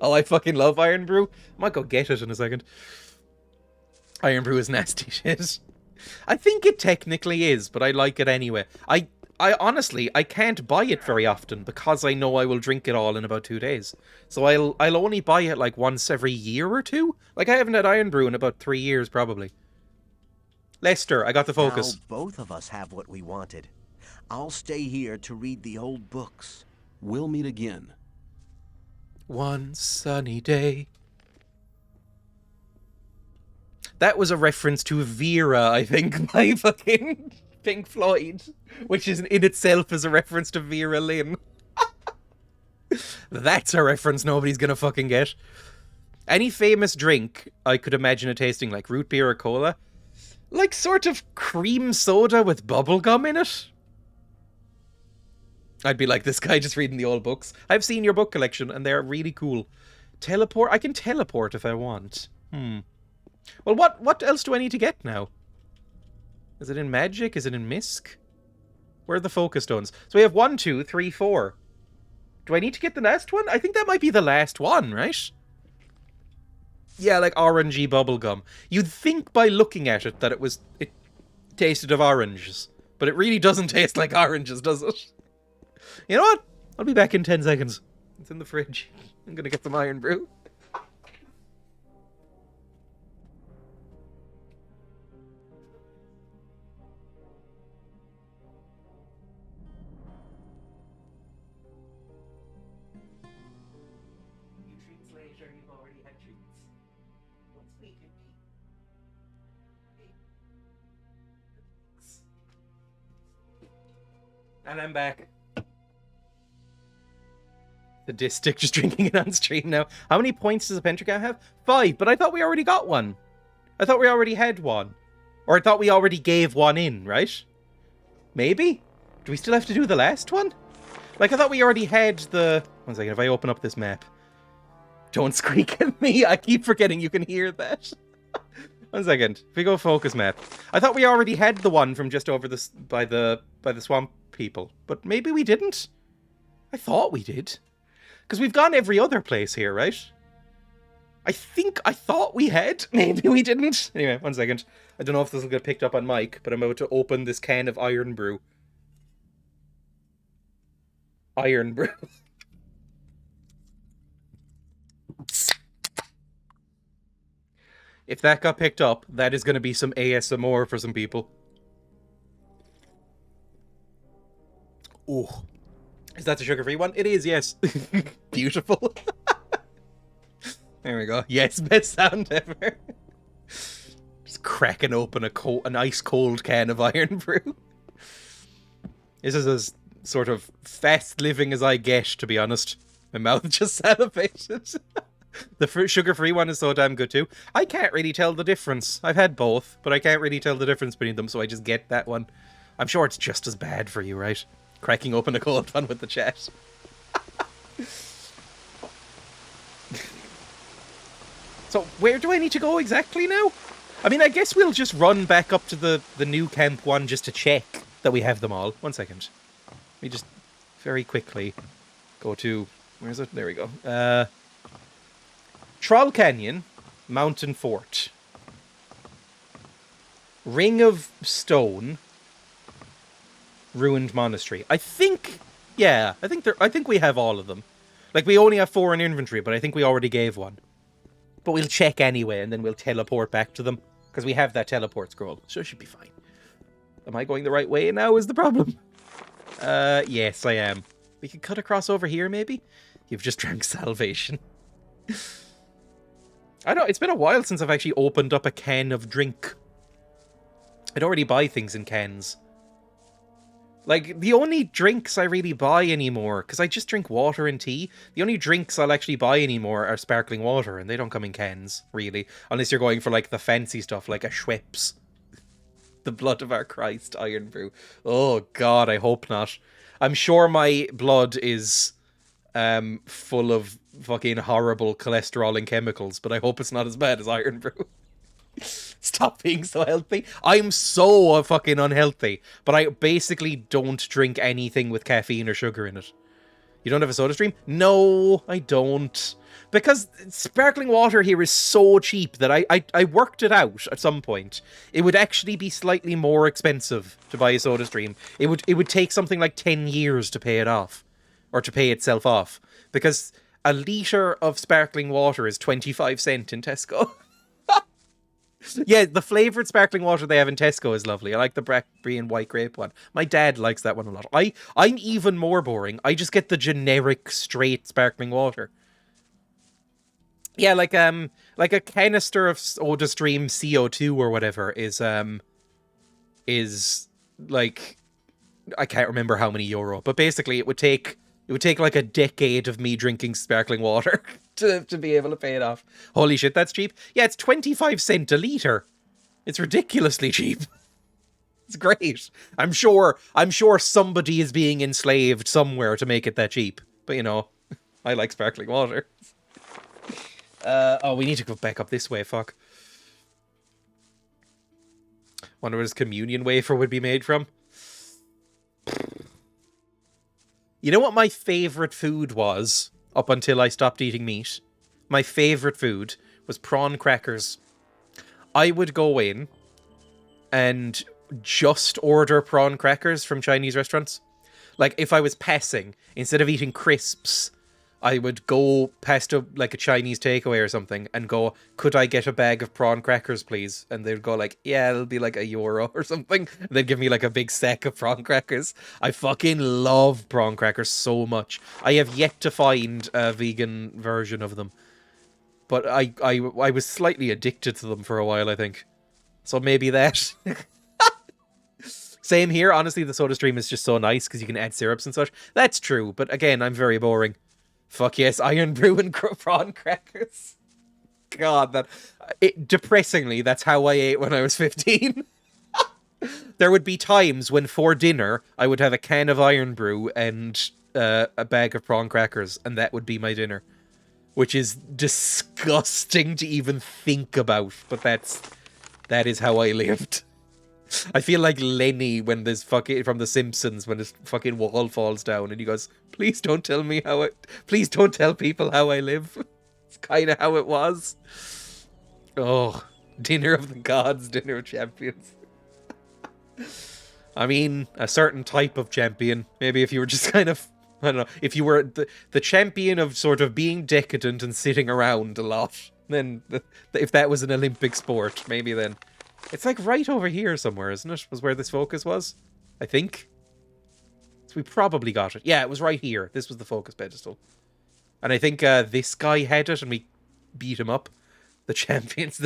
Speaker 1: Oh, I fucking love Iron Brew. I might go get it in a second. Iron Brew is nasty shit. I think it technically is, but I like it anyway. I honestly, I can't buy it very often because I know I will drink it all in about 2 days. So I'll only buy it like once every year or two. Like, I haven't had Iron Brew in about 3 years, probably. Lester, I got the focus.
Speaker 4: Now both of us have what we wanted. I'll stay here to read the old books.
Speaker 5: We'll meet again.
Speaker 1: One sunny day. That was a reference to Vera, I think, by fucking Pink Floyd, which is in itself is a reference to Vera Lynn. That's a reference nobody's gonna fucking get. Any famous drink I could imagine it tasting like, root beer or cola? Like sort of cream soda with bubblegum in it? I'd be like this guy just reading the old books. I've seen your book collection and they're really cool. Teleport? I can teleport if I want. Well, what else do I need to get now? Is it in magic? Is it in misc? Where are the focus stones? So we have 1, 2, 3, 4. Do I need to get the last one? I think that might be the last one, right? Yeah, like orangey bubblegum. You'd think by looking at it that it tasted of oranges. But it really doesn't taste like oranges, does it? You know what? I'll be back in 10 seconds. It's in the fridge. I'm gonna get some iron brew. Later, you've already had treats. What's making me? And I'm back. The Distic just drinking it on stream now. How many points does a pentagram have? 5, but I thought we already got one. I thought we already had one. Or I thought we already gave one in, right? Maybe? Do we still have to do the last one? Like, I thought we already had the... One second, if I open up this map. Don't squeak at me. I keep forgetting you can hear that. 1 second. If we go focus map. I thought we already had the one from just over this by the swamp people. But maybe we didn't. I thought we did. Because we've gone every other place here, right? I thought we had. Maybe we didn't. Anyway, 1 second. I don't know if this will get picked up on mic, but I'm about to open this can of iron brew. Iron brew. If that got picked up, that is going to be some ASMR for some people. Oh. Is that the sugar-free one? It is, yes. Beautiful. There we go. Yes, best sound ever. Just cracking open an ice-cold can of iron brew. This is as sort of fast-living as I get, to be honest. My mouth just salivated. The sugar-free one is so damn good too. I can't really tell the difference. I've had both, but I can't really tell the difference between them, so I just get that one. I'm sure it's just as bad for you, right? Cracking open a cold one with the chat. So, where do I need to go exactly now? I mean, I guess we'll just run back up to the new camp one just to check that we have them all. 1 second. Let me just very quickly go to... Where is it? There we go. Troll Canyon, Mountain Fort, Ring of Stone, Ruined Monastery. I think we have all of them. Like, we only have 4 in inventory, but I think we already gave one. But we'll check anyway, and then we'll teleport back to them, because we have that teleport scroll, so it should be fine. Am I going the right way now is the problem? Yes, I am. We could cut across over here, maybe? You've just drank salvation. I know, it's been a while since I've actually opened up a can of drink. I'd already buy things in cans. Like, the only drinks I really buy anymore, because I just drink water and tea, the only drinks I'll actually buy anymore are sparkling water, and they don't come in cans, really. Unless you're going for, like, the fancy stuff, like a Schweppes. The blood of our Christ iron brew. Oh, God, I hope not. I'm sure my blood is full of fucking horrible cholesterol and chemicals, but I hope it's not as bad as iron brew. Stop being so healthy. I'm so fucking unhealthy, but I basically don't drink anything with caffeine or sugar in it. You don't have a soda stream? No, I don't. Because sparkling water here is so cheap that I worked it out at some point. It would actually be slightly more expensive to buy a soda stream. It would take something like 10 years to pay it off. Or to pay itself off. Because a litre of sparkling water is 25 cents in Tesco. Yeah, the flavoured sparkling water they have in Tesco is lovely. I like the blackberry and white grape one. My dad likes that one a lot. I'm even more boring. I just get the generic, straight sparkling water. Yeah, like a canister of SodaStream CO2 or whatever is like, I can't remember how many euro, but basically it would take like a decade of me drinking sparkling water to be able to pay it off. Holy shit, that's cheap. Yeah, it's 25 cents a litre. It's ridiculously cheap. It's great. I'm sure somebody is being enslaved somewhere to make it that cheap. But, you know, I like sparkling water. Oh, we need to go back up this way, fuck. Wonder what his communion wafer would be made from. You know what my favourite food was up until I stopped eating meat? My favourite food was prawn crackers. I would go in and just order prawn crackers from Chinese restaurants. Like, if I was passing, instead of eating crisps, I would go past a Chinese takeaway or something and go, could I get a bag of prawn crackers, please? And they'd go like, yeah, it'll be like €1 or something. And they'd give me like a big sack of prawn crackers. I fucking love prawn crackers so much. I have yet to find a vegan version of them. But I was slightly addicted to them for a while, I think. So maybe that. Same here. Honestly, the soda stream is just so nice because you can add syrups and such. That's true. But again, I'm very boring. Fuck yes, Iron Brew and prawn crackers. God, depressingly, that's how I ate when I was 15. There would be times when for dinner, I would have a can of Iron Brew and a bag of prawn crackers, and that would be my dinner. Which is disgusting to even think about, but that is how I lived. I feel like Lenny when there's fucking from The Simpsons when his fucking wall falls down and he goes, please don't tell people how I live. It's kind of how it was. Oh, dinner of the gods, dinner of champions. I mean, a certain type of champion. Maybe if you were just kind of, I don't know, if you were the champion of sort of being decadent and sitting around a lot, then if that was an Olympic sport, maybe then. It's like right over here somewhere, isn't it? Was where this focus was, I think. So we probably got it. Yeah, it was right here. This was the focus pedestal. And I think this guy had it and we beat him up. The champions.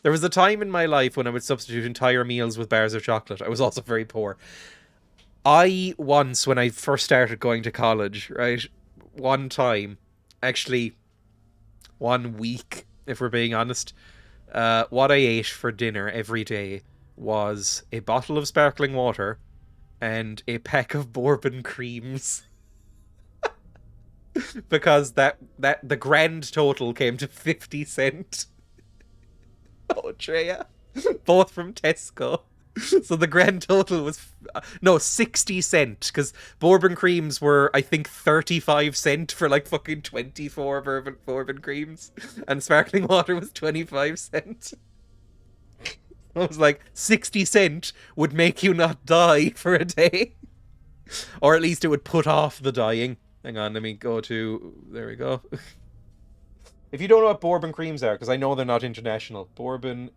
Speaker 1: There was a time in my life when I would substitute entire meals with bars of chocolate. I was also very poor. I once, when I first started going to college, right, one time, actually 1 week, if we're being honest, what I ate for dinner every day was a bottle of sparkling water and a pack of bourbon creams. Because the grand total came to 50 cent. Oh, Dreya. Both from Tesco. So the grand total was 60 cent, because bourbon creams were, I think, 35 cent for like fucking 24 bourbon creams, and sparkling water was 25 cent. I was like, 60 cent would make you not die for a day, or at least it would put off the dying. Hang on, let me go to, there we go. If you don't know what bourbon creams are, because I know they're not international, bourbon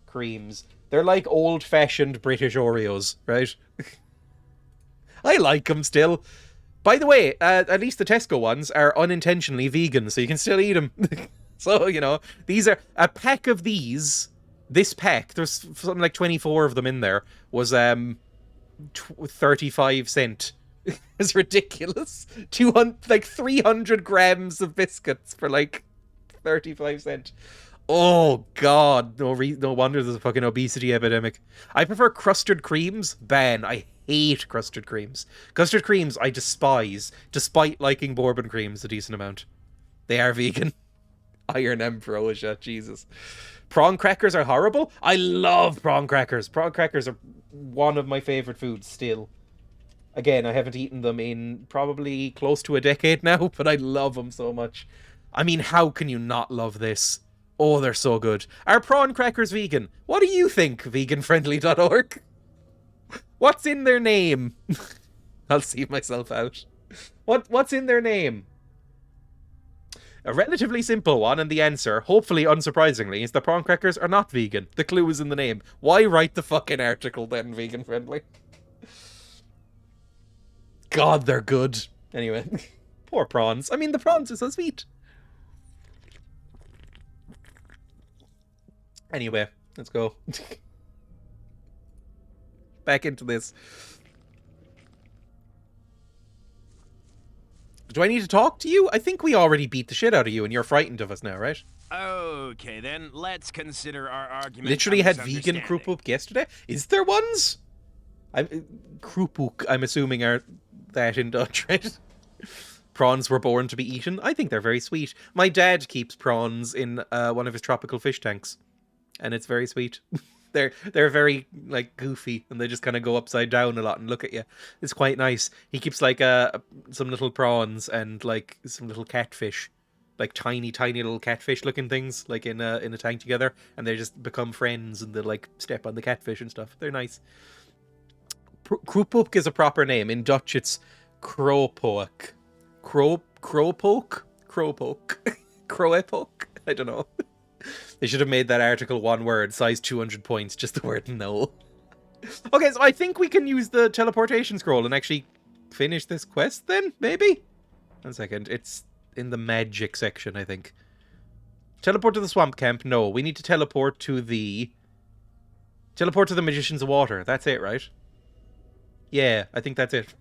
Speaker 1: creams, they're like old-fashioned British Oreos, right? I like them still. By the way, at least the Tesco ones are unintentionally vegan, so you can still eat them. So, you know, these are a pack of these. This pack, there's something like 24 of them in there, was 35 cent. It's ridiculous. 300 grams of biscuits for like 35 cent. Oh god, no wonder there's a fucking obesity epidemic. I prefer custard creams. Ban. I hate custard creams. Custard creams I despise, despite liking bourbon creams a decent amount. They are vegan. Iron Ambrosia, Jesus. Prawn crackers are horrible? I love prawn crackers. Prawn crackers are one of my favourite foods still. Again, I haven't eaten them in probably close to a decade now, but I love them so much. I mean, how can you not love this? Oh, they're so good. Are prawn crackers vegan? What do you think, veganfriendly.org? What's in their name? I'll see myself out. What's in their name? A relatively simple one, and the answer, hopefully unsurprisingly, is the prawn crackers are not vegan. The clue is in the name. Why write the fucking article then, vegan friendly? God, they're good. Anyway, poor prawns. I mean, the prawns are so sweet. Anyway, let's go. Back into this. Do I need to talk to you? I think we already beat the shit out of you and you're frightened of us now, right?
Speaker 7: Okay, then let's consider our argument.
Speaker 1: Literally had vegan krupuk yesterday. Is there ones? Krupuk, I'm assuming, are that in Dutch, right? Prawns were born to be eaten. I think they're very sweet. My dad keeps prawns in one of his tropical fish tanks, and it's very sweet. they're very like goofy, and they just kind of go upside down a lot and look at you. It's quite nice. He keeps like some little prawns and like some little catfish, like tiny little catfish looking things, like in a tank together, and they just become friends, and they like step on the catfish and stuff. They're nice. Kroepok is a proper name. In Dutch, it's Kroepok. Kroepok? I don't know. They should have made that article one word, size 200 points, just the word no. Okay, so I think we can use the teleportation scroll and actually finish this quest then, maybe? 1 second, it's in the magic section, I think. Teleport to the swamp camp? No, we need to teleport to the... Teleport to the Magician's Water. That's it, right? Yeah, I think that's it.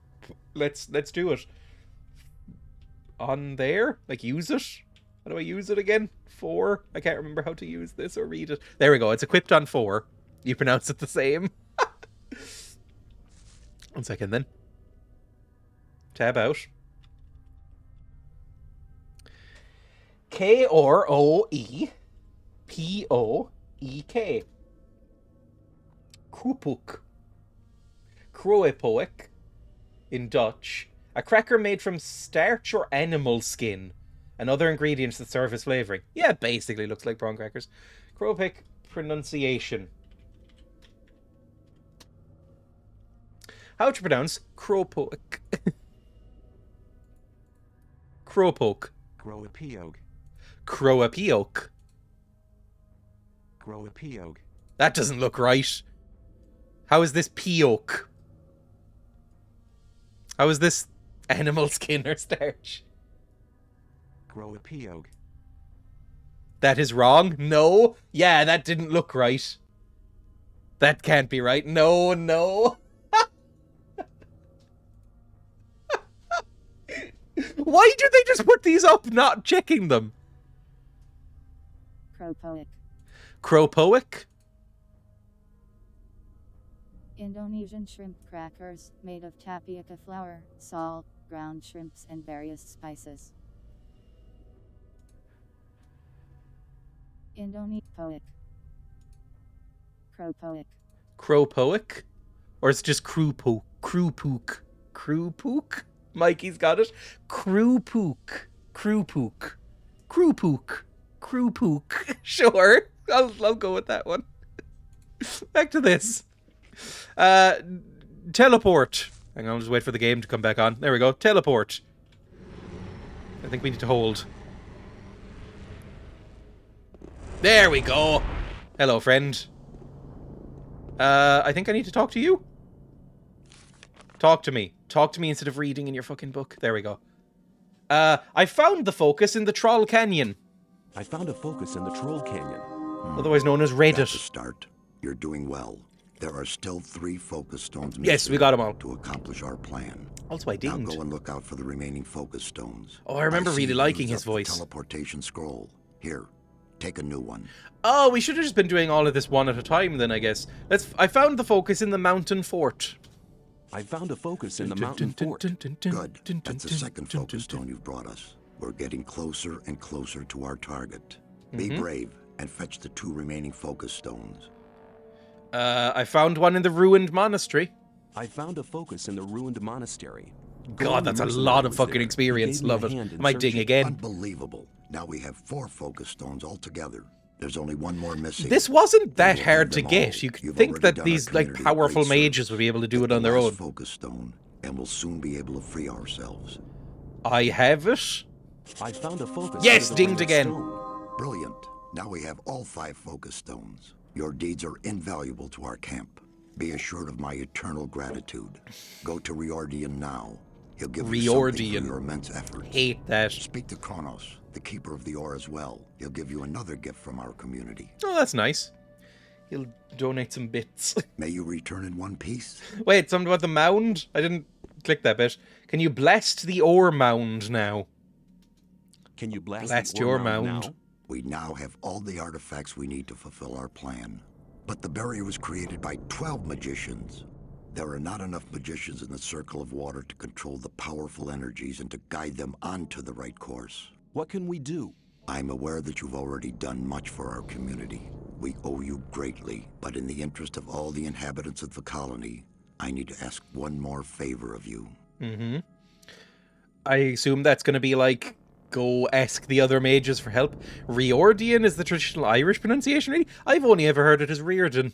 Speaker 1: Let's do it. On there? Like, use it? How do I use it again? 4? I can't remember how to use this or read it. There we go. It's equipped on 4. You pronounce it the same. 1 second then. Tab out. Kroepoek. Kroepok. Kroepoek in Dutch. A cracker made from starch or animal skin and other ingredients that serve as flavoring. Yeah, basically looks like prawn crackers. Kroepok pronunciation. How to pronounce Kroepok? Kroepok.
Speaker 5: Kroepiog.
Speaker 1: Kroepiog.
Speaker 5: Kroepiog.
Speaker 1: That doesn't look right. How is this piok? How is this animal skin or starch?
Speaker 5: Kroepiog.
Speaker 1: That is wrong? No? Yeah, that didn't look right. That can't be right. No, no. Why do they just put these up, not checking them?
Speaker 8: Kroepoek.
Speaker 1: Kroepoek?
Speaker 8: Indonesian shrimp crackers, made of tapioca flour, salt, ground shrimps and various spices. Kroepoek. Kroepoek.
Speaker 1: Kroepoek? Or it's just Kroepoek? Kroepoek. Kroepoek? Mikey's got it. Kroepoek. Kroepoek. Kroepoek. Kroepoek. Sure. I'll go with that one. Back to this. Teleport. Hang on, I'll just wait for the game to come back on. There we go. Teleport. I think we need to hold. There we go. Hello, friend. I think I need to talk to you. Talk to me. Talk to me instead of reading in your fucking book. There we go. I found the focus in the Troll Canyon.
Speaker 5: I found a focus in the Troll Canyon.
Speaker 1: Otherwise known as
Speaker 9: That's a
Speaker 1: Reddit.
Speaker 9: start. You're doing well. There are still 3 focus stones missing.
Speaker 1: Yes, we got them all.
Speaker 9: To accomplish our plan.
Speaker 1: Also, I
Speaker 9: Now
Speaker 1: didn't.
Speaker 9: go and look out for the remaining focus stones.
Speaker 1: Oh, I remember
Speaker 9: see
Speaker 1: really
Speaker 9: you
Speaker 1: liking
Speaker 9: used
Speaker 1: his
Speaker 9: up the
Speaker 1: voice.
Speaker 9: teleportation scroll. Here, take a new one.
Speaker 1: Oh, we should have just been doing all of this one at a time then, I guess. I found the focus in the mountain fort.
Speaker 5: I found a focus in the mountain fort.
Speaker 9: Good. That's the second focus stone you've brought us. We're getting closer and closer to our target. Be brave and fetch the 2 remaining focus stones.
Speaker 1: I found one in the ruined monastery.
Speaker 5: I found a focus in the ruined monastery.
Speaker 1: God, that's a lot of fucking experience. Love it. Might ding again.
Speaker 9: Unbelievable. Now we have 4 focus stones altogether. There's only 1 more missing.
Speaker 1: This wasn't that
Speaker 9: We'll
Speaker 1: hard
Speaker 9: have
Speaker 1: to
Speaker 9: them
Speaker 1: get.
Speaker 9: all.
Speaker 1: You could
Speaker 9: You've
Speaker 1: think
Speaker 9: already
Speaker 1: that
Speaker 9: done
Speaker 1: these
Speaker 9: our
Speaker 1: like
Speaker 9: community a
Speaker 1: powerful
Speaker 9: great
Speaker 1: mages
Speaker 9: service.
Speaker 1: would be able to do
Speaker 9: Get
Speaker 1: it on
Speaker 9: the
Speaker 1: their
Speaker 9: last
Speaker 1: own.
Speaker 9: focus stone, and we'll soon be able to free ourselves.
Speaker 1: I have it.
Speaker 5: I found a focus.
Speaker 1: Yes,
Speaker 5: under the
Speaker 1: dinged
Speaker 5: red
Speaker 1: again.
Speaker 5: stone.
Speaker 9: Brilliant. Now we have all 5 focus stones. Your deeds are invaluable to our camp. Be assured of my eternal gratitude. Go to Riordian now. He'll give you something for your immense efforts.
Speaker 1: Hate that.
Speaker 9: Speak to Kronos, the keeper of the ore as well. He'll give you another gift from our community.
Speaker 1: Oh, that's nice. He'll donate some bits.
Speaker 9: May you return in one piece.
Speaker 1: Wait, something about the mound? I didn't click that bit. Can you blast the ore mound now?
Speaker 5: Can you blast
Speaker 1: Blast
Speaker 5: the
Speaker 1: your
Speaker 5: ore mound
Speaker 1: mound.
Speaker 5: now?
Speaker 9: We now have all the artifacts we need to fulfill our plan. But the barrier was created by 12 magicians. There are not enough magicians in the circle of water to control the powerful energies and to guide them onto the right course.
Speaker 5: What can we do?
Speaker 9: I'm aware that you've already done much for our community. We owe you greatly, but in the interest of all the inhabitants of the colony, I need to ask one more favor of you.
Speaker 1: Mm-hmm. I assume that's going to be like, go ask the other mages for help. Riordan is the traditional Irish pronunciation, really? I've only ever heard it as Reardon.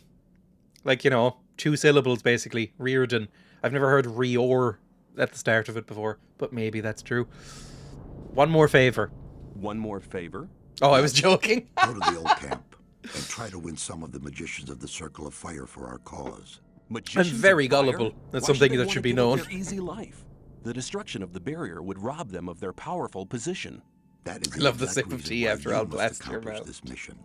Speaker 1: Like, you know, 2 syllables, basically. Reardon. I've never heard Rior at the start of it before, but maybe that's true. One more favor.
Speaker 5: One more favor?
Speaker 1: Oh, I was joking.
Speaker 9: Go to the old camp and try to win some of the magicians of the Circle of Fire for our cause.
Speaker 1: I'm very gullible. That's something that should be known.
Speaker 5: Their easy life. The destruction of the barrier would rob them of their powerful position.
Speaker 9: That is
Speaker 1: I love the
Speaker 9: exact
Speaker 1: sip of
Speaker 9: reason
Speaker 1: tea
Speaker 9: why
Speaker 1: after
Speaker 9: you
Speaker 1: I'll
Speaker 9: must
Speaker 1: blast your
Speaker 9: accomplish
Speaker 1: mouth.
Speaker 9: this mission.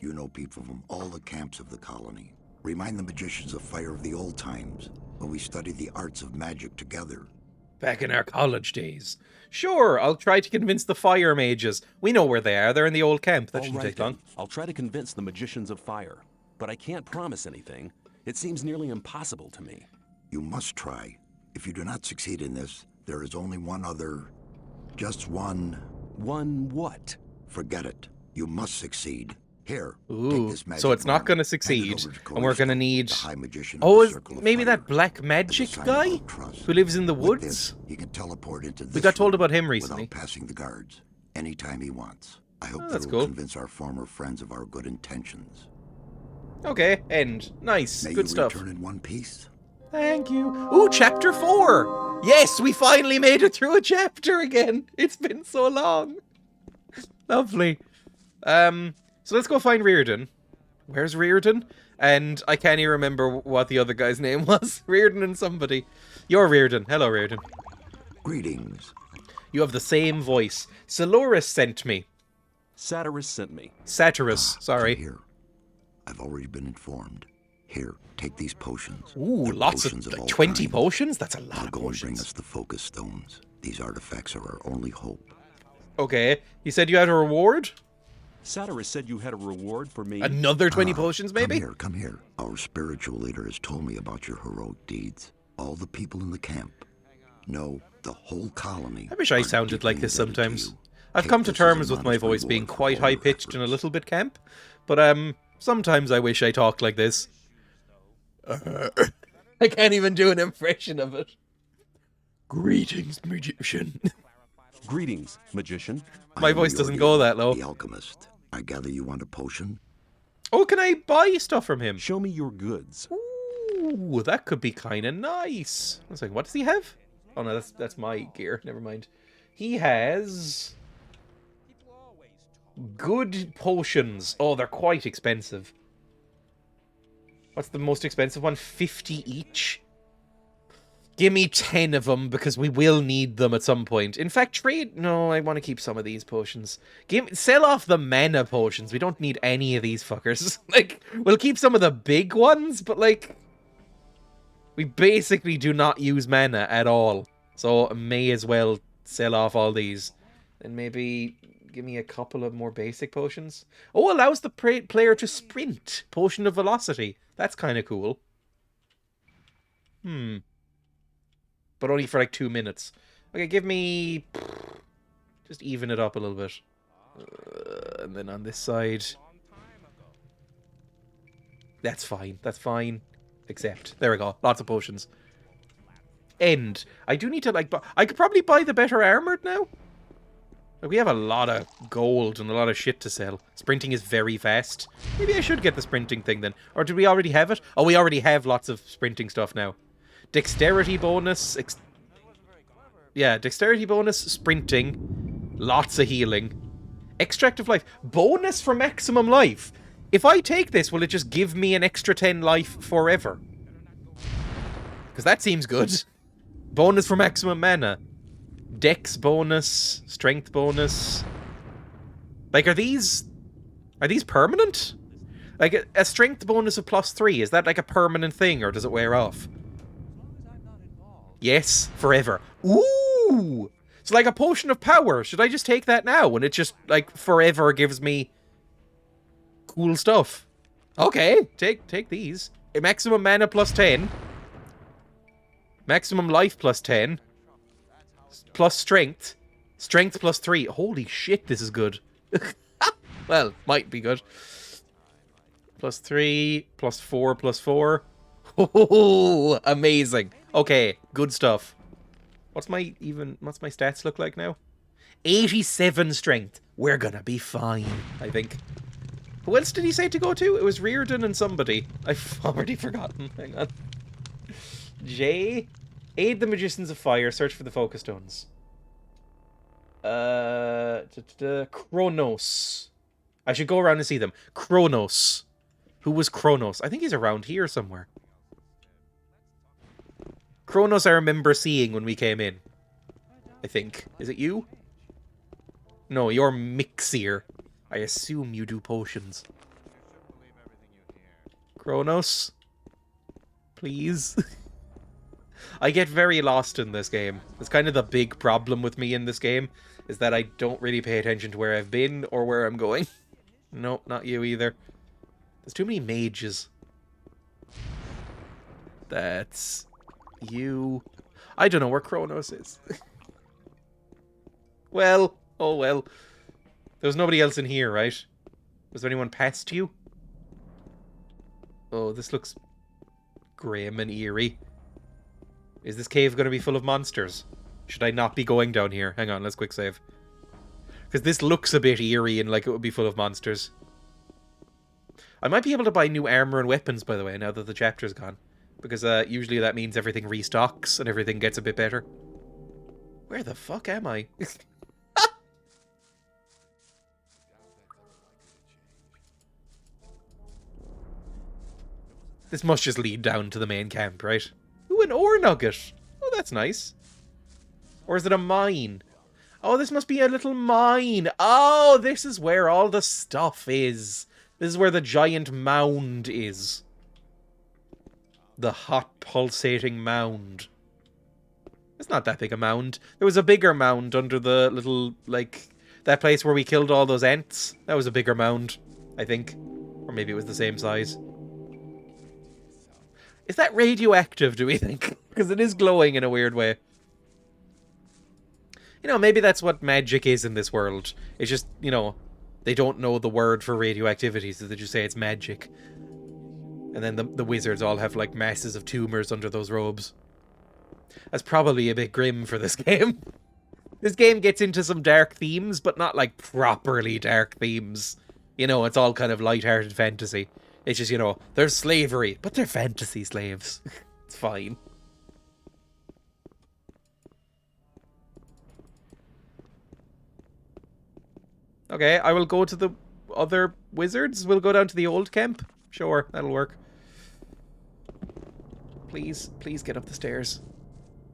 Speaker 9: You know people from all the camps of the colony. Remind the magicians of fire of the old times, when we studied the arts of magic together.
Speaker 1: Back in our college days. Sure, I'll try to convince the fire mages. We know where they are. They're in the old camp. That shouldn't take long.
Speaker 5: I'll try to convince the magicians of fire, but I can't promise anything. It seems nearly impossible to me.
Speaker 9: You must try. If you do not succeed in this, there is only one other... just one...
Speaker 5: One what?
Speaker 9: Forget it. You must succeed. Here,
Speaker 1: Ooh,
Speaker 9: take this magic
Speaker 1: so it's not
Speaker 9: wand.
Speaker 1: going to
Speaker 9: Hand it
Speaker 1: succeed,
Speaker 9: over to
Speaker 1: and we're going to
Speaker 9: Cornerstone,
Speaker 1: need...
Speaker 9: the High Magician of
Speaker 1: Oh,
Speaker 9: the
Speaker 1: is
Speaker 9: Circle of
Speaker 1: maybe
Speaker 9: Fire,
Speaker 1: that black
Speaker 9: as a
Speaker 1: magic
Speaker 9: sign of
Speaker 1: guy
Speaker 9: our trust.
Speaker 1: who lives in the
Speaker 9: With
Speaker 1: woods?
Speaker 9: this, he can teleport into this
Speaker 1: We got told
Speaker 9: room
Speaker 1: about him recently.
Speaker 9: without passing the guards, anytime he wants. I hope
Speaker 1: that's
Speaker 9: that will
Speaker 1: cool.
Speaker 9: convince our former friends of our good intentions.
Speaker 1: Okay, end. Nice.
Speaker 9: May
Speaker 1: Good
Speaker 9: you
Speaker 1: stuff.
Speaker 9: return in one piece.
Speaker 1: Thank you. Ooh, chapter 4! Yes, we finally made it through a chapter again. It's been so long. Lovely. So let's go find Reardon. Where's Reardon? And I can't even remember what the other guy's name was. Reardon and somebody. You're Reardon. Hello, Reardon.
Speaker 9: Greetings.
Speaker 1: You have the same voice. Celoris sent me.
Speaker 5: Satyrus sent me.
Speaker 1: Satyrus, sorry.
Speaker 9: Come here. I've already been informed. Here, take these potions.
Speaker 1: Ooh,
Speaker 9: They're
Speaker 1: lots of,
Speaker 9: potions
Speaker 1: like
Speaker 9: all
Speaker 1: 20
Speaker 9: kinds.
Speaker 1: potions? That's a lot
Speaker 9: They'll
Speaker 1: of
Speaker 9: go and bring
Speaker 1: potions.
Speaker 9: us the focus stones. These artifacts are our only hope.
Speaker 1: Okay, you said you had a reward?
Speaker 5: Satyrus said you had a reward for me.
Speaker 1: Another 20 potions, maybe?
Speaker 9: Come here. Our spiritual leader has told me about your heroic deeds. All the people in the camp. No, the whole colony.
Speaker 1: I wish I
Speaker 9: are
Speaker 1: sounded like
Speaker 9: deeply
Speaker 1: this
Speaker 9: indebted to
Speaker 1: sometimes.
Speaker 9: you.
Speaker 1: I've
Speaker 9: Take
Speaker 1: come to
Speaker 9: this as a
Speaker 1: terms with my
Speaker 9: modest
Speaker 1: voice being
Speaker 9: reward for
Speaker 1: quite
Speaker 9: all your
Speaker 1: high-pitched and a
Speaker 9: efforts.
Speaker 1: little bit camp, but sometimes I wish I talked like this. I can't even do an impression of it. Greetings, magician.
Speaker 5: Greetings, magician.
Speaker 1: My voice doesn't go that low.
Speaker 9: The alchemist. I gather you want a potion?
Speaker 1: Oh, can I buy stuff from him?
Speaker 5: Show me your goods.
Speaker 1: Ooh, that could be kind of nice. I was like, what does he have? Oh no, that's my gear. Never mind. He has good potions. Oh, they're quite expensive. What's the most expensive one? 50 each? Give me 10 of them, because we will need them at some point. In fact, trade... No, I want to keep some of these potions. Sell off the mana potions. We don't need any of these fuckers. Like, we'll keep some of the big ones, but, like... We basically do not use mana at all. So, may as well sell off all these. And maybe give me a couple of more basic potions. Oh, allows the player to sprint. Potion of velocity. That's kind of cool. But only for like 2 minutes. Okay, give me... Just even it up a little bit. And then on this side... That's fine. That's fine. Except. There we go. Lots of potions. End. I do need to, like... I could probably buy the better armored now. Like, we have a lot of gold and a lot of shit to sell. Sprinting is very fast. Maybe I should get the sprinting thing then. Or did we already have it? Oh, we already have lots of sprinting stuff now. Dexterity bonus. Yeah, dexterity bonus, sprinting, lots of healing. Extract of life. Bonus for maximum life. If I take this, will it just give me an extra 10 life forever? Because that seems good. Bonus for maximum mana. Dex bonus, strength bonus. Like, are these permanent? Like, a strength bonus of +3, is that like a permanent thing, or does it wear off? Yes, forever. Ooh! It's like a potion of power. Should I just take that now? And it just, like, forever gives me cool stuff. Okay, take these. A maximum mana +10. Maximum life +10. Plus strength. Strength +3. Holy shit, this is good. Well, might be good. +3, +4, +4. Oh, amazing. Okay, good stuff. What's my stats look like now? 87 strength. We're gonna be fine, I think. Who else did he say to go to? It was Reardon and somebody. I've already forgotten. Hang on. J. Aid the Magicians of Fire. Search for the Focus Stones. Kronos. I should go around and see them. Kronos. Who was Kronos? I think he's around here somewhere. Kronos I remember seeing when we came in. I think. Is it you? No, you're Mixir. I assume you do potions. Kronos? Please? I get very lost in this game. It's kind of the big problem with me in this game, is that I don't really pay attention to where I've been or where I'm going. Nope, not you either. There's too many mages. That's you. I don't know where Kronos is. Well, oh well. There was nobody else in here, right? Was there anyone past you? Oh, this looks grim and eerie. Is this cave going to be full of monsters? Should I not be going down here? Hang on, let's quick save. Because this looks a bit eerie and like it would be full of monsters. I might be able to buy new armor and weapons, by the way, now that the chapter's gone. Because usually that means everything restocks and everything gets a bit better. Where the fuck am I? This must just lead down to the main camp, right? Ooh, an ore nugget. Oh, that's nice. Or is it a mine? Oh, this must be a little mine. Oh, this is where all the stuff is. This is where the giant mound is. The hot, pulsating mound. It's not that big a mound. There was a bigger mound under the little, like, that place where we killed all those ants. That was a bigger mound, I think. Or maybe it was the same size. Is that radioactive, do we think? Because it is glowing in a weird way. You know, maybe that's what magic is in this world. It's just, you know, they don't know the word for radioactivity, so they just say it's magic. And then the wizards all have, like, masses of tumors under those robes. That's probably a bit grim for this game. This game gets into some dark themes, but not, like, properly dark themes. You know, it's all kind of light-hearted fantasy. It's just, you know, there's slavery, but they're fantasy slaves. It's fine. Okay, I will go to the other wizards. We'll go down to the old camp. Sure, that'll work. Please, please get up the stairs.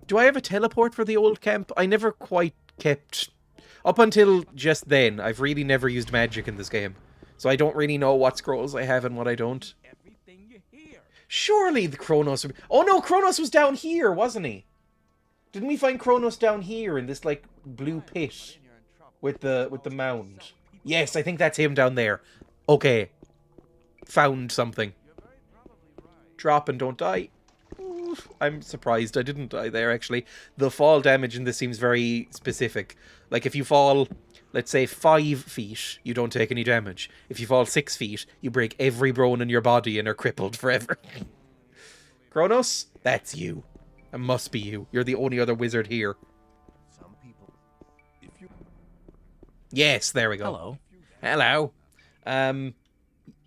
Speaker 1: Do I have a teleport for the old camp? I never quite kept... Up until just then, I've really never used magic in this game. So I don't really know what scrolls I have and what I don't. Surely the Kronos... Oh no, Kronos was down here, wasn't he? Didn't we find Kronos down here in this, like, blue pit? With the mound. Yes, I think that's him down there. Okay. Found something. Drop and don't die. Oof, I'm surprised I didn't die there, actually. The fall damage in this seems very specific. Like, if you fall, let's say, 5 feet, you don't take any damage. If you fall 6 feet, you break every bone in your body and are crippled forever. Kronos? That's you. It must be you. You're the only other wizard here. Yes, there we go.
Speaker 5: Hello.
Speaker 1: Hello.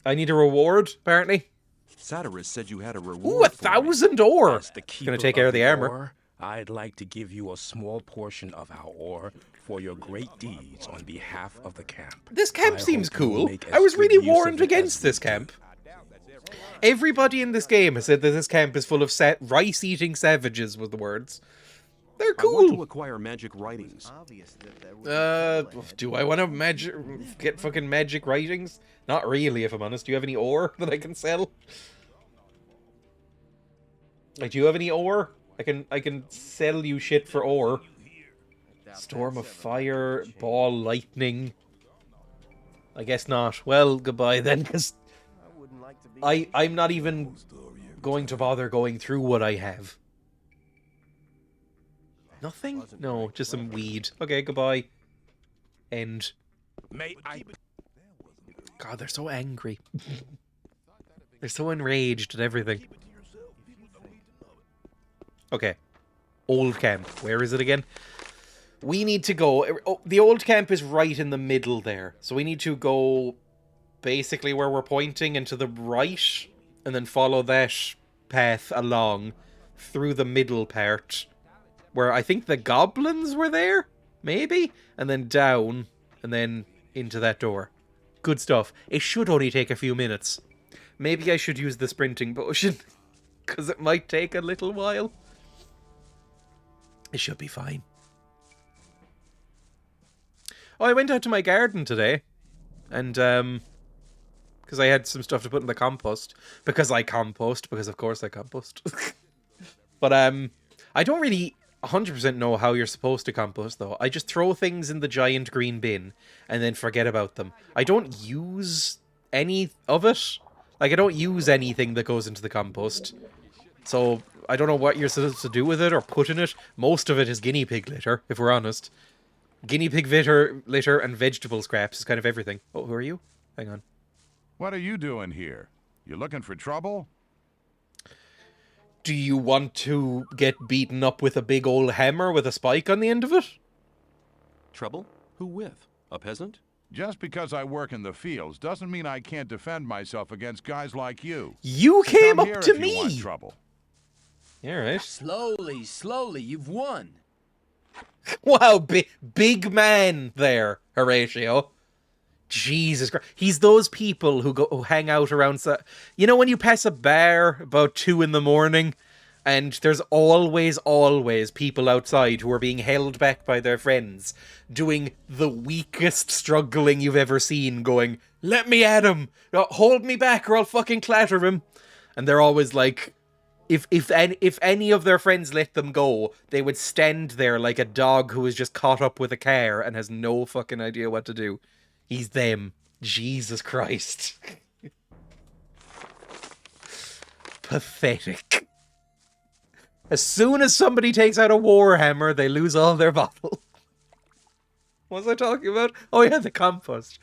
Speaker 1: I need a reward, apparently.
Speaker 5: Satyrus said you had a reward.
Speaker 1: Ooh, 1,000 ore!
Speaker 10: As the keeper
Speaker 1: Gonna take care of the armor.
Speaker 10: ore, I'd like to give you a small portion of our ore for your great deeds on behalf of the camp.
Speaker 1: This camp
Speaker 10: I
Speaker 1: seems
Speaker 10: hope you will
Speaker 1: cool.
Speaker 10: make
Speaker 1: I
Speaker 10: as
Speaker 1: was
Speaker 10: good
Speaker 1: really
Speaker 10: use of
Speaker 1: warned
Speaker 10: it
Speaker 1: against
Speaker 10: as
Speaker 1: this
Speaker 10: we
Speaker 1: camp.
Speaker 10: can.
Speaker 1: Everybody in this game has said that this camp is full of rice-eating savages, was the words. They're
Speaker 5: I want to
Speaker 1: cool.
Speaker 5: acquire magic writings.
Speaker 1: Do I want to get fucking magic writings? Not really, if I'm honest. Do you have any ore that I can sell? Like, do you have any ore? I can sell you shit for ore. Storm of fire, ball lightning. I guess not. Well, goodbye then, because I'm not even going to bother going through what I have. Nothing? No, just some weed. Okay, goodbye. End.
Speaker 10: May I...
Speaker 1: God, they're so angry. They're so enraged and everything. Okay. Old camp. Where is it again? We need to go... Oh, the old camp is right in the middle there. So we need to go basically where we're pointing and to the right. And then follow that path along through the middle part. Where I think the goblins were there? Maybe? And then down. And then into that door. Good stuff. It should only take a few minutes. Maybe I should use the sprinting potion. Because it might take a little while. It should be fine. Oh, I went out to my garden today. And, because I had some stuff to put in the compost. Because I compost. Because, of course, I compost. But, I don't really 100% know how you're supposed to compost, though. I just throw things in the giant green bin and then forget about them. I don't use any of it. Like, I don't use anything that goes into the compost. So, I don't know what you're supposed to do with it or put in it. Most of it is guinea pig litter, if we're honest. Guinea pig litter and vegetable scraps is kind of everything. Oh, who are you? Hang on.
Speaker 11: What are you doing here? You looking for trouble?
Speaker 1: Do you want to get beaten up with a big old hammer with a spike on the end of it?
Speaker 5: Trouble? Who with? A peasant?
Speaker 11: Just because I work in the fields doesn't mean I can't defend myself against guys like you.
Speaker 1: You came up to me!
Speaker 11: You want trouble.
Speaker 1: Yeah, right.
Speaker 12: Slowly, you've won.
Speaker 1: Wow, big man there, Horatio. Jesus Christ. He's those people who hang out around... You know when you pass a bar about 2 in the morning and there's always people outside who are being held back by their friends doing the weakest struggling you've ever seen, going, let me at him! Hold me back or I'll fucking clatter him. And they're always like... If any of their friends let them go, they would stand there like a dog who is just caught up with a car and has no fucking idea what to do. He's them. Jesus Christ. Pathetic. As soon as somebody takes out a warhammer, they lose all their bottle. What was I talking about? Oh yeah, the compost.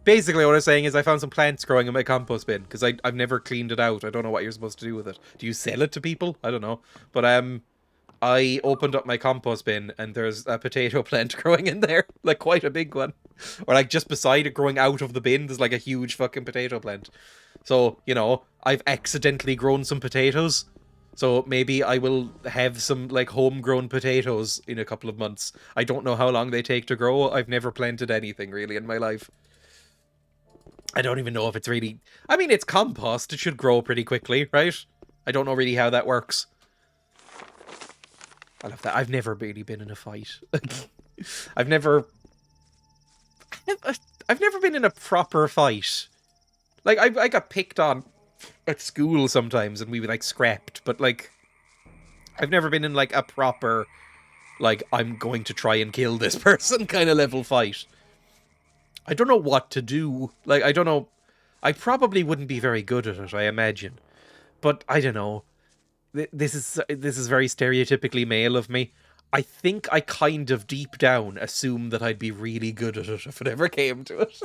Speaker 1: Basically what I was saying is I found some plants growing in my compost bin, because I've never cleaned it out. I don't know what you're supposed to do with it. Do you sell it to people? I don't know. But I opened up my compost bin and there's a potato plant growing in there. Like quite a big one. Or like just beside it, growing out of the bin, there's like a huge fucking potato plant. So, you know, I've accidentally grown some potatoes. So maybe I will have some like homegrown potatoes in a couple of months. I don't know how long they take to grow. I've never planted anything really in my life. I don't even know if it's really... I mean, it's compost. It should grow pretty quickly, right? I don't know really how that works. I love that. I've never really been in a fight. I've never been in a proper fight. Like, I got picked on at school sometimes and we were, like, scrapped. But, like, I've never been in, like, a proper, like, I'm going to try and kill this person kind of level fight. I don't know what to do. Like, I don't know. I probably wouldn't be very good at it, I imagine. But, I don't know. This is very stereotypically male of me. I think I kind of deep down assume that I'd be really good at it if it ever came to it.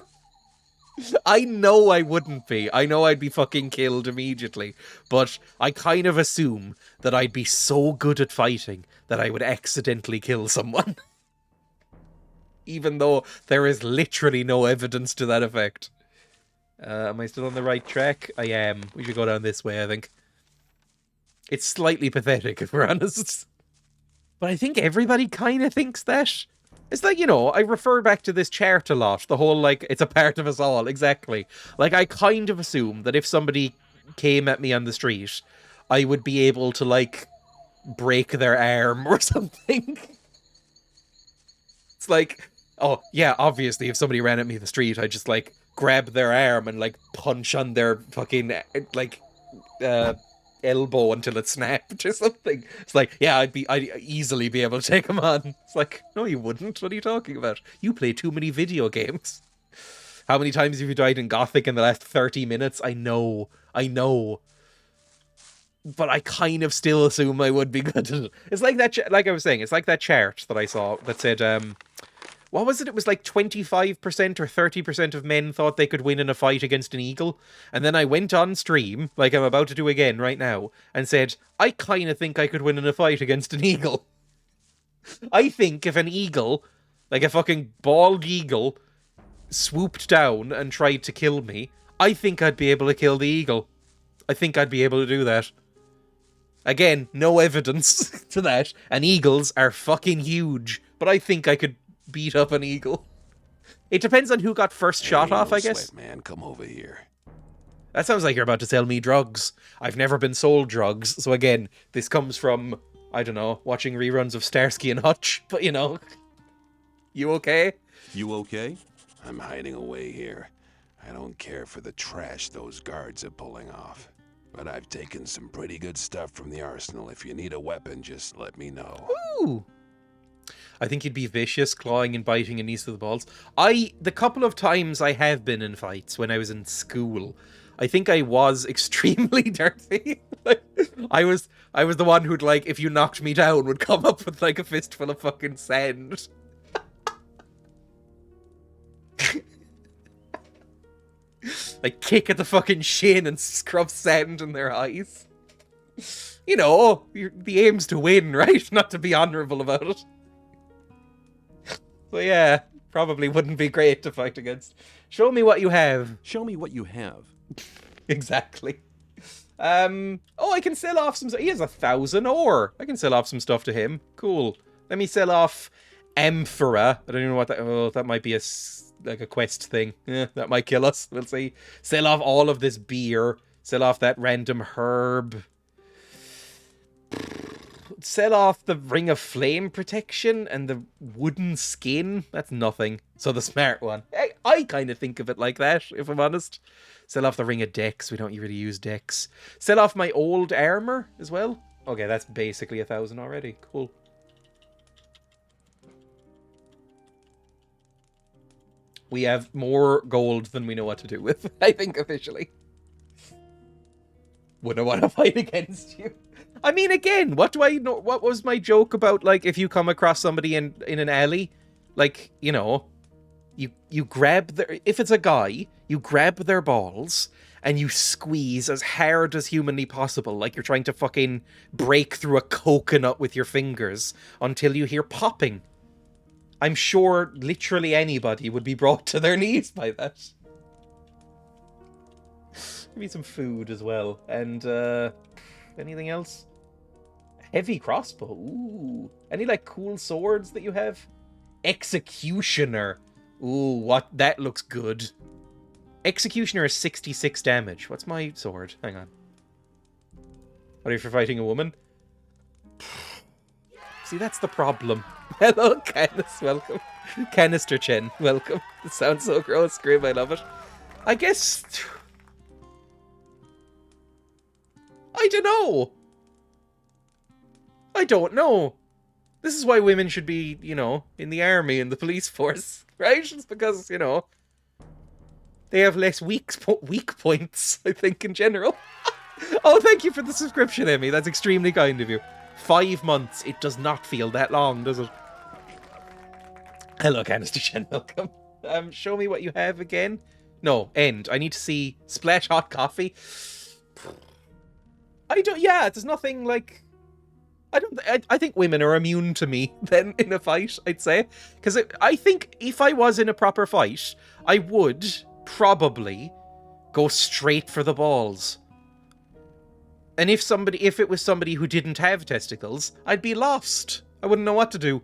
Speaker 1: I know I wouldn't be. I know I'd be fucking killed immediately. But I kind of assume that I'd be so good at fighting that I would accidentally kill someone. Even though there is literally no evidence to that effect. Am I still on the right track? I am. We should go down this way, I think. It's slightly pathetic, if we're honest. But I think everybody kind of thinks that. It's like, you know, I refer back to this chart a lot. The whole, like, it's a part of us all. Exactly. Like, I kind of assume that if somebody came at me on the street, I would be able to, like, break their arm or something. It's like... Oh, yeah, obviously, if somebody ran at me in the street, I'd just, like, grab their arm and, like, punch on their fucking, like, elbow until it snapped or something. It's like, yeah, I'd easily be able to take them on. It's like, no, you wouldn't. What are you talking about? You play too many video games. How many times have you died in Gothic in the last 30 minutes? I know. But I kind of still assume I would be good at it. It's like that, like I was saying, it's like that chart that I saw that said, what was it? It was like 25% or 30% of men thought they could win in a fight against an eagle. And then I went on stream, like I'm about to do again right now, and said, I kind of think I could win in a fight against an eagle. I think if an eagle, like a fucking bald eagle, swooped down and tried to kill me, I think I'd be able to kill the eagle. I think I'd be able to do that. Again, no evidence to that. And eagles are fucking huge. But I think I could beat up an eagle. It depends on who got first shot off, I guess.
Speaker 10: Sweat, man, come over here.
Speaker 1: That sounds like you're about to sell me drugs. I've never been sold drugs. So again, this comes from, I don't know, watching reruns of Starsky and Hutch. But, you know, you okay?
Speaker 5: You okay?
Speaker 10: I'm hiding away here. I don't care for the trash those guards are pulling off. But I've taken some pretty good stuff from the arsenal. If you need a weapon, just let me know.
Speaker 1: Ooh. I think you'd be vicious, clawing and biting and knees to the balls. The couple of times I have been in fights when I was in school, I think I was extremely dirty. Like, I was the one who'd, like, if you knocked me down, would come up with, like, a fistful of fucking sand. Like, kick at the fucking shin and scrub sand in their eyes. You know, the aim's to win, right? Not to be honourable about it. So yeah, probably wouldn't be great to fight against. Show me what you have.
Speaker 5: Show me what you have.
Speaker 1: Exactly. Oh, I can sell off some... He has 1,000 ore. I can sell off some stuff to him. Cool. Let me sell off Amphora. I don't even know what that... Oh, that might be like a quest thing. That might kill us. We'll see. Sell off all of this beer. Sell off that random herb. Sell off the Ring of Flame protection and the wooden skin. That's nothing. So the smart one. I kind of think of it like that, if I'm honest. Sell off the Ring of Dex. We don't really use Dex. Sell off my old armor as well. Okay, that's basically 1,000 already. Cool. We have more gold than we know what to do with, I think, officially. Wouldn't want to fight against you. I mean, again, what do I know? What was my joke about, like, if you come across somebody in an alley, like, you know, you grab their... If it's a guy, you grab their balls and you squeeze as hard as humanly possible, like you're trying to fucking break through a coconut with your fingers until you hear popping. I'm sure literally anybody would be brought to their knees by that. Give me some food as well. And, anything else? Heavy crossbow. Ooh. Any, like, cool swords that you have? Executioner. Ooh, what? That looks good. Executioner is 66 damage. What's my sword? Hang on. What are you for fighting a woman? See, that's the problem. Hello, Canis, welcome. Canister Chen, welcome. It sounds so gross, Grim, I love it. I guess... I don't know. I don't know. This is why women should be, you know, in the army and the police force, right? It's because, you know, they have less weak points, I think, in general. Oh, thank you for the subscription, Emmy. That's extremely kind of you. 5 months. It does not feel that long, does it? Hello, Canister Chen. Welcome. Show me what you have again. No, end. I need to see splash hot coffee. Yeah, there's nothing like... I think women are immune to me then in a fight, I'd say. Because I think if I was in a proper fight, I would probably go straight for the balls. And if it was somebody who didn't have testicles, I'd be lost. I wouldn't know what to do.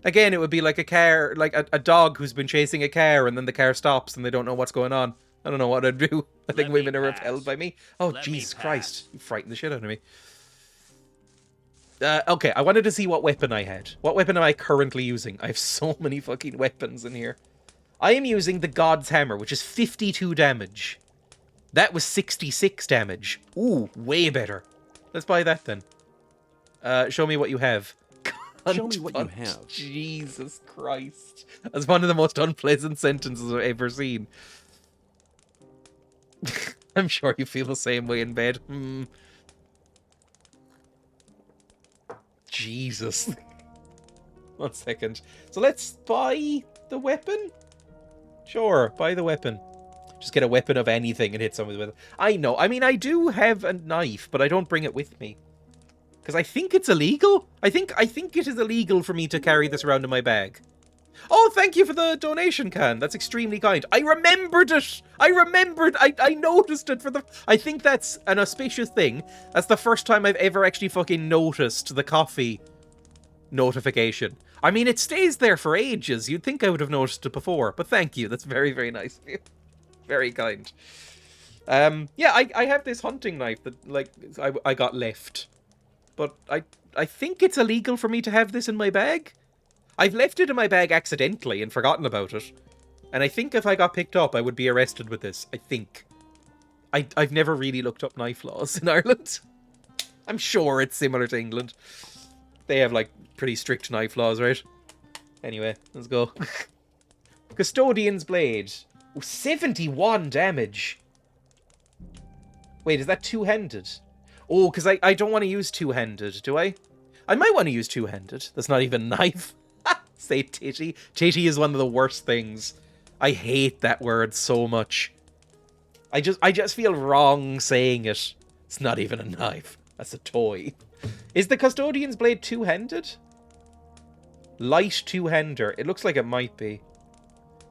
Speaker 1: Again, it would be like a car, like a dog who's been chasing a car and then the car stops and they don't know what's going on. I don't know what I'd do. I think women are repelled by me. Oh, Jesus Christ. You frightened the shit out of me. Okay, I wanted to see what weapon I had. What weapon am I currently using? I have so many fucking weapons in here. I am using the God's Hammer, which is 52 damage. That was 66 damage. Ooh, way better. Let's buy that then. Show me what you have.
Speaker 5: Show me what you have.
Speaker 1: Jesus Christ. That's one of the most unpleasant sentences I've ever seen. I'm sure you feel the same way in bed. Jesus. 1 second. So let's buy the weapon? Sure, buy the weapon. Just get a weapon of anything and hit someone with it. I know. I mean, I do have a knife, but I don't bring it with me. Because I think it's illegal. I think it is illegal for me to carry this around in my bag. Oh, thank you for the donation, Can. That's extremely kind. I remembered it. I noticed it for the... I think that's an auspicious thing. That's the first time I've ever actually fucking noticed the coffee notification. I mean, it stays there for ages. You'd think I would have noticed it before, but thank you. That's very, very nice of you. Very kind. Yeah, I have this hunting knife that, like, I got left. But I think it's illegal for me to have this in my bag. I've left it in my bag accidentally and forgotten about it. And I think if I got picked up, I would be arrested with this. I think. I've never really looked up knife laws in Ireland. I'm sure it's similar to England. They have, like, pretty strict knife laws, right? Anyway, let's go. Custodian's Blade. Ooh, 71 damage. Wait, is that two-handed? Oh, because I don't want to use two-handed, do I? I might want to use two-handed. That's not even a knife. Say titty. Titty is one of the worst things. I hate that word so much. I just feel wrong saying it. It's not even a knife. That's a toy. Is the Custodian's Blade two-handed? Light two-hander. It looks like it might be.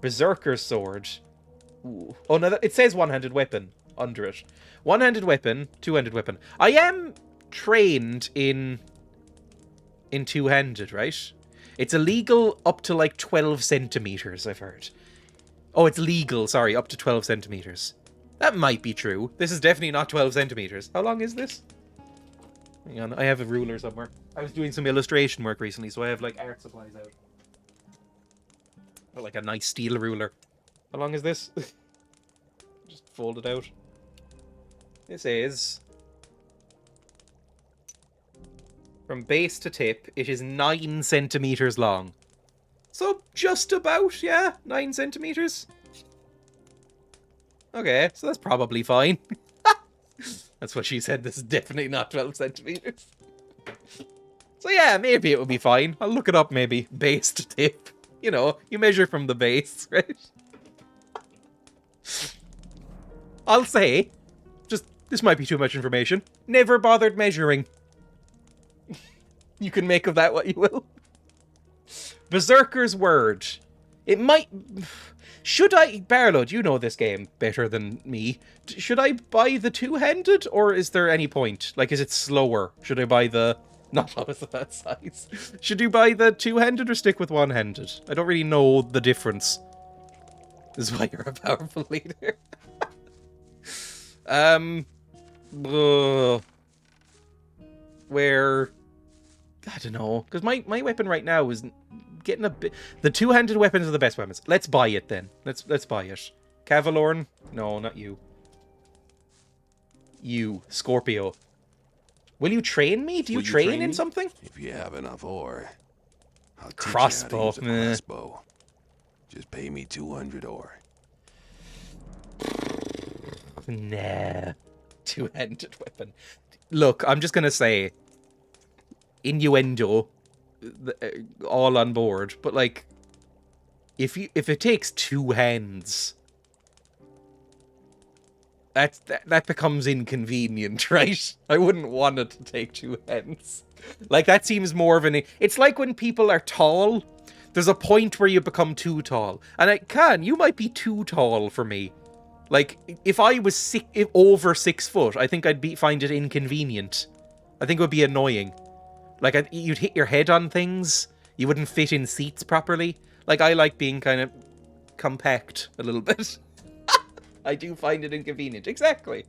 Speaker 1: Berserker's Sword. Ooh. Oh, no, it says one-handed weapon under it. One-handed weapon, two-handed weapon. I am trained in two-handed, right? It's illegal up to, like, 12 centimeters, I've heard. Oh, it's legal, sorry, up to 12 centimeters. That might be true. This is definitely not 12 centimeters. How long is this? Hang on, I have a ruler somewhere. I was doing some illustration work recently, so I have, like, art supplies out. Or, like, a nice steel ruler. How long is this? Just fold it out. This is... From base to tip, it is 9 centimeters long. So, just about, yeah, 9 centimeters. Okay, so that's probably fine. That's what she said, this is definitely not 12 centimeters. So yeah, maybe it would be fine. I'll look it up maybe. Base to tip. You know, you measure from the base, right? I'll say, just, this might be too much information. Never bothered measuring. You can make of that what you will. Berserker's Word. It might... Should I... Barlow, you know this game better than me. Should I buy the two-handed, or is there any point? Like, is it slower? Should I buy the... Not always of that size. Should you buy the two-handed or stick with one-handed? I don't really know the difference. This is why you're a powerful leader. Where... I don't know. Because my weapon right now is getting a bit... The two-handed weapons are the best weapons. Let's buy it then. Let's buy it. Cavalorn? No, not you. You, Scorpio. Will you train me? Do you train in something?
Speaker 10: If you have enough ore. I'll teach
Speaker 1: crossbow.
Speaker 10: You how to use a crossbow. Just pay me 200 ore.
Speaker 1: Nah. Two-handed weapon. Look, I'm just going to say... Innuendo. All on board. But, like... If it takes two hands... That becomes inconvenient, right? I wouldn't want it to take two hands. Like, that seems more of an... It's like when people are tall, there's a point where you become too tall. And you might be too tall for me. Like, if I was over 6 foot, I think I'd find it inconvenient. I think it would be annoying. Like, you'd hit your head on things. You wouldn't fit in seats properly. Like, I like being kind of compact a little bit. I do find it inconvenient. Exactly.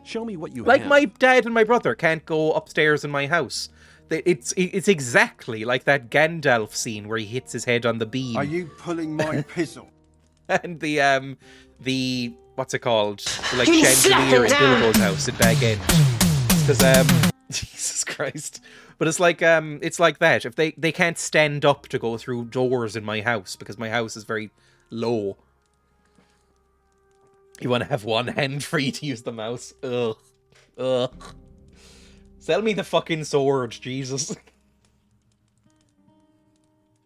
Speaker 5: Show me what you
Speaker 1: like
Speaker 5: have.
Speaker 1: My dad and my brother can't go upstairs in my house. It's exactly like that Gandalf scene where he hits his head on the beam.
Speaker 6: Are you pulling my pizzle?
Speaker 1: And the what's it called? The, like, chandelier in Bilbo's house in Bag End. Because Jesus Christ. But it's like that. If they can't stand up to go through doors in my house because my house is very low. You want to have one hand free to use the mouse? Ugh. Ugh. Sell me the fucking sword, Jesus.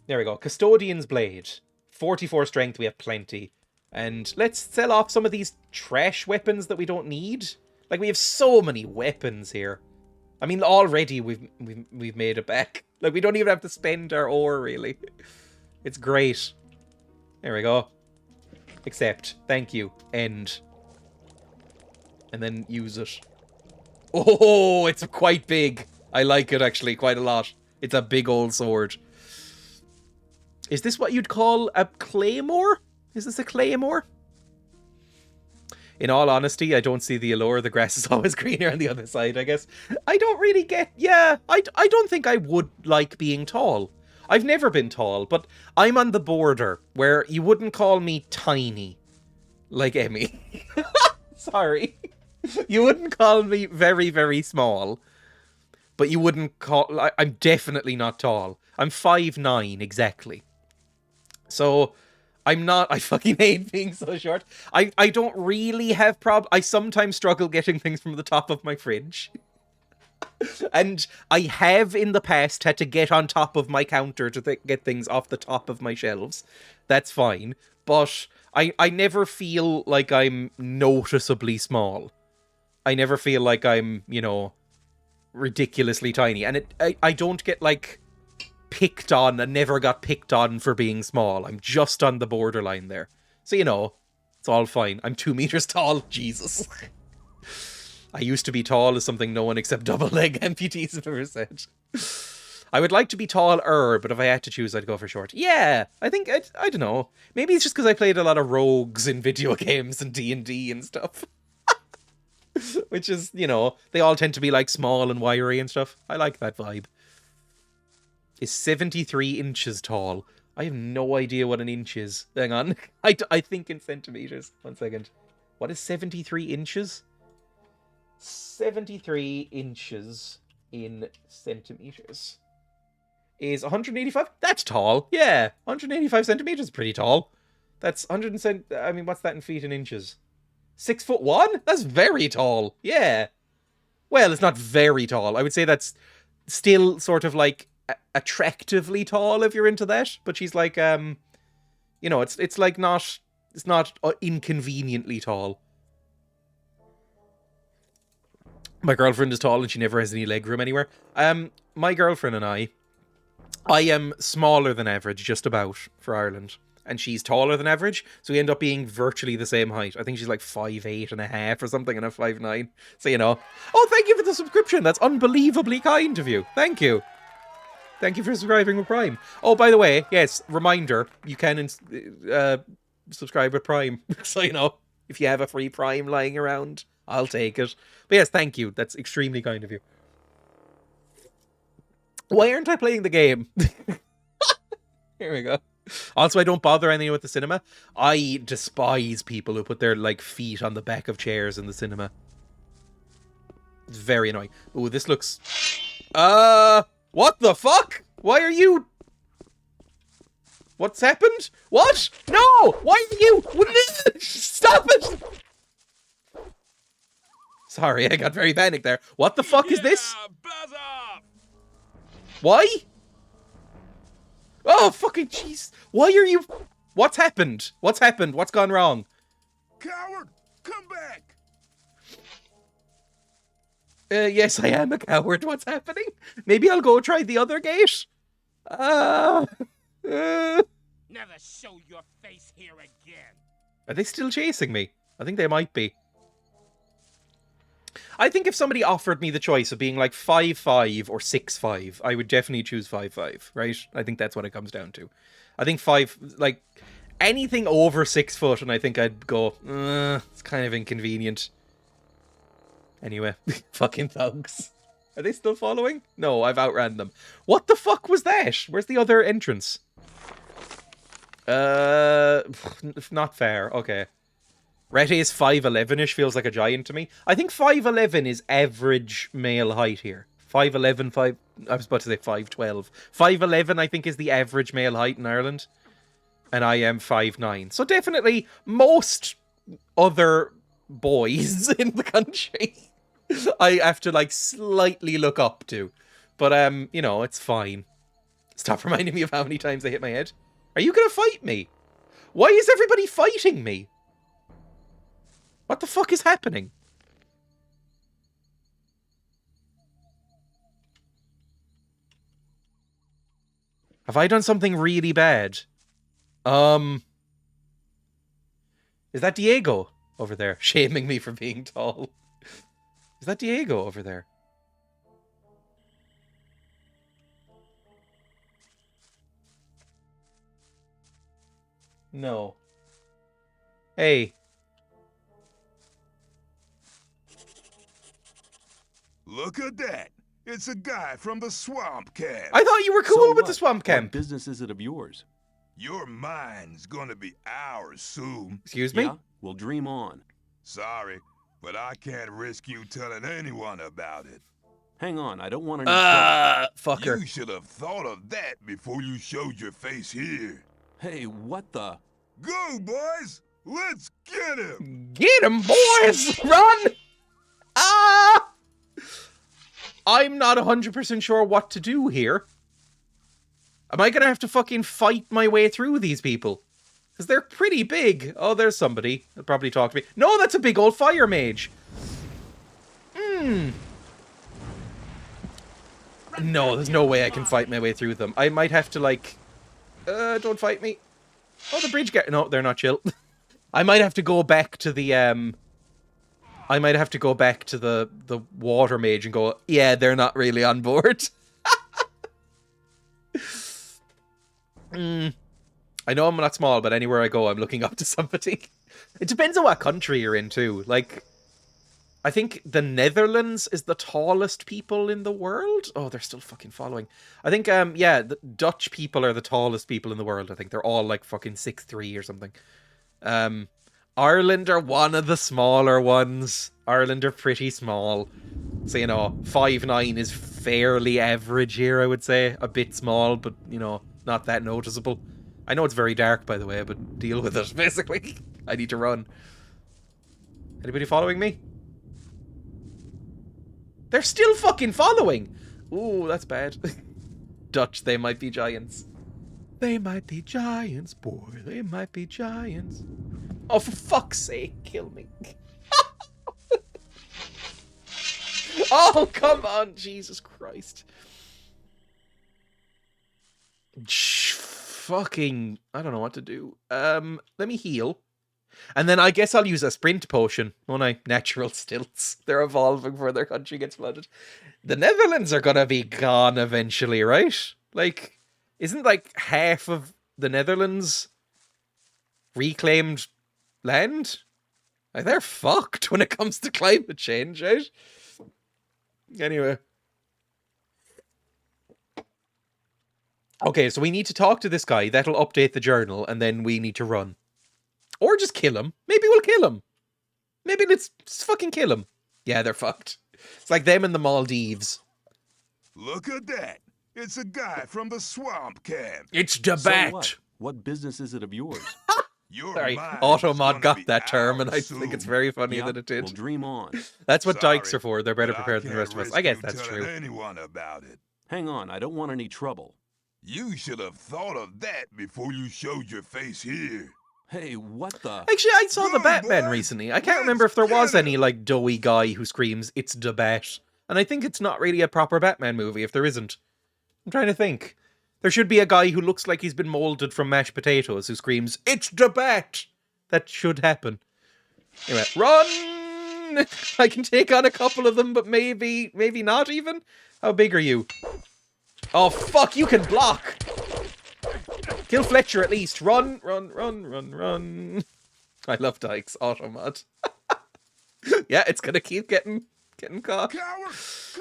Speaker 1: There we go. Custodian's Blade. 44 strength, we have plenty. And let's sell off some of these trash weapons that we don't need. Like, we have so many weapons here. I mean, already we've made it back. Like, we don't even have to spend our ore, really. It's great. There we go. Accept. Thank you. End. And then use it. Oh, it's quite big. I like it, actually, quite a lot. It's a big old sword. Is this what you'd call a claymore? Is this a claymore? In all honesty, I don't see the allure. The grass is always greener on the other side, I guess. I don't really get... Yeah, I don't think I would like being tall. I've never been tall, but I'm on the border where you wouldn't call me tiny. Like Emmy. Sorry. You wouldn't call me very, very small. But you wouldn't call... I'm definitely not tall. I'm 5'9", exactly. So... I'm not... I fucking hate being so short. I don't really have I sometimes struggle getting things from the top of my fridge. And I have in the past had to get on top of my counter to get things off the top of my shelves. That's fine. But I never feel like I'm noticeably small. I never feel like I'm, you know, ridiculously tiny. And I don't get, like... picked on and never got picked on for being small. I'm just on the borderline there. So, you know, it's all fine. I'm 2 meters tall. Jesus. I used to be tall as something no one except double leg amputees have ever said. I would like to be taller, but if I had to choose, I'd go for short. Yeah, I think, I don't know. Maybe it's just because I played a lot of rogues in video games and D&D and stuff. Which is, you know, they all tend to be like small and wiry and stuff. I like that vibe. Is 73 inches tall. I have no idea what an inch is. Hang on. I think in centimeters. 1 second. What is 73 inches? 73 inches in centimeters is 185. That's tall. Yeah. 185 centimeters is pretty tall. That's 100 I mean, what's that in feet and inches? 6'1"? That's very tall. Yeah. Well, it's not very tall. I would say that's still sort of like attractively tall if you're into that, but she's like you know, it's like not, it's not inconveniently tall. My girlfriend is tall and she never has any leg room anywhere. My girlfriend and I am smaller than average, just about, for Ireland, and she's taller than average, so we end up being virtually the same height. I think she's like 5'8.5" or something, and I'm 5'9". So, you know. Oh, thank you for the subscription. That's unbelievably kind of you. Thank you. Thank you for subscribing with Prime. Oh, by the way, yes, reminder, you can subscribe with Prime. So, you know, if you have a free Prime lying around, I'll take it. But yes, thank you. That's extremely kind of you. Why aren't I playing the game? Here we go. Also, I don't bother anyone with the cinema. I despise people who put their, like, feet on the back of chairs in the cinema. It's very annoying. Ooh, this looks... What the fuck? Why are you... What's happened? What? No! Why are you... Stop it! Sorry, I got very panicked there. What the fuck is this?
Speaker 7: Buzz off!
Speaker 1: Why? Oh, fucking jeez. Why are you... What's happened? What's happened? What's gone wrong?
Speaker 11: Coward! Come back!
Speaker 1: Yes, I am a coward. What's happening? Maybe I'll go try the other gate?
Speaker 7: Never show your face here again.
Speaker 1: Are they still chasing me? I think they might be. I think if somebody offered me the choice of being like 5'5" or 6'5", I would definitely choose 5'5", right? I think that's what it comes down to. I think like, anything over 6 foot, and I think I'd go, it's kind of inconvenient. Anyway, fucking thugs. Are they still following? No, I've outran them. What the fuck was that? Where's the other entrance? Not fair. Okay. Rete is 5'11"-ish, feels like a giant to me. I think 5'11" is average male height here. 5'11", I was about to say 5'12". 5'11", I think, is the average male height in Ireland. And I am 5'9". So definitely most other boys in the country I have to, like, slightly look up to. But, you know, it's fine. Stop reminding me of how many times I hit my head. Are you gonna fight me? Why is everybody fighting me? What the fuck is happening? Have I done something really bad? Is that Diego over there shaming me for being tall? Is that Diego over there? No. Hey.
Speaker 10: Look at that. It's a guy from the swamp camp.
Speaker 1: I thought you were cool with the swamp camp.
Speaker 5: What business is it of yours?
Speaker 10: Your mine's gonna be ours soon.
Speaker 1: Excuse me?
Speaker 5: Yeah, we'll dream on.
Speaker 10: Sorry, but I can't risk you telling anyone about it.
Speaker 5: Hang on, I don't want any trouble.
Speaker 1: Fucker.
Speaker 10: You should have thought of that before you showed your face here.
Speaker 5: Hey, what the?
Speaker 10: Go, boys! Let's get him!
Speaker 1: Get him, boys! Run! Ah! I'm not 100% sure what to do here. Am I gonna have to fucking fight my way through these people? Because they're pretty big. Oh, there's somebody. They'll probably talk to me. No, that's a big old fire mage. No, there's no way I can fight my way through them. I might have to, like... don't fight me. Oh, the bridge guy. No, they're not chill. I might have to go back to the, I might have to go back to the water mage and go, yeah, they're not really on board. I know I'm not small, but anywhere I go, I'm looking up to somebody. It depends on what country you're in, too. Like, I think the Netherlands is the tallest people in the world. Oh, they're still fucking following. I think, yeah, the Dutch people are the tallest people in the world. I think they're all like fucking 6'3" or something. Ireland are one of the smaller ones. Ireland are pretty small. So, you know, 5'9" is fairly average here, I would say. A bit small, but, you know, not that noticeable. I know it's very dark, by the way, but deal with it, basically. I need to run. Anybody following me? They're still fucking following! Ooh, that's bad. Dutch, they might be giants. They might be giants, boy. They might be giants. Oh, for fuck's sake, kill me. Oh, come on, Jesus Christ. Fucking, I don't know what to do. Let me heal. And then I guess I'll use a sprint potion, won't I? Natural stilts. They're evolving before their country gets flooded. The Netherlands are gonna be gone eventually, right? Like, isn't like half of the Netherlands reclaimed land? Like, they're fucked when it comes to climate change, right? Anyway. Okay, so we need to talk to this guy. That'll update the journal, and then we need to run. Or just kill him. Maybe we'll kill him. Maybe let's fucking kill him. Yeah, they're fucked. It's like them in the Maldives.
Speaker 10: Look at that. It's a guy from the swamp camp.
Speaker 1: It's the bat.
Speaker 5: So what business is it of yours?
Speaker 1: Sorry, Automod got that term, and I think it's very funny that it did.
Speaker 5: We'll dream on.
Speaker 1: That's what dykes are for. They're better prepared than the rest of us. I guess that's true.
Speaker 10: Anyone about it.
Speaker 5: Hang on, I don't want any trouble.
Speaker 10: You should have thought of that before you showed your face here.
Speaker 5: Hey, what the?
Speaker 1: Actually, I saw the Batman recently. I can't remember if there was any, like, doughy guy who screams, it's the Bat. And I think it's not really a proper Batman movie if there isn't. I'm trying to think. There should be a guy who looks like he's been molded from mashed potatoes who screams, it's the Bat! That should happen. Anyway, run! I can take on a couple of them, but maybe not even? How big are you? Oh, fuck, you can block! Kill Fletcher at least. Run, run, run, run, run. I love dykes. Automod. Yeah, it's gonna keep getting caught.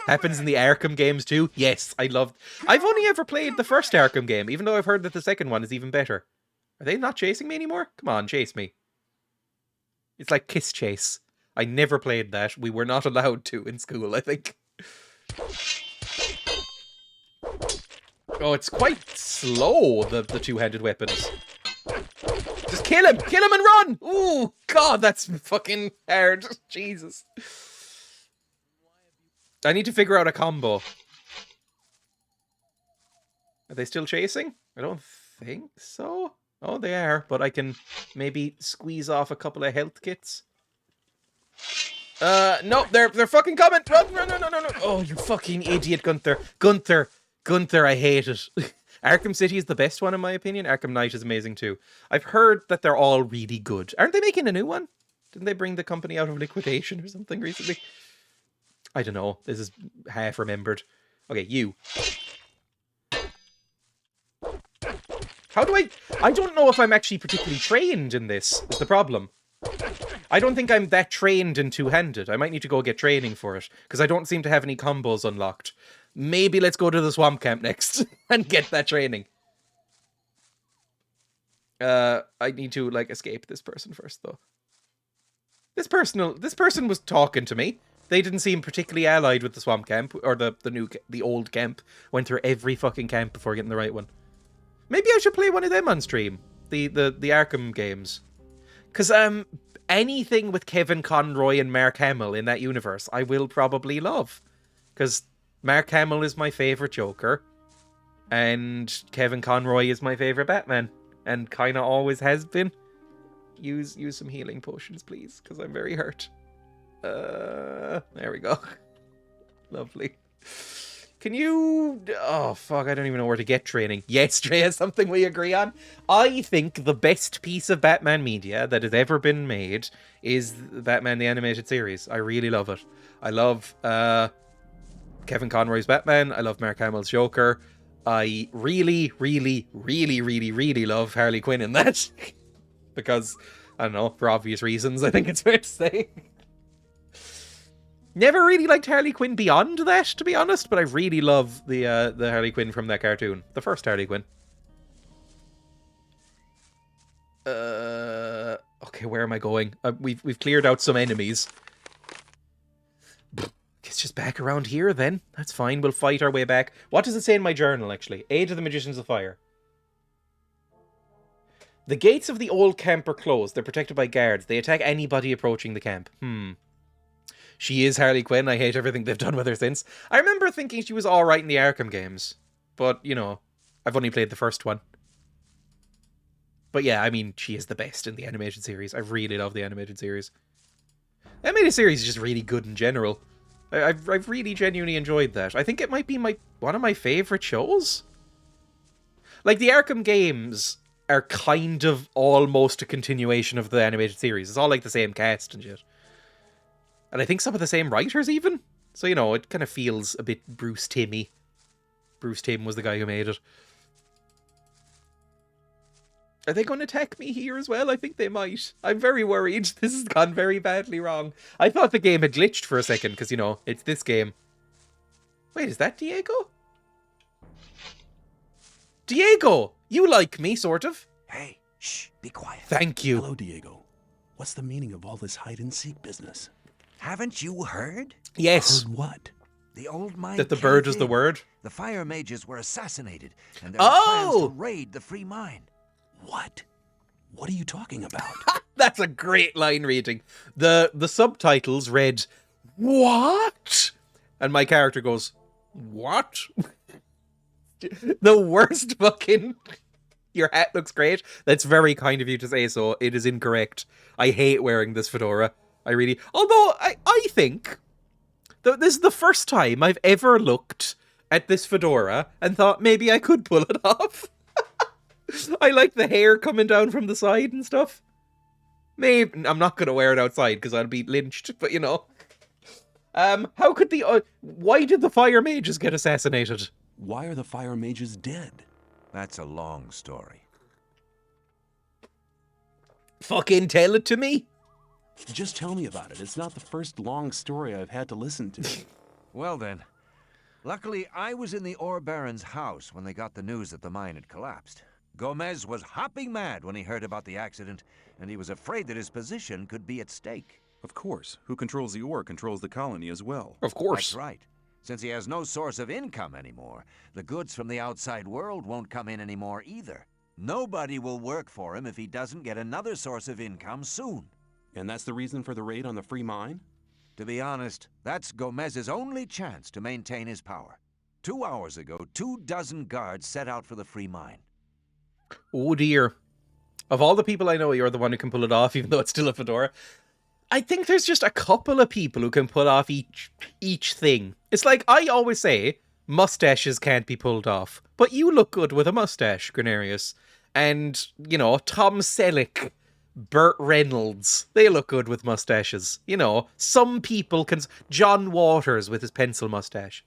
Speaker 1: Happens in the Arkham games too. Yes, I love. I've only ever played the first Arkham game, even though I've heard that the second one is even better. Are they not chasing me anymore? Come on, chase me. It's like Kiss Chase. I never played that. We were not allowed to in school, I think. Oh, it's quite slow, the two-handed weapons. Just kill him! Kill him and run! Ooh, God, that's fucking hard. Jesus. I need to figure out a combo. Are they still chasing? I don't think so. Oh, they are, but I can maybe squeeze off a couple of health kits. No, they're fucking coming! Run, run, no, no, no, no! Oh, you fucking idiot, Gunther. Gunther, I hate it. Arkham City is the best one in my opinion. Arkham Knight is amazing too. I've heard that they're all really good. Aren't they making a new one? Didn't they bring the company out of liquidation or something recently? I don't know. This is half remembered. Okay, you. How do I don't know if I'm actually particularly trained in this, is the problem. I don't think I'm that trained in two-handed. I might need to go get training for it, because I don't seem to have any combos unlocked. Maybe let's go to the swamp camp next and get that training. I need to, like, escape this person first, though. This person was talking to me. They didn't seem particularly allied with the swamp camp, or the old camp. Went through every fucking camp before getting the right one. Maybe I should play one of them on stream. The Arkham games. Because, anything with Kevin Conroy and Mark Hamill in that universe, I will probably love. Because Mark Hamill is my favourite Joker. And Kevin Conroy is my favourite Batman. And kind of always has been. Use some healing potions, please. Because I'm very hurt. There we go. Lovely. Can you... Oh, fuck, I don't even know where to get training. Yes, Dreya, something we agree on. I think the best piece of Batman media that has ever been made is Batman the Animated Series. I really love it. I love Kevin Conroy's Batman. I love Mark Hamill's Joker. I really, really, really, really, really love Harley Quinn in that. Because, I don't know, for obvious reasons, I think it's fair to say. Never really liked Harley Quinn beyond that, to be honest, but I really love the Harley Quinn from that cartoon. The first Harley Quinn. Okay, where am I going? We've cleared out some enemies. It's just back around here, then. That's fine, we'll fight our way back. What does it say in my journal, actually? Aid of the Magicians of Fire. The gates of the old camp are closed. They're protected by guards. They attack anybody approaching the camp. She is Harley Quinn. I hate everything they've done with her since. I remember thinking she was alright in the Arkham games. But, you know, I've only played the first one. But yeah, I mean, she is the best in the animated series. I really love the animated series. The animated series is just really good in general. I've really genuinely enjoyed that. I think it might be one of my favourite shows. Like, the Arkham games are kind of almost a continuation of the animated series. It's all like the same cast and shit. And I think some of the same writers even. So, you know, it kind of feels a bit Bruce Timm-y. Bruce Timm was the guy who made it. Are they going to attack me here as well? I think they might. I'm very worried. This has gone very badly wrong. I thought the game had glitched for a second because, you know, it's this game. Wait, is that Diego? Diego! You like me, sort of.
Speaker 13: Hey, shh, be quiet.
Speaker 1: Thank you.
Speaker 5: Hello, Diego. What's the meaning of all this hide-and-seek business?
Speaker 13: Haven't you heard?
Speaker 1: Yes.
Speaker 5: Heard what?
Speaker 13: The old mine
Speaker 1: That the bird is the word?
Speaker 13: The fire mages were assassinated, and there are plans to raid the free mine.
Speaker 5: What? What are you talking about?
Speaker 1: That's a great line reading. The subtitles read, "What?" And my character goes, "What?" The worst fucking... Your hat looks great. That's very kind of you to say so. It is incorrect. I hate wearing this fedora. I really... Although, I think... This is the first time I've ever looked at this fedora and thought maybe I could pull it off. I like the hair coming down from the side and stuff. Maybe... I'm not going to wear it outside because I'll be lynched, but you know. How could why did the fire mages get assassinated?
Speaker 5: Why are the fire mages dead?
Speaker 13: That's a long story.
Speaker 1: Fucking tell it to me.
Speaker 5: Just tell me about it. It's not the first long story I've had to listen to.
Speaker 13: Well then, luckily I was in the ore baron's house when they got the news that the mine had collapsed. Gomez was hopping mad when he heard about the accident, and he was afraid that his position could be at stake.
Speaker 5: Of course. Who controls the ore controls the colony as well.
Speaker 1: Of course.
Speaker 13: That's right. Since he has no source of income anymore, the goods from the outside world won't come in anymore either. Nobody will work for him if he doesn't get another source of income soon.
Speaker 5: And that's the reason for the raid on the free mine?
Speaker 13: To be honest, that's Gomez's only chance to maintain his power. 2 hours ago, 24 guards set out for the free mine.
Speaker 1: Oh dear. Of all the people I know, you're the one who can pull it off, even though it's still a fedora. I think there's just a couple of people who can pull off each thing. It's like, I always say, mustaches can't be pulled off. But you look good with a mustache, Grenarius. And, you know, Tom Selleck, Burt Reynolds, they look good with mustaches. You know, some people can... John Waters with his pencil mustache.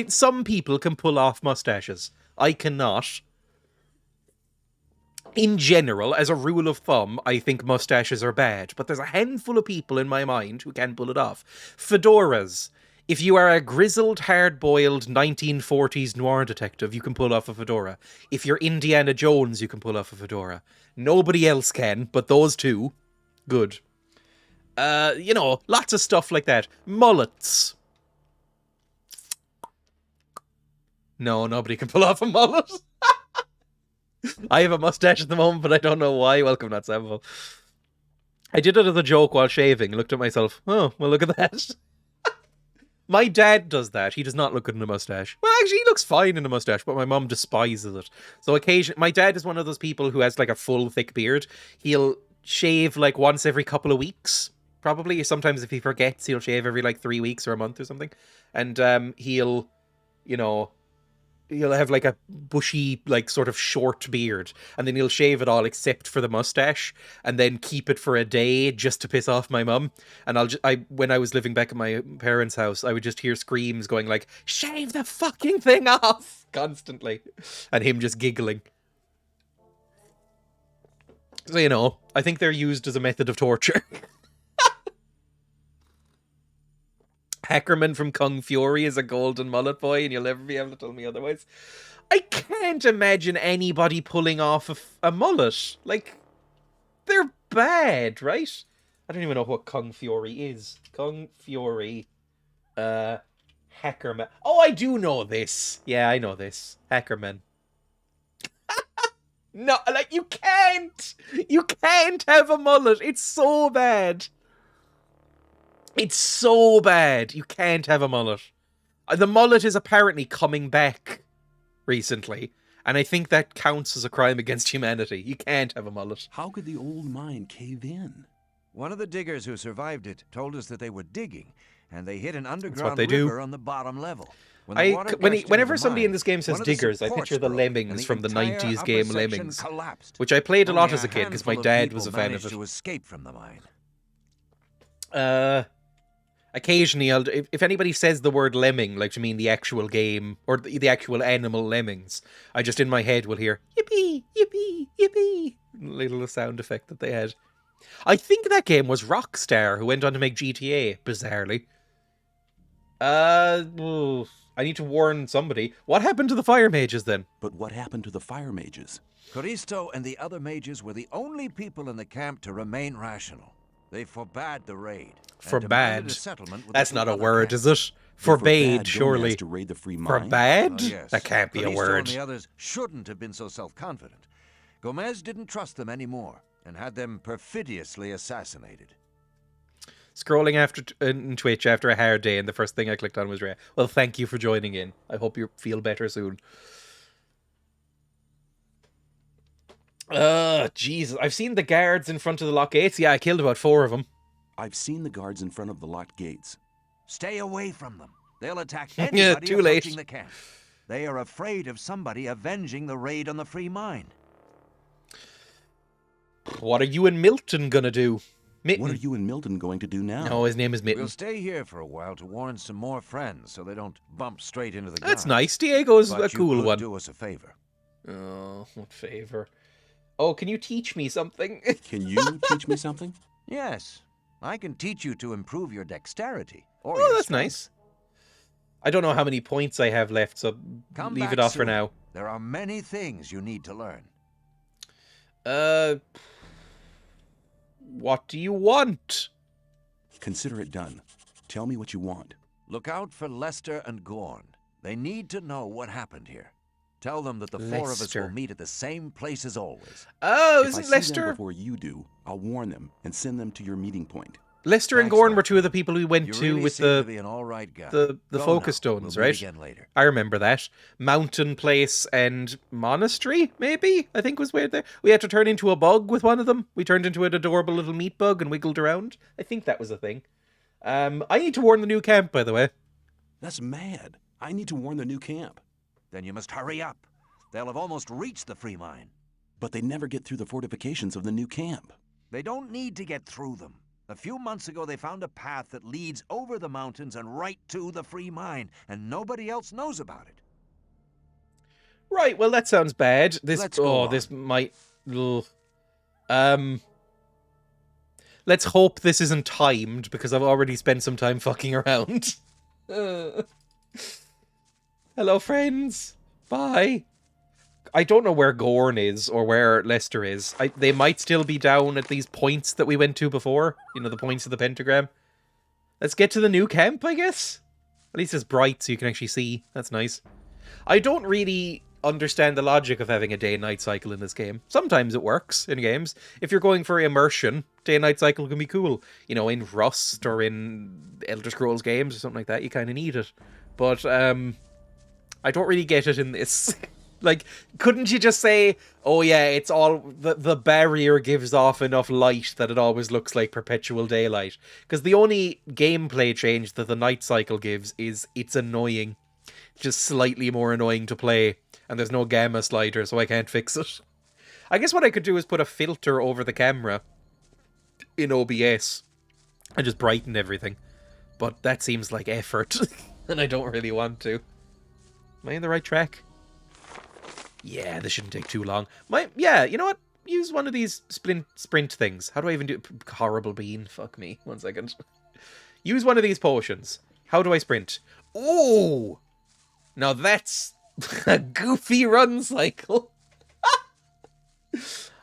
Speaker 1: Some people can pull off mustaches. I cannot. In general, as a rule of thumb, I think mustaches are bad, but there's a handful of people in my mind who can pull it off. Fedoras. If you are a grizzled, hard-boiled 1940s noir detective, you can pull off a fedora. If you're Indiana Jones, you can pull off a fedora. Nobody else can, but those two, good. You know, lots of stuff like that. Mullets. No, nobody can pull off a mullet. I have a mustache at the moment, but I don't know why. Welcome, not Sample. I did it as a joke while shaving. Looked at myself. Oh, well, look at that. My dad does that. He does not look good in a mustache. Well, actually, he looks fine in a mustache, but my mum despises it. So occasionally, my dad is one of those people who has like a full, thick beard. He'll shave like once every couple of weeks, probably. Sometimes if he forgets, he'll shave every like 3 weeks or a month or something. And he'll, you know... He'll have like a bushy, like sort of short beard, and then he'll shave it all except for the mustache, and then keep it for a day just to piss off my mum. And when I was living back at my parents' house, I would just hear screams going like, "Shave the fucking thing off!" constantly, and him just giggling. So, you know, I think they're used as a method of torture. Hackerman from Kung Fury is a golden mullet boy, and you'll never be able to tell me otherwise. I can't imagine anybody pulling off a mullet. Like, they're bad, right? I don't even know what Kung Fury is. Kung Fury, Hackerman. Oh, I do know this. Yeah, I know this. Hackerman. No, like, you can't have a mullet. It's so bad. It's so bad. You can't have a mullet. The mullet is apparently coming back recently, and I think that counts as a crime against humanity. You can't have a mullet.
Speaker 5: How could the old mine cave in?
Speaker 13: One of the diggers who survived it told us that they were digging, and they hit an underground
Speaker 1: they do.
Speaker 13: river on the bottom level.
Speaker 1: Whenever somebody in this game says diggers, I picture the Lemmings from the 90s game Lemmings, which I played a lot as a kid because my dad was a fan of it.
Speaker 13: To escape from the mine.
Speaker 1: Occasionally, if anybody says the word lemming, like to mean the actual game, or the actual animal lemmings, I just in my head will hear, yippee, yippee, yippee, little sound effect that they had. I think that game was Rockstar, who went on to make GTA, bizarrely. I need to warn somebody. What happened to the fire mages, then?
Speaker 5: But what happened to the fire mages?
Speaker 13: Coristo and the other mages were the only people in the camp to remain rational. They forbade the raid.
Speaker 1: Forbade? That's not a word, is it? Forbade, surely.
Speaker 5: To raid the free mine?
Speaker 1: Forbade?
Speaker 13: Yes.
Speaker 1: That can't be a word.
Speaker 13: And the others shouldn't have been so self-confident. Gomez didn't trust them anymore and had them perfidiously assassinated.
Speaker 1: Scrolling in Twitch after a hard day, and the first thing I clicked on was Dreya. Well, thank you for joining in. I hope you feel better soon. Jesus. I've seen the guards in front of the lock gates. Yeah, I killed about 4 of them.
Speaker 5: I've seen the guards in front of the locked gates.
Speaker 13: Stay away from them. They'll attack anybody
Speaker 1: too late.
Speaker 13: approaching the camp. They are afraid of somebody avenging the raid on the free mine.
Speaker 1: What are you and Milton gonna do? Mitten.
Speaker 5: What are you and Milton going to do now?
Speaker 1: No, his name is Mitten.
Speaker 13: We'll stay here for a while to warn some more friends so they don't bump straight into the guards.
Speaker 1: That's nice. Diego's
Speaker 13: but
Speaker 1: a cool
Speaker 13: you could
Speaker 1: one.
Speaker 13: do us a favor.
Speaker 1: Oh, what favor? Oh, can you teach me something?
Speaker 5: Can you teach me something?
Speaker 13: Yes. I can teach you to improve your dexterity. Or
Speaker 1: Oh, that's nice. I don't know how many points I have left, so leave it off for now.
Speaker 13: There are many things you need to learn.
Speaker 1: What do you want?
Speaker 5: Consider it done. Tell me what you want.
Speaker 13: Look out for Lester and Gorn. They need to know what happened here. Tell them that the 4 of us will meet at the same place as always.
Speaker 1: Oh,
Speaker 5: if
Speaker 1: isn't
Speaker 5: I see
Speaker 1: Lester?
Speaker 5: them before you do, I'll warn them and send them to your meeting point.
Speaker 1: Lester and
Speaker 13: Thanks,
Speaker 1: Gorn were
Speaker 13: Lester.
Speaker 1: two of the people we went
Speaker 13: You
Speaker 1: to
Speaker 13: really
Speaker 1: with
Speaker 13: seem to be an all right guy.
Speaker 1: the
Speaker 13: Go
Speaker 1: focus
Speaker 13: now.
Speaker 1: stones,
Speaker 13: We'll meet
Speaker 1: right?
Speaker 13: again later.
Speaker 1: I remember that. Mountain place and monastery, maybe, I think was weird there. We had to turn into a bug with one of them. We turned into an adorable little meat bug and wiggled around. I think that was a thing. I need to warn the new camp, by the way.
Speaker 5: That's mad. I need to warn the new camp.
Speaker 13: Then you must hurry up. They'll have almost reached the free mine.
Speaker 5: But they never get through the fortifications of the new camp.
Speaker 13: They don't need to get through them. A few months ago, they found a path that leads over the mountains and right to the free mine, and nobody else knows about it.
Speaker 1: Right, well, that sounds bad.
Speaker 13: Let's go on.
Speaker 1: This might... ugh. Let's hope this isn't timed, because I've already spent some time fucking around. Hello, friends. Bye. I don't know where Gorn is, or where Lester is. They might still be down at these points that we went to before. You know, the points of the pentagram. Let's get to the new camp, I guess. At least it's bright, so you can actually see. That's nice. I don't really understand the logic of having a day-night cycle in this game. Sometimes it works in games. If you're going for immersion, day-night cycle can be cool. You know, in Rust or in Elder Scrolls games or something like that, you kind of need it. But, I don't really get it in this. Like, couldn't you just say, oh yeah, it's all, the barrier gives off enough light that it always looks like perpetual daylight? Because the only gameplay change that the night cycle gives is it's annoying. Just slightly more annoying to play. And there's no gamma slider, so I can't fix it. I guess what I could do is put a filter over the camera in OBS and just brighten everything. But that seems like effort, and I don't really want to. Am I in the right track? Yeah, this shouldn't take too long. Yeah, you know what? Use one of these sprint things. How do I even do it? Horrible bean. Fuck me. 1 second. Use one of these potions. How do I sprint? Oh! Now that's a goofy run cycle.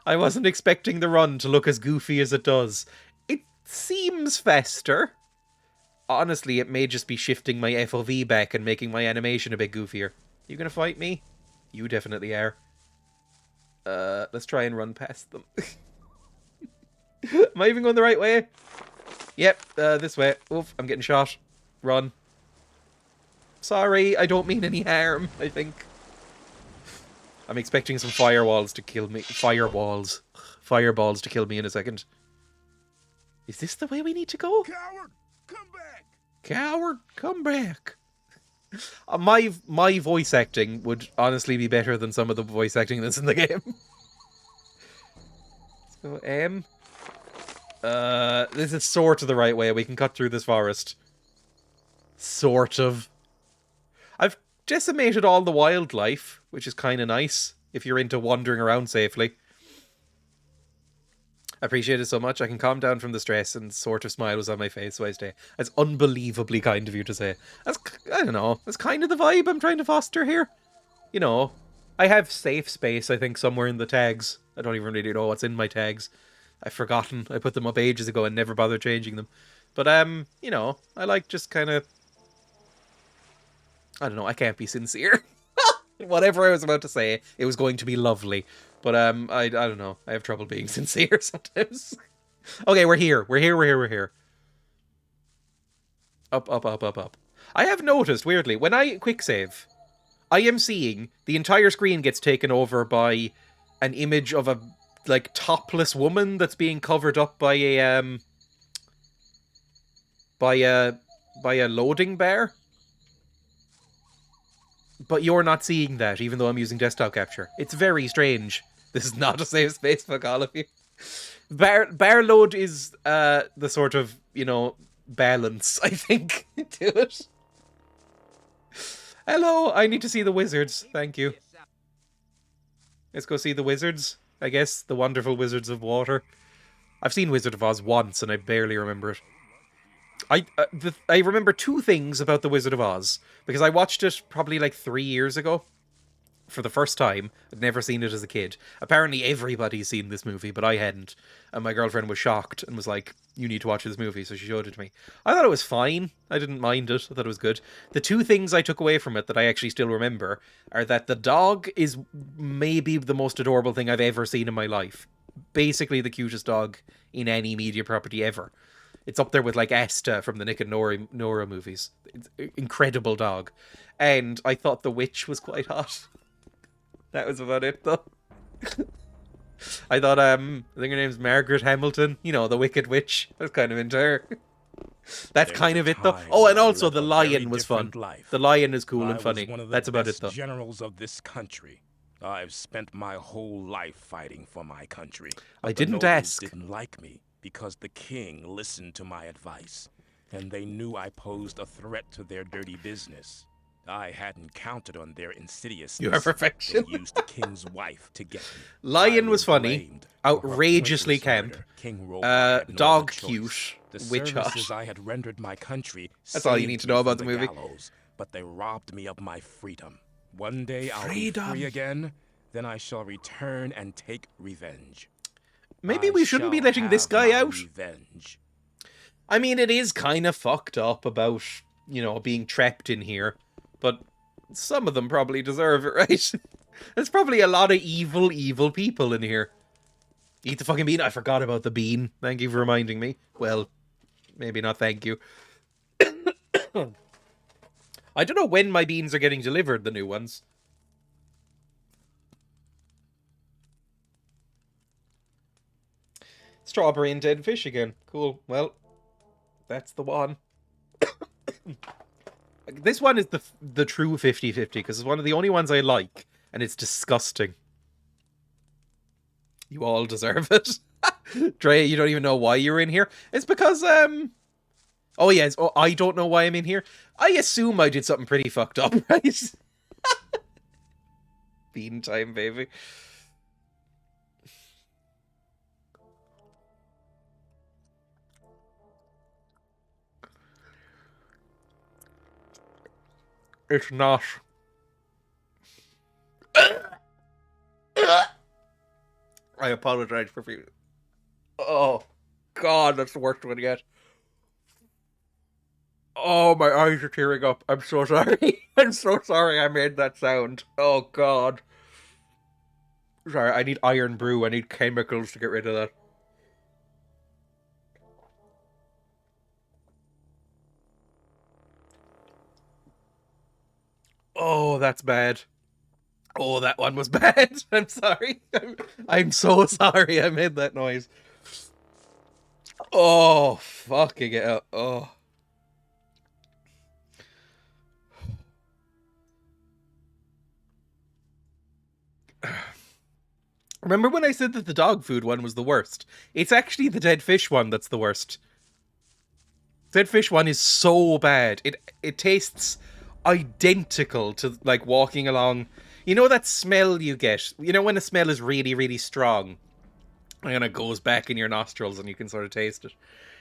Speaker 1: I wasn't expecting the run to look as goofy as it does. It seems faster. Honestly, it may just be shifting my FOV back and making my animation a bit goofier. You gonna fight me? You definitely are. Let's try and run past them. Am I even going the right way? Yep, this way. Oof, I'm getting shot. Run. Sorry, I don't mean any harm, I think. I'm expecting some firewalls to kill me. Fireballs to kill me in a second. Is this the way we need to go?
Speaker 11: Coward, come back!
Speaker 1: Coward, come back! My voice acting would honestly be better than some of the voice acting that's in the game. Let's go M. This is sort of the right way. We can cut through this forest. Sort of. I've decimated all the wildlife, which is kind of nice if you're into wandering around safely. I appreciate it so much. I can calm down from the stress, and sort of smile was on my face, so I stay. That's unbelievably kind of you to say. That's, I don't know, that's kind of the vibe I'm trying to foster here. You know, I have safe space, I think, somewhere in the tags. I don't even really know what's in my tags. I've forgotten. I put them up ages ago and never bothered changing them. But, you know, I like just kind of... I don't know, I can't be sincere. Whatever I was about to say, it was going to be lovely. But, I don't know. I have trouble being sincere sometimes. Okay, we're here. We're here. Up. I have noticed, weirdly, when I quick save, I am seeing the entire screen gets taken over by an image of a, like, topless woman that's being covered up by a, by a loading bar. But you're not seeing that, even though I'm using desktop capture. It's very strange. This is not a safe space, fuck all of you. Bar load is the sort of, you know, balance, I think, to it. Hello, I need to see the wizards. Thank you. Let's go see the wizards, I guess. The wonderful Wizards of Water. I've seen Wizard of Oz once, and I barely remember it. I remember two things about The Wizard of Oz, because I watched it probably like 3 years ago for the first time. I'd never seen it as a kid. Apparently everybody's seen this movie, but I hadn't. And my girlfriend was shocked and was like, you need to watch this movie, so she showed it to me. I thought it was fine. I didn't mind it. I thought it was good. The two things I took away from it that I actually still remember are that the dog is maybe the most adorable thing I've ever seen in my life. Basically the cutest dog in any media property ever. It's up there with like Esta from the Nick and Nora movies. It's an incredible dog. And I thought the witch was quite hot. That was about it though. I thought I think her name's Margaret Hamilton, you know, the Wicked Witch. I was kind of into her. That's kind of it though. Oh, and also the lion was fun. The lion is cool and funny. That's about it though.
Speaker 14: Generals of this country. I've spent my whole life fighting for my country.
Speaker 1: I didn't ask.
Speaker 14: Didn't like me because the king listened to my advice, and they knew I posed a threat to their dirty business. I hadn't counted on their insidiousness.
Speaker 1: Your perfection.
Speaker 14: They used the king's wife to get me.
Speaker 1: Lion was funny, outrageously camp, dog cute, witch hot.
Speaker 14: I had rendered my country.
Speaker 1: That's all you need to know about the movie.
Speaker 14: Gallows, but they robbed me of my freedom. One day I'll be free again, then I shall return and take revenge.
Speaker 1: Maybe we shouldn't be letting this guy out.
Speaker 14: Revenge.
Speaker 1: I mean, it is kind of fucked up about, you know, being trapped in here, but some of them probably deserve it, right? There's probably a lot of evil people in here. Eat the fucking bean. I forgot about the bean. Thank you for reminding me. Well, maybe not thank you. I don't know when my beans are getting delivered, the new ones. Strawberry and dead fish again. Cool. Well, that's the one. This one is the true 50-50, because it's one of the only ones I like, and it's disgusting. You all deserve it. Dreya, you don't even know why you're in here. It's because, oh, yes. Oh, I don't know why I'm in here. I assume I did something pretty fucked up, right? Bean time, baby. It's not. I apologize for you. Oh, God, that's the worst one yet. Oh, my eyes are tearing up. I'm so sorry. I'm so sorry I made that sound. Oh, God. Sorry, I need iron brew. I need chemicals to get rid of that. Oh, that's bad. Oh, that one was bad. I'm sorry. I'm so sorry I made that noise. Oh, fucking hell. Oh. Remember when I said that the dog food one was the worst? It's actually the dead fish one that's the worst. Dead fish one is so bad. It tastes identical to, like, walking along. You know that smell you get? You know when a smell is really, really strong? And it goes back in your nostrils and you can sort of taste it.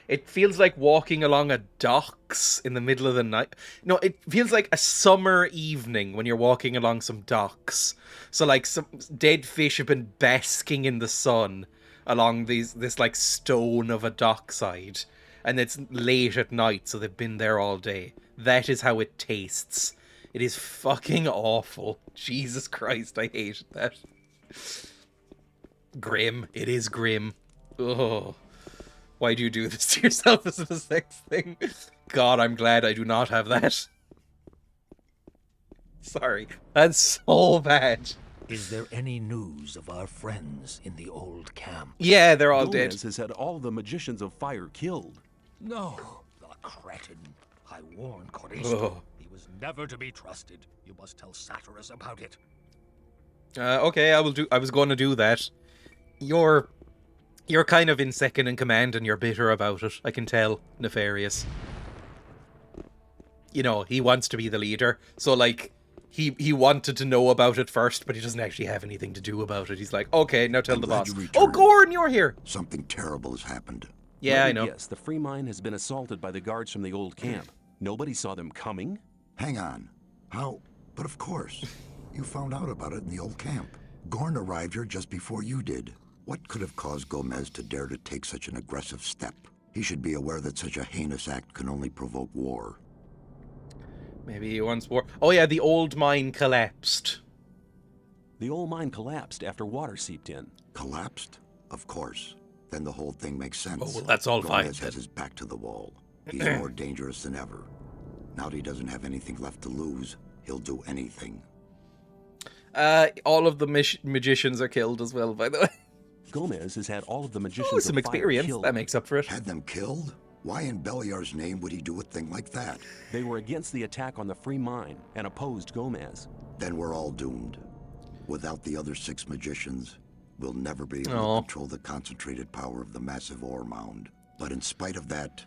Speaker 1: It feels like walking along a docks in the middle of the night. No, it feels like a summer evening when you're walking along some docks. So, like, some dead fish have been basking in the sun along this like, stone of a dockside. And it's late at night, so they've been there all day. That is how it tastes. It is fucking awful. Jesus Christ, I hate that. Grim. It is grim. Ugh. Why do you do this to yourself as a sex thing? God, I'm glad I do not have that. Sorry. That's so bad.
Speaker 15: Is there any news of our friends in the old camp?
Speaker 1: Yeah, they're all
Speaker 5: Gomez
Speaker 1: dead.
Speaker 5: has had all the magicians of fire killed.
Speaker 15: No, the cretin. I warned Coristo. He was never to be trusted. You must tell Satyrus about it.
Speaker 1: Okay, I was going to do that. You're kind of in second in command and you're bitter about it. I can tell. Nefarious. You know, he wants to be the leader. So, like, he wanted to know about it first, but he doesn't actually have anything to do about it. He's like, okay, now tell the boss. Oh, Gordon, you're here.
Speaker 9: Something terrible has happened.
Speaker 1: Yeah, I know.
Speaker 5: Yes, the free mine has been assaulted by the guards from the old camp. Nobody saw them coming?
Speaker 9: Hang on. How? But of course. You found out about it in the old camp. Gorn arrived here just before you did. What could have caused Gomez to dare to take such an aggressive step? He should be aware that such a heinous act can only provoke war.
Speaker 1: Maybe he wants war. Oh yeah, the old mine collapsed.
Speaker 5: The old mine collapsed after water seeped in.
Speaker 9: Collapsed? Of course. then the whole thing makes sense.
Speaker 1: Oh, well, that's all fine,
Speaker 9: Gomez has his back to the wall. He's more dangerous than ever. Now that he doesn't have anything left to lose, he'll do anything.
Speaker 1: All of the magicians are killed as well, by the way.
Speaker 5: Gomez has had all of the magicians
Speaker 1: some
Speaker 5: of fire
Speaker 1: experience.
Speaker 5: killed.
Speaker 1: That makes up for it.
Speaker 9: Had them killed? Why in Beliar's name would he do a thing like that?
Speaker 5: They were against the attack on the free mine and opposed Gomez.
Speaker 9: Then we're all doomed. Without the other 6 magicians, we'll never be able to control the concentrated power of the massive ore mound. But in spite of that,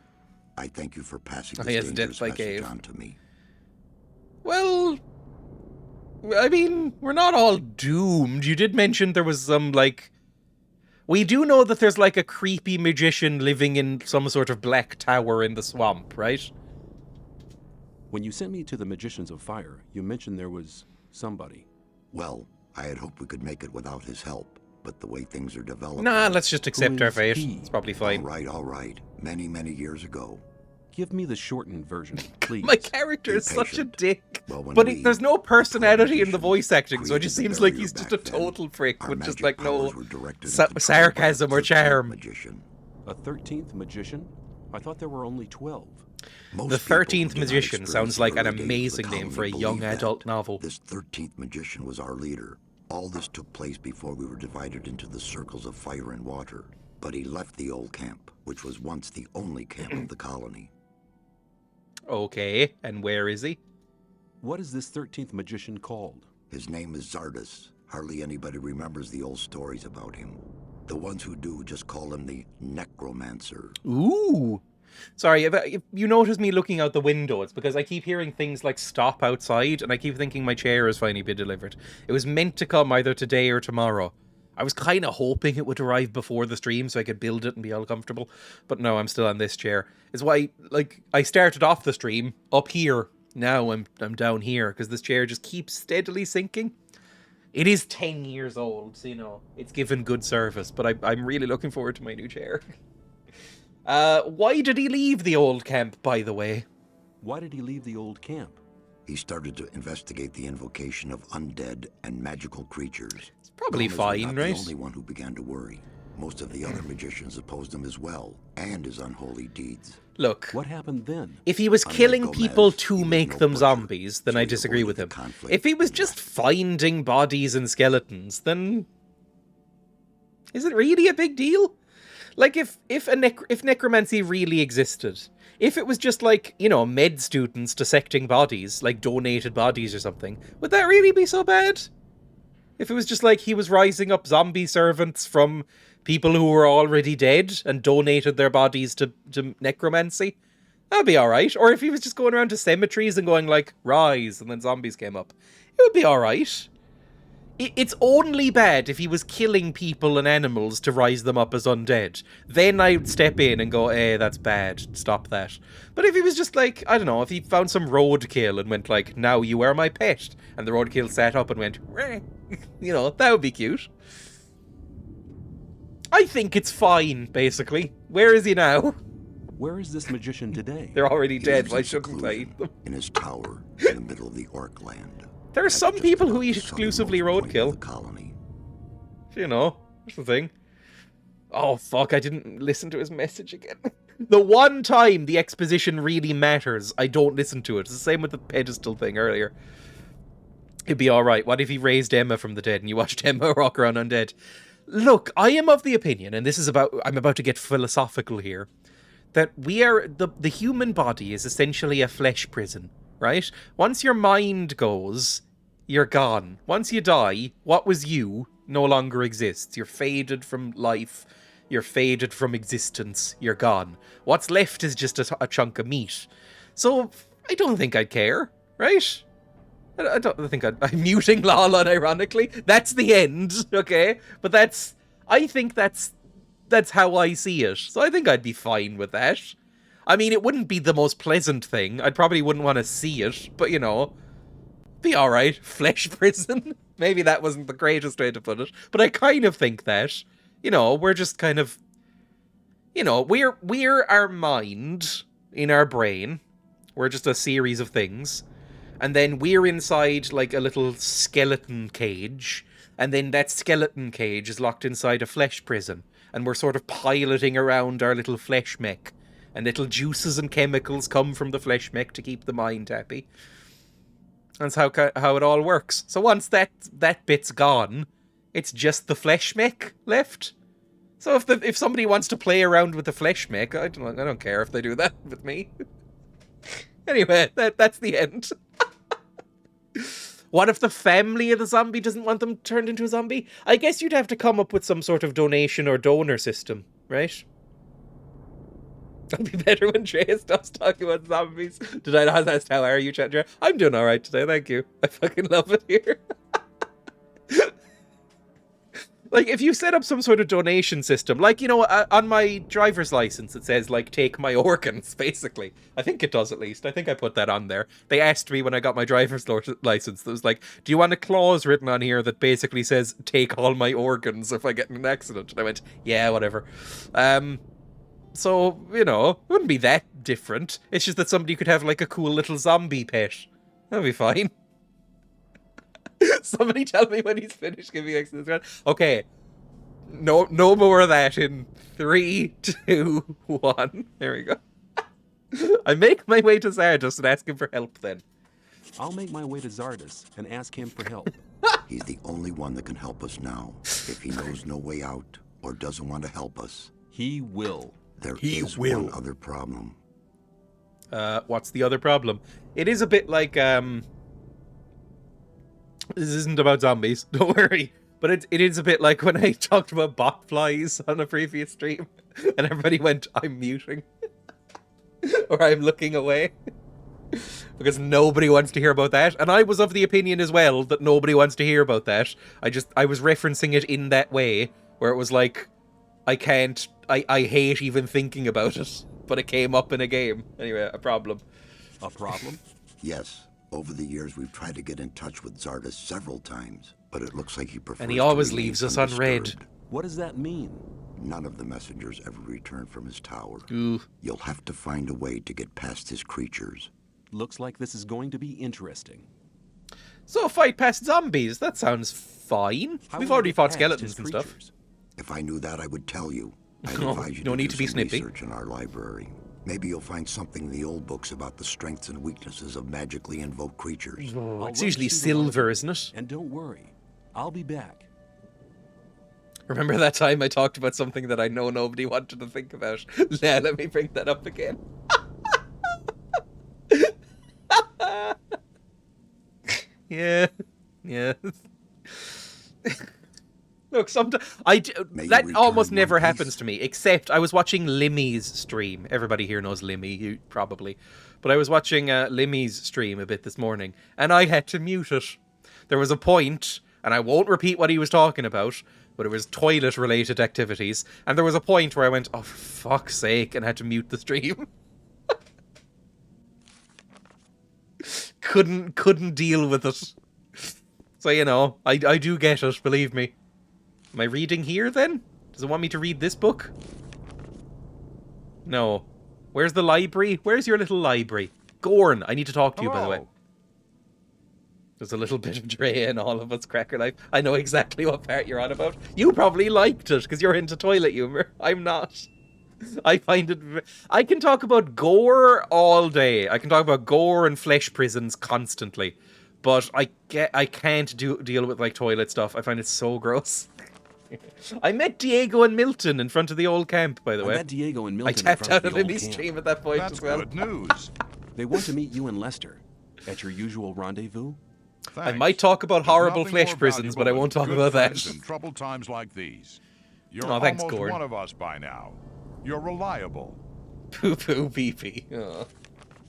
Speaker 9: I thank you for passing this dangerous message on to me.
Speaker 1: Well, I mean, we're not all doomed. You did mention there was some, like... We do know that there's, like, a creepy magician living in some sort of black tower in the swamp, right?
Speaker 5: When you sent me to the Magicians of Fire, you mentioned there was somebody.
Speaker 9: Well, I had hoped we could make it without his help, but the way things are developing...
Speaker 1: Nah, let's just accept our fate. It's probably fine.
Speaker 9: All right. Many, many years ago.
Speaker 5: Give me the shortened version, please.
Speaker 1: My character is such a dick. But there's no personality in the voice acting, so it just seems like he's just a total prick with just, like, no sarcasm or charm.
Speaker 5: A 13th magician? I thought there were only 12.
Speaker 1: The 13th Magician sounds like an amazing name for a young adult novel.
Speaker 9: This 13th magician was our leader. All this took place before we were divided into the circles of fire and water. But he left the old camp, which was once the only camp of the colony.
Speaker 1: Okay, and where is he?
Speaker 5: What is this 13th magician called?
Speaker 9: His name is Zardus. Hardly anybody remembers the old stories about him. The ones who do just call him the necromancer.
Speaker 1: Ooh. Sorry, if you notice me looking out the window, it's because I keep hearing things like stop outside, and I keep thinking my chair has finally been delivered. It was meant to come either today or tomorrow. I was kind of hoping it would arrive before the stream so I could build it and be all comfortable. But no, I'm still on this chair. It's why, like, I started off the stream up here. Now I'm down here because this chair just keeps steadily sinking. It is 10 years old, so, you know, it's given good service. But I'm really looking forward to my new chair. Why did he leave the old camp, by the way?
Speaker 5: Why did he leave the old camp?
Speaker 9: He started to investigate the invocation of undead and magical creatures.
Speaker 1: It's probably fine,
Speaker 9: not
Speaker 1: right?
Speaker 9: The only one who began to worry. Most of the other magicians opposed him as well, and his unholy deeds.
Speaker 1: Look,
Speaker 5: what happened then?
Speaker 1: If he was killing people to make them zombies, then I disagree with him. If he was just finding bodies and skeletons, then is it really a big deal? Like, if necromancy really existed, if it was just like, you know, med students dissecting bodies, like donated bodies or something, would that really be so bad? If it was just like he was rising up zombie servants from people who were already dead and donated their bodies to necromancy, that'd be alright. Or if he was just going around to cemeteries and going like, rise, and then zombies came up, it would be alright. It's only bad if he was killing people and animals to rise them up as undead. Then I'd step in and go, hey, that's bad, stop that. But if he was just like, I don't know, if he found some roadkill and went like, now you are my pet, and the roadkill sat up and went, "Reh," you know, that would be cute. I think it's fine, basically. Where is he now?
Speaker 5: Where is this magician today?
Speaker 1: They're already dead, why shouldn't I eat them?
Speaker 9: In his tower, in the middle of the orc land.
Speaker 1: There are some people who eat exclusively roadkill. You know, that's the thing. Oh, fuck, I didn't listen to his message again. The one time the exposition really matters, I don't listen to it. It's the same with the pedestal thing earlier. It'd be alright. What if he raised Emma from the dead and you watched Emma walk around undead? Look, I am of the opinion, and this is about, I'm about to get philosophical here, that we are, the human body is essentially a flesh prison. Right? Once your mind goes, you're gone. Once you die, what was you no longer exists. You're faded from life. You're faded from existence. You're gone. What's left is just a chunk of meat. So, I don't think I'd care, right? I don't think I'm muting Lala, ironically. That's the end, okay? But I think that's how I see it. So I think I'd be fine with that. I mean, it wouldn't be the most pleasant thing. I probably wouldn't want to see it, but, you know, be alright. Flesh prison. Maybe that wasn't the greatest way to put it, but I kind of think that, you know, we're just kind of, you know, we're our mind in our brain. We're just a series of things. And then we're inside, like, a little skeleton cage. and then that skeleton cage is locked inside a flesh prison, and we're sort of piloting around our little flesh mech, and little juices and chemicals come from the flesh mech to keep the mind happy. That's how it all works. So once that bit's gone, it's just the flesh mech left. So if somebody wants to play around with the flesh mech, I don't care if they do that with me. Anyway, that's the end. What if the family of the zombie doesn't want them turned into a zombie? I guess you'd have to come up with some sort of donation or donor system, right? That'll be better when Dreya stops talking about zombies. Did I not ask how are you, chat, Dreya? I'm doing alright today, thank you. I fucking love it here. Like, if you set up some sort of donation system, like, you know, on my driver's license, it says, like, take my organs, basically. I think it does, at least. I think I put that on there. They asked me when I got my driver's license, it was like, do you want a clause written on here that basically says, take all my organs if I get in an accident? And I went, yeah, whatever. So, you know, it wouldn't be that different. It's just that somebody could have, like, a cool little zombie pet. That'd be fine. Somebody tell me when he's finished giving extra this. Okay. No more of that in 3, 2, 1. There we go. I make my way to Zardos and ask him for help then.
Speaker 5: I'll make my way to Zardos and ask him for help.
Speaker 9: He's the only one that can help us now. If he knows no way out or doesn't want to help us.
Speaker 5: He will.
Speaker 9: There is one other problem.
Speaker 1: What's the other problem? It is a bit like, this isn't about zombies, don't worry. But it is a bit like when I talked about bot flies on a previous stream, and everybody went, I'm muting. Or I'm looking away. Because nobody wants to hear about that. And I was of the opinion as well that nobody wants to hear about that. I was referencing it in that way, where it was like, I hate even thinking about it. But it came up in a game. Anyway, a problem.
Speaker 5: A problem?
Speaker 9: Yes. Over the years, we've tried to get in touch with Zardos several times, but it looks like he prefers
Speaker 1: and he always leaves us unread.
Speaker 5: What does that mean?
Speaker 9: None of the messengers ever return from his tower.
Speaker 1: Ooh.
Speaker 9: You'll have to find a way to get past his creatures.
Speaker 5: Looks like this is going to be interesting.
Speaker 1: So fight past zombies, that sounds fine. We've already fought skeletons and stuff.
Speaker 9: If I knew that, I would tell you. I'd advise you
Speaker 1: no
Speaker 9: to
Speaker 1: need
Speaker 9: do
Speaker 1: to be
Speaker 9: some
Speaker 1: snippy.
Speaker 9: research in our library. Maybe you'll find something in the old books about the strengths and weaknesses of magically invoked creatures.
Speaker 1: Oh, it's usually silver, isn't it?
Speaker 5: And don't worry, I'll be back.
Speaker 1: Remember that time I talked about something that I know nobody wanted to think about? Yeah, let me bring that up again. Yeah. Look, sometimes that almost never happens to me, except I was watching Limmy's stream. Everybody here knows Limmy, you probably. But I was watching Limmy's stream a bit this morning, and I had to mute it. There was a point, and I won't repeat what he was talking about, but it was toilet-related activities, and there was a point where I went, oh, for fuck's sake, and had to mute the stream. Couldn't deal with it. So, you know, I do get it, believe me. Am I reading here, then? Does it want me to read this book? No. Where's the library? Where's your little library? Gorn, I need to talk to you, by the way. There's a little bit of Dreya in all of us, Cracker Life. I know exactly what part you're on about. You probably liked it, because you're into toilet humor. I'm not. I find it... I can talk about gore all day. I can talk about gore and flesh prisons constantly. But I can't deal with, like, toilet stuff. I find it so gross. I met Diego and Milton in front of the old camp, by the way.
Speaker 5: I met Diego and Milton
Speaker 1: I tapped
Speaker 5: in front
Speaker 1: out
Speaker 5: of
Speaker 1: of
Speaker 5: the old
Speaker 1: Limmy's
Speaker 5: camp.
Speaker 1: stream at that point as well.
Speaker 11: That's good news.
Speaker 5: They want to meet you and Lester at your usual rendezvous.
Speaker 1: I might talk about horrible
Speaker 11: Nothing
Speaker 1: flesh
Speaker 11: more
Speaker 1: prisons, but I
Speaker 11: valuable
Speaker 1: won't
Speaker 11: than
Speaker 1: talk
Speaker 11: good
Speaker 1: about that.
Speaker 11: friends in troubled times like these. You're
Speaker 1: Oh, thanks,
Speaker 11: almost
Speaker 1: Gordon.
Speaker 11: one of us by now. You're reliable.
Speaker 1: Poo poo pee pee. Oh.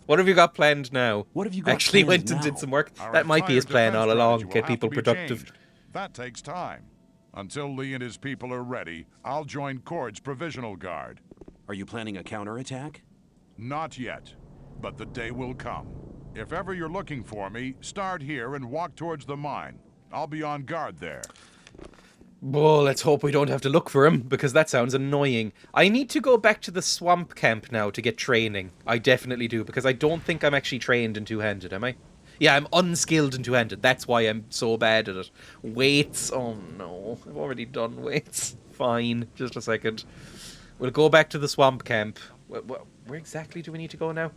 Speaker 1: What have you got planned now?
Speaker 5: What have you got
Speaker 1: Actually
Speaker 5: planned
Speaker 1: went and
Speaker 5: now?
Speaker 1: did some work.
Speaker 11: Our
Speaker 1: That might be his
Speaker 11: entire
Speaker 1: plan all
Speaker 11: defense
Speaker 1: along.
Speaker 11: strategy will
Speaker 1: Get
Speaker 11: have
Speaker 1: people
Speaker 11: to be
Speaker 1: productive.
Speaker 11: changed. That takes time. Until Lee and his people are ready, I'll join Cord's provisional guard.
Speaker 5: Are you planning a counterattack?
Speaker 11: Not yet, but the day will come. If ever you're looking for me, start here and walk towards the mine. I'll be on guard there.
Speaker 1: Well, let's hope we don't have to look for him, because that sounds annoying. I need to go back to the swamp camp now to get training. I definitely do, because I don't think I'm actually trained in two-handed, am I? Yeah, I'm unskilled in two-handed. That's why I'm so bad at it. Weights. Oh no, I've already done weights. Fine, just a second. We'll go back to the swamp camp. Where exactly do we need to go now?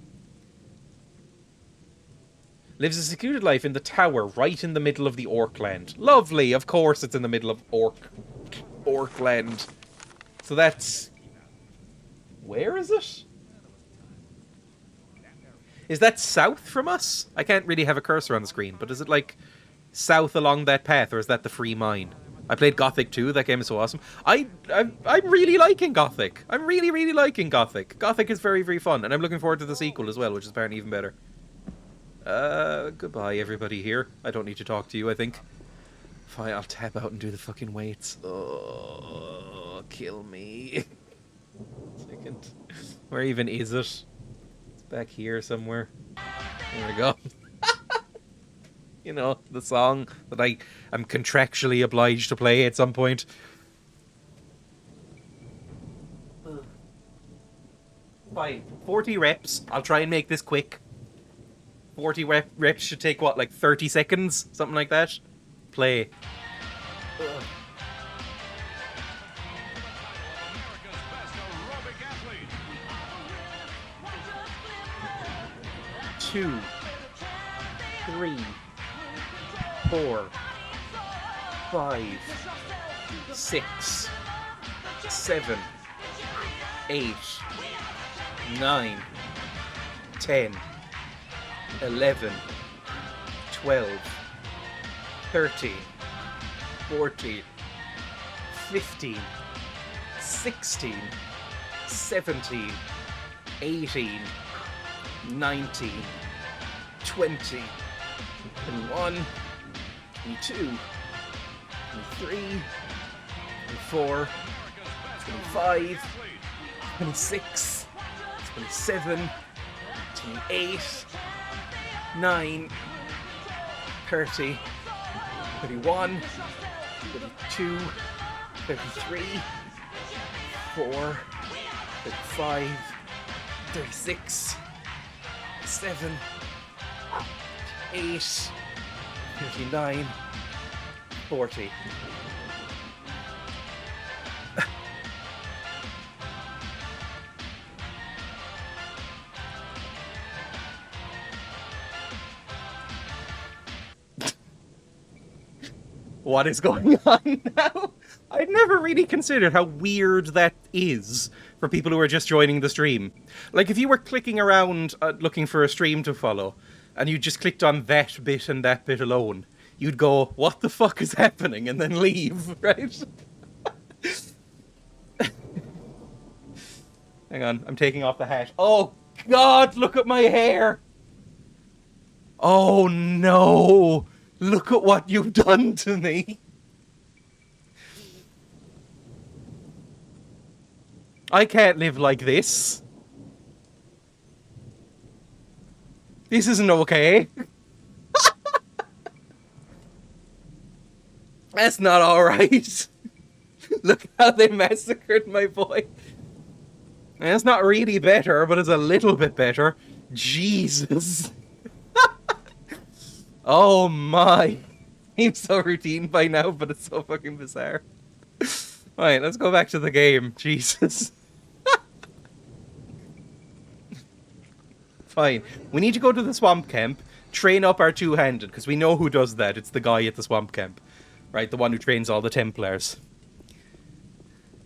Speaker 1: Lives a secluded life in the tower, right in the middle of the Orkland. Lovely, of course it's in the middle of Orkland. So that's... Where is it? Is that south from us? I can't really have a cursor on the screen, but is it like south along that path, or is that the free mine? I played Gothic 2, that game is so awesome. I'm really liking Gothic. I'm really, really liking Gothic. Gothic is very, very fun, and I'm looking forward to the sequel as well, which is apparently even better. Goodbye everybody here. I don't need to talk to you, I think. Fine, I'll tap out and do the fucking weights. Oh, kill me. Second. Where even is it? It's back here somewhere. There we go. You know, the song that I am contractually obliged to play at some point. Fine. 40 reps. I'll try and make this quick. 40 reps should take, what, like 30 seconds? Something like that? Play. Ugh. Two, 3, 4, 5, 6, 7, 8, 9, 10, 11, 12, 13, 14, 15, 16, 17, 18, 19, 20, 21, 22, 23, 24, 25, 26, 27, 28, 9, 30, 31, 32, 33, 4, 35, 36, 7, 8, 39, 40. What is going on now? I'd never really considered how weird that is for people who are just joining the stream. Like, if you were clicking around looking for a stream to follow, and you just clicked on that bit and that bit alone, you'd go, what the fuck is happening? And then leave, right? Hang on, I'm taking off the hat. Oh, God, look at my hair! Oh, no! Look at what you've done to me! I can't live like this. This isn't okay. That's not alright. Look how they massacred my boy. And it's not really better, but it's a little bit better. Jesus. Oh my. Seems so routine by now, but it's so fucking bizarre. Alright, let's go back to the game. Jesus. Fine. We need to go to the swamp camp, train up our two-handed, because we know who does that. It's the guy at the swamp camp. Right, the one who trains all the Templars.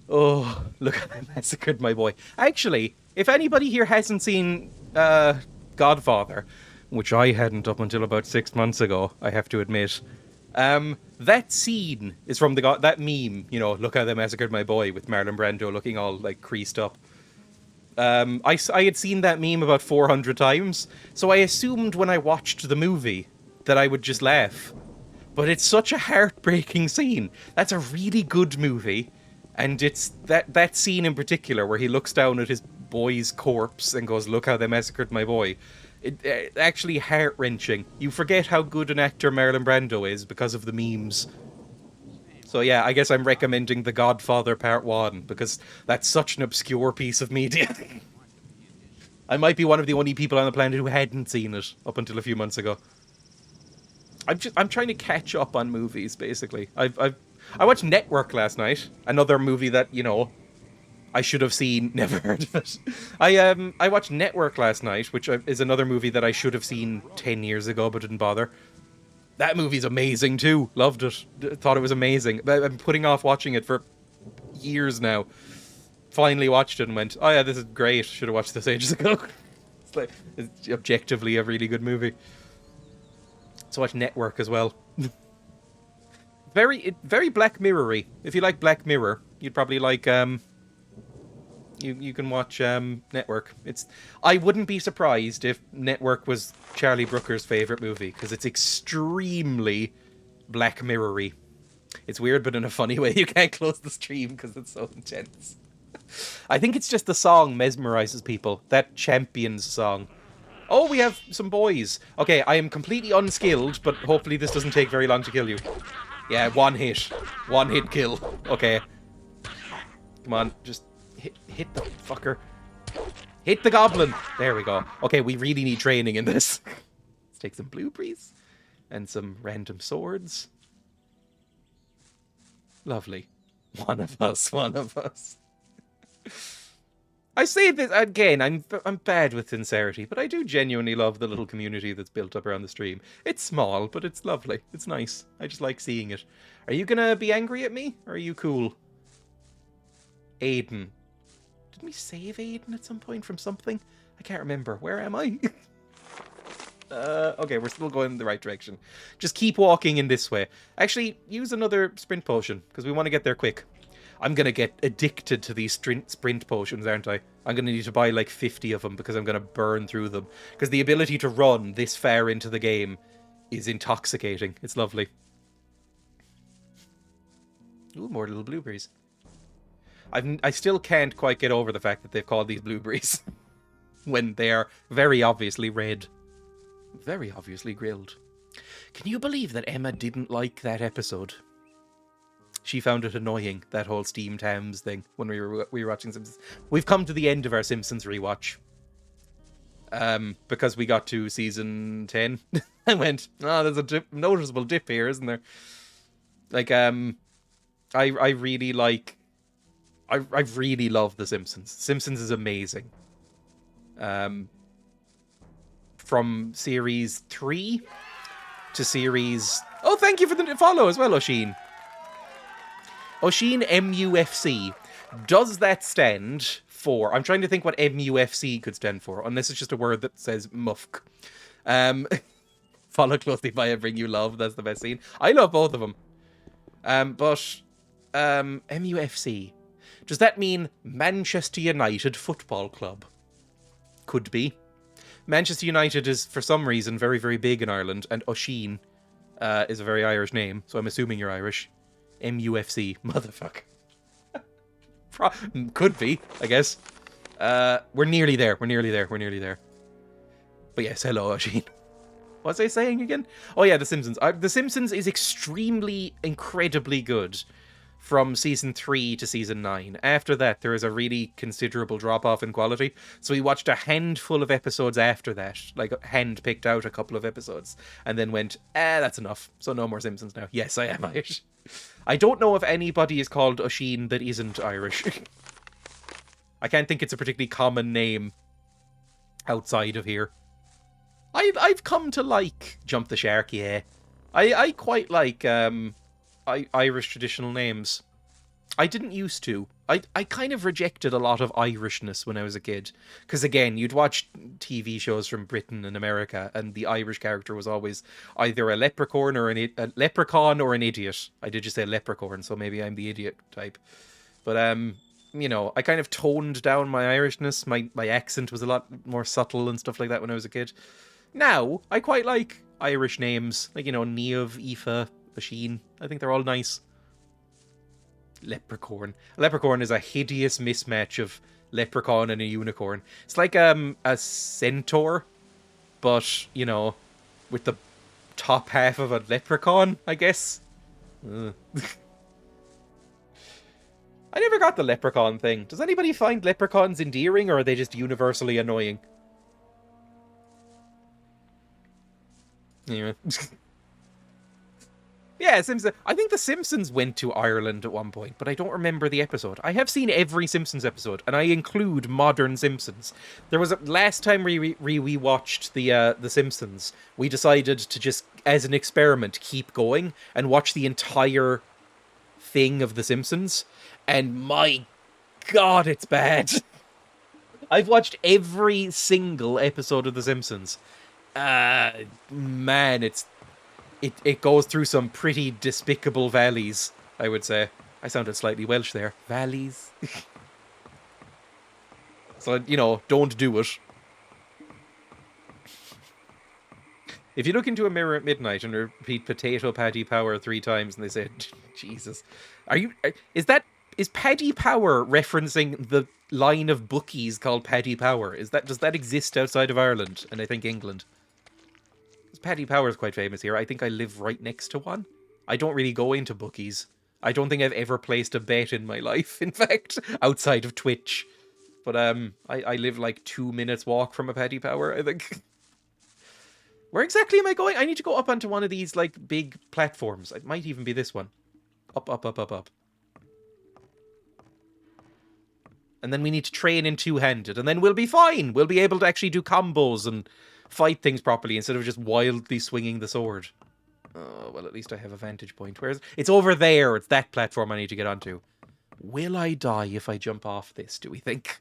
Speaker 1: Oh, look how I massacred my boy. Actually, if anybody here hasn't seen Godfather, which I hadn't up until about 6 months ago, I have to admit, that scene is from that meme, you know, look how they massacred my boy, with Marlon Brando looking all, like, creased up. I had seen that meme about 400 times, so I assumed when I watched the movie that I would just laugh. But it's such a heartbreaking scene. That's a really good movie, and it's that scene in particular where he looks down at his boy's corpse and goes, look how they massacred my boy. It actually heart-wrenching. You forget how good an actor Marlon Brando is because of the memes. So yeah, I guess I'm recommending The Godfather Part 1, because that's such an obscure piece of media. I might be one of the only people on the planet who hadn't seen it up until a few months ago. I'm trying to catch up on movies, basically. I watched Network last night, another movie that, you know, I should have seen, never heard of it. I watched Network last night, which is another movie that I should have seen 10 years ago, but didn't bother. That movie's amazing too. Loved it. Thought it was amazing. I've been putting off watching it for years now. Finally watched it and went, oh yeah, this is great. Should have watched this ages ago. It's objectively a really good movie. So watch Network as well. Very Black Mirror-y. If you like Black Mirror, you'd probably like you can watch Network. I wouldn't be surprised if Network was Charlie Brooker's favorite movie, because it's extremely Black Mirror-y. It's weird, but in a funny way. You can't close the stream because it's so intense. I think it's just the song mesmerizes people. That Champions song. Oh, we have some boys. Okay, I am completely unskilled, but hopefully this doesn't take very long to kill you. Yeah, one hit. One hit kill. Okay. Come on, just hit the fucker. Hit the goblin. There we go. Okay, we really need training in this. Let's take some blueberries and some random swords. Lovely. One of us, one of us. I say this again, I'm bad with sincerity, but I do genuinely love the little community that's built up around the stream. It's small, but it's lovely. It's nice. I just like seeing it. Are you gonna be angry at me, or are you cool? Aiden. Didn't we save Aiden at some point from something? I can't remember. Where am I? Okay, we're still going in the right direction. Just keep walking in this way. Actually, use another sprint potion, because we want to get there quick. I'm going to get addicted to these sprint potions, aren't I? I'm going to need to buy like 50 of them because I'm going to burn through them. Because the ability to run this far into the game is intoxicating. It's lovely. Ooh, more little blueberries. I still can't quite get over the fact that they've called these blueberries when they are very obviously red. Very obviously grilled. Can you believe that Emma didn't like that episode? She found it annoying, that whole steamed hams thing, when we were watching Simpsons. We've come to the end of our Simpsons rewatch. Because we got to season 10. I went, oh, there's a noticeable dip here, isn't there? Like, I really like... I really love The Simpsons. Simpsons is amazing. From series 3 to series... Oh, thank you for the follow as well, Oshin. Oshin MUFC. Does that stand for... I'm trying to think what MUFC could stand for, unless it's just a word that says mufk. Follow closely by I bring you love. That's the best scene. I love both of them. But MUFC. Does that mean Manchester United Football Club? Could be. Manchester United is, for some reason, very, very big in Ireland, and Oshin is a very Irish name, so I'm assuming you're Irish. MUFC. Motherfucker. Could be, I guess. We're nearly there. We're nearly there. We're nearly there. But yes, hello, Oshin. What was I saying again? Oh yeah, The Simpsons. The Simpsons is extremely, incredibly good from season 3 to season 9. After that, there is a really considerable drop-off in quality. So we watched a handful of episodes after that. Like, hand-picked out a couple of episodes. And then went, that's enough. So no more Simpsons now. Yes, I am Irish. I don't know if anybody is called Oshin that isn't Irish. I can't think it's a particularly common name outside of here. I've come to like Jump the Shark, yeah. I quite like Irish traditional names. I didn't used to. I kind of rejected a lot of Irishness when I was a kid. Because again, you'd watch TV shows from Britain and America, and the Irish character was always either a leprechaun or an idiot. I did just say leprechaun, so maybe I'm the idiot type. But you know, I kind of toned down my Irishness. My accent was a lot more subtle and stuff like that when I was a kid. Now, I quite like Irish names. Like, you know, Niamh, Aoife, Oshin. I think they're all nice. Leprechaun. A leprechaun is a hideous mismatch of leprechaun and a unicorn. It's like a centaur, but, you know, with the top half of a leprechaun, I guess. I never got the leprechaun thing. Does anybody find leprechauns endearing, or are they just universally annoying? Anyway. Yeah, Simpsons. I think The Simpsons went to Ireland at one point, but I don't remember the episode. I have seen every Simpsons episode, and I include modern Simpsons. There was last time we watched the Simpsons, we decided to just, as an experiment, keep going and watch the entire thing of The Simpsons, and my God, it's bad. I've watched every single episode of The Simpsons. Man, it goes through some pretty despicable valleys, I would say. I sounded slightly Welsh there. Valleys. So, you know, don't do it. If you look into a mirror at midnight and repeat potato Paddy Power 3 times and they say, Jesus, is Paddy Power referencing the line of bookies called Paddy Power? Does that exist outside of Ireland and I think England? Paddy Power is quite famous here. I think I live right next to one. I don't really go into bookies. I don't think I've ever placed a bet in my life, in fact, outside of Twitch. But I live like 2 minutes walk from a Paddy Power, I think. Where exactly am I going? I need to go up onto one of these like big platforms. It might even be this one. Up, up, up, up, up. And then we need to train in two-handed, and then we'll be fine. We'll be able to actually do combos and fight things properly instead of just wildly swinging the sword. Oh, well, at least I have a vantage point. Where's it's over there. It's that platform I need to get onto. Will I die if I jump off this, do we think?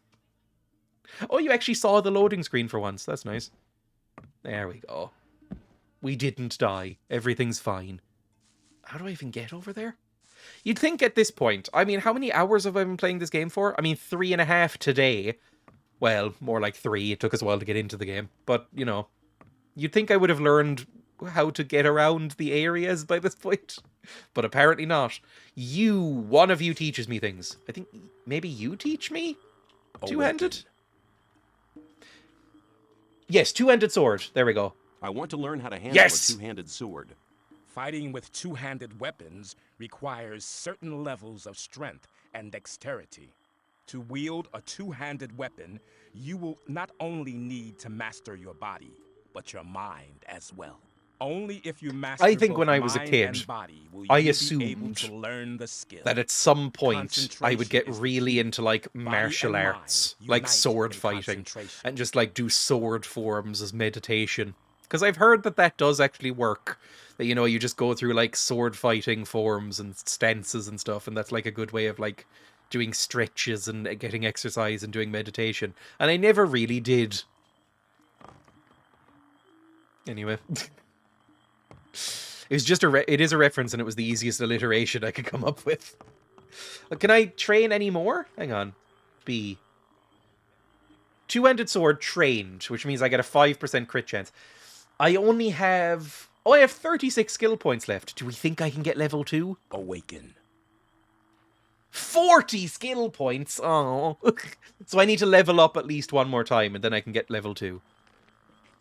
Speaker 1: Oh, you actually saw the loading screen for once. That's nice. There we go. We didn't die. Everything's fine. How do I even get over there? You'd think at this point, I mean, how many hours have I been playing this game for? I mean, 3.5 today. Well, more like 3. It took us a while to get into the game. But, you know, you'd think I would have learned how to get around the areas by this point. But apparently not. One of you teaches me things. I think maybe you teach me? Two-handed? Yes, two-handed sword. There we go.
Speaker 5: I want to learn how to handle a two-handed sword.
Speaker 14: Fighting with two-handed weapons requires certain levels of strength and dexterity. To wield a two-handed weapon, you will not only need to master your body, but your mind as well. Only if you master
Speaker 1: I think
Speaker 14: both
Speaker 1: when I was a
Speaker 14: mind
Speaker 1: kid,
Speaker 14: and body will
Speaker 1: I
Speaker 14: you be
Speaker 1: assumed
Speaker 14: able to learn the skill.
Speaker 1: that at some point I would get
Speaker 14: Concentration is
Speaker 1: really into like martial
Speaker 14: and
Speaker 1: arts,
Speaker 14: mind
Speaker 1: like
Speaker 14: unite
Speaker 1: sword
Speaker 14: in
Speaker 1: fighting,
Speaker 14: concentration.
Speaker 1: and just like do sword forms as meditation. Because I've heard that does actually work. That, you know, you just go through like sword fighting forms and stances and stuff, and that's like a good way of like doing stretches and getting exercise and doing meditation. And I never really did. Anyway. It was just it is a reference, and it was the easiest alliteration I could come up with. Can I train any more? Hang on. B. Two-handed sword trained, which means I get a 5% crit chance. I only have... Oh, I have 36 skill points left. Do we think I can get level 2?
Speaker 14: Awaken.
Speaker 1: 40 skill points? Oh. So I need to level up at least one more time, and then I can get level 2.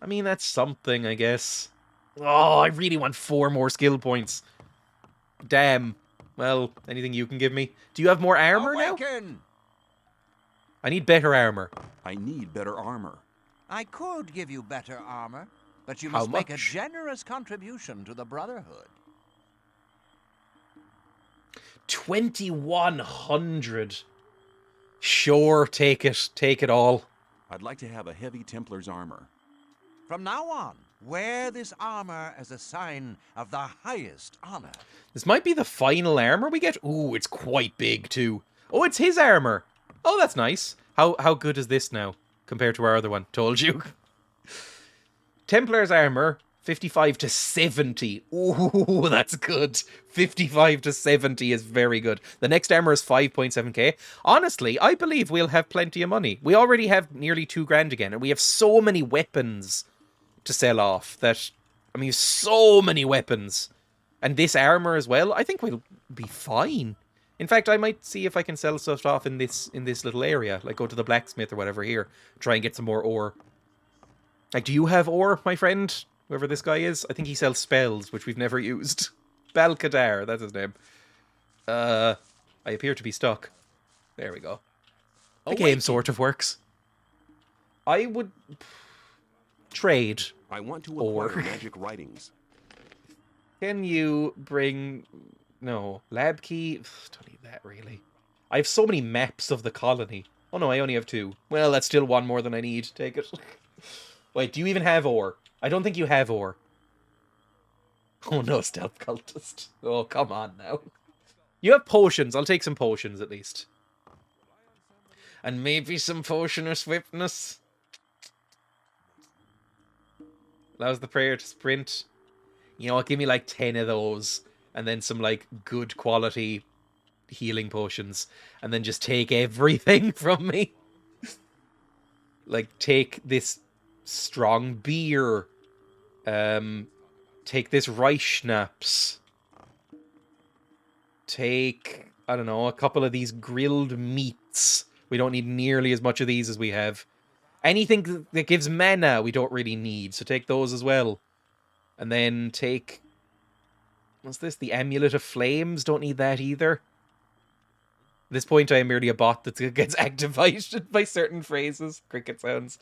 Speaker 1: I mean, that's something, I guess. Oh, I really want 4 more skill points. Damn. Well, anything you can give me? Do you have more armor now? I need better armor.
Speaker 5: I need better armor.
Speaker 13: I could give you better armor, but you
Speaker 1: How
Speaker 13: must make a
Speaker 1: much?
Speaker 13: generous contribution to the Brotherhood.
Speaker 1: 2,100. Sure, take it. Take it all.
Speaker 5: I'd like to have a heavy Templar's armor.
Speaker 13: From now on, wear this armor as a sign of the highest honor.
Speaker 1: This might be the final armor we get. Ooh, it's quite big too. Oh, it's his armor. Oh, that's nice. How good is this now compared to our other one? Told you. Templar's armor, 55 to 70. Ooh, that's good. 55 to 70 is very good. The next armor is 5.7k. Honestly, I believe we'll have plenty of money. We already have nearly 2 grand again, and we have so many weapons to sell off that, I mean, so many weapons. And this armor as well, I think we'll be fine. In fact, I might see if I can sell stuff off in this little area. Like, go to the blacksmith or whatever here. Try and get some more ore. Like, do you have ore, my friend? Whoever this guy is? I think he sells spells, which we've never used. Balcadar, that's his name. I appear to be stuck. There we go. The game sort of works. I would... trade.
Speaker 5: I want to
Speaker 1: Ore.
Speaker 5: acquire magic writings.
Speaker 1: Okay, Can you bring... No. Lab key? Don't need that, really. I have so many maps of the colony. Oh no, I only have 2. Well, that's still 1 more than I need. Take it. Wait, do you even have ore? I don't think you have ore. Oh no, stealth cultist. Oh, come on now. You have potions. I'll take some potions at least. And maybe some potion of swiftness. Allows the prayer to sprint. You know what, give me like 10 of those. And then some like good quality healing potions. And then just take everything from me. Like, take this strong beer. Take this rice schnapps. Take, I don't know, a couple of these grilled meats. We don't need nearly as much of these as we have. Anything that gives mana we don't really need, so take those as well. And then take... What's this? The Amulet of Flames? Don't need that either. At this point I am merely a bot that gets activated by certain phrases. Cricket sounds.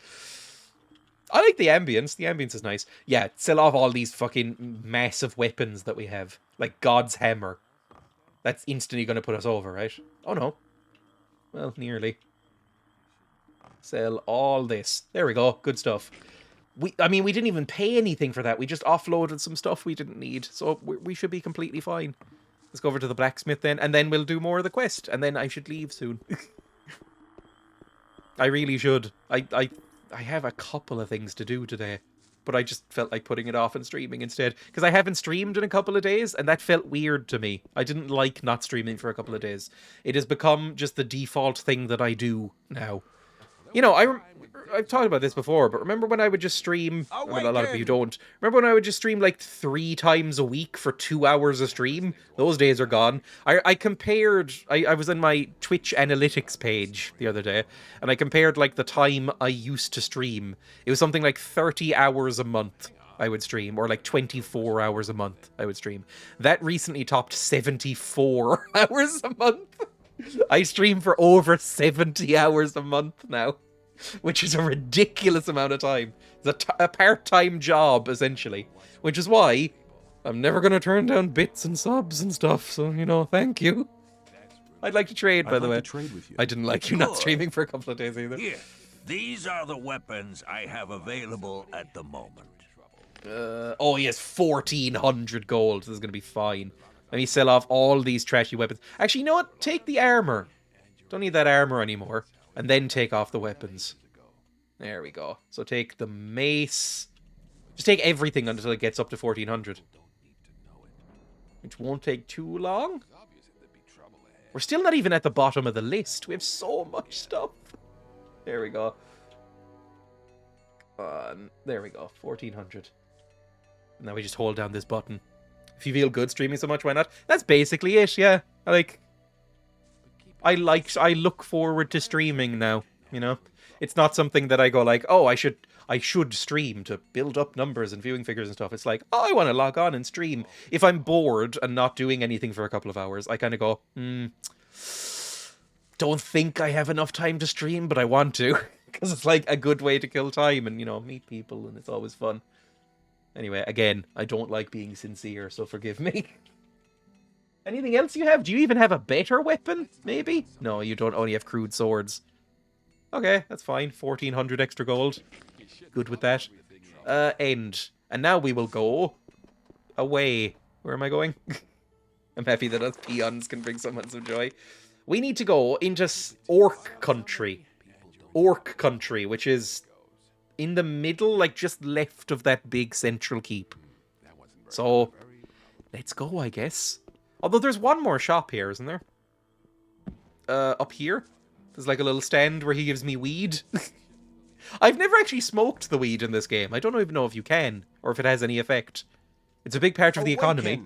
Speaker 1: I like the ambience. The ambience is nice. Yeah, sell off all these fucking massive weapons that we have. Like God's Hammer. That's instantly going to put us over, right? Oh no. Well, nearly. Sell all this. There we go. Good stuff. I mean, we didn't even pay anything for that. We just offloaded some stuff we didn't need. So we should be completely fine. Let's go over to the blacksmith then. And then we'll do more of the quest. And then I should leave soon. I really should. I have a couple of things to do today. But I just felt like putting it off and streaming instead. Because I haven't streamed in a couple of days, and that felt weird to me. I didn't like not streaming for a couple of days. It has become just the default thing that I do now. You know, I've talked about this before, but remember when I would just stream... Well, a lot of you don't. Remember when I would just stream like 3 times a week for 2 hours a stream? Those days are gone. I compared... I was in my Twitch analytics page the other day, and I compared like the time I used to stream. It was something like 30 hours a month I would stream, or like 24 hours a month I would stream. That recently topped 74 hours a month. I stream for over 70 hours a month now, which is a ridiculous amount of time. It's a part-time job, essentially, which is why I'm never going to turn down bits and subs and stuff, so, you know, thank you. I'd like to trade, by the way.
Speaker 5: Trade with you.
Speaker 1: I didn't like you not streaming for a couple of days either.
Speaker 13: Here, these are the weapons I have available at the moment.
Speaker 1: Oh, he has 1,400 gold. This is going to be fine. Let me sell off all these trashy weapons. Actually, you know what? Take the armor. Don't need that armor anymore. And then take off the weapons. There we go. So take the mace. Just take everything until it gets up to 1,400. Which won't take too long. We're still not even at the bottom of the list. We have so much stuff. There we go. There we go. 1,400. And now we just hold down this button. If you feel good streaming so much, why not? That's basically it, yeah. I look forward to streaming now, you know? It's not something that I go like, oh, I should stream to build up numbers and viewing figures and stuff. It's like, oh, I want to log on and stream. If I'm bored and not doing anything for a couple of hours, I kind of go, don't think I have enough time to stream, but I want to. Because it's like a good way to kill time and, you know, meet people, and it's always fun. Anyway, again, I don't like being sincere, so forgive me. Anything else you have? Do you even have a better weapon, maybe? No, you don't, only have crude swords. Okay, that's fine. 1,400 extra gold. Good with that. End. And now we will go away. Where am I going? I'm happy that us peons can bring someone some joy. We need to go into Orc Country. Orc Country, which is in the middle, like just left of that big central keep. So, let's go, I guess. Although there's one more shop here, isn't there? Up here? There's like a little stand where he gives me weed. I've never actually smoked the weed in this game. I don't even know if you can, or if it has any effect. It's a big part of the economy.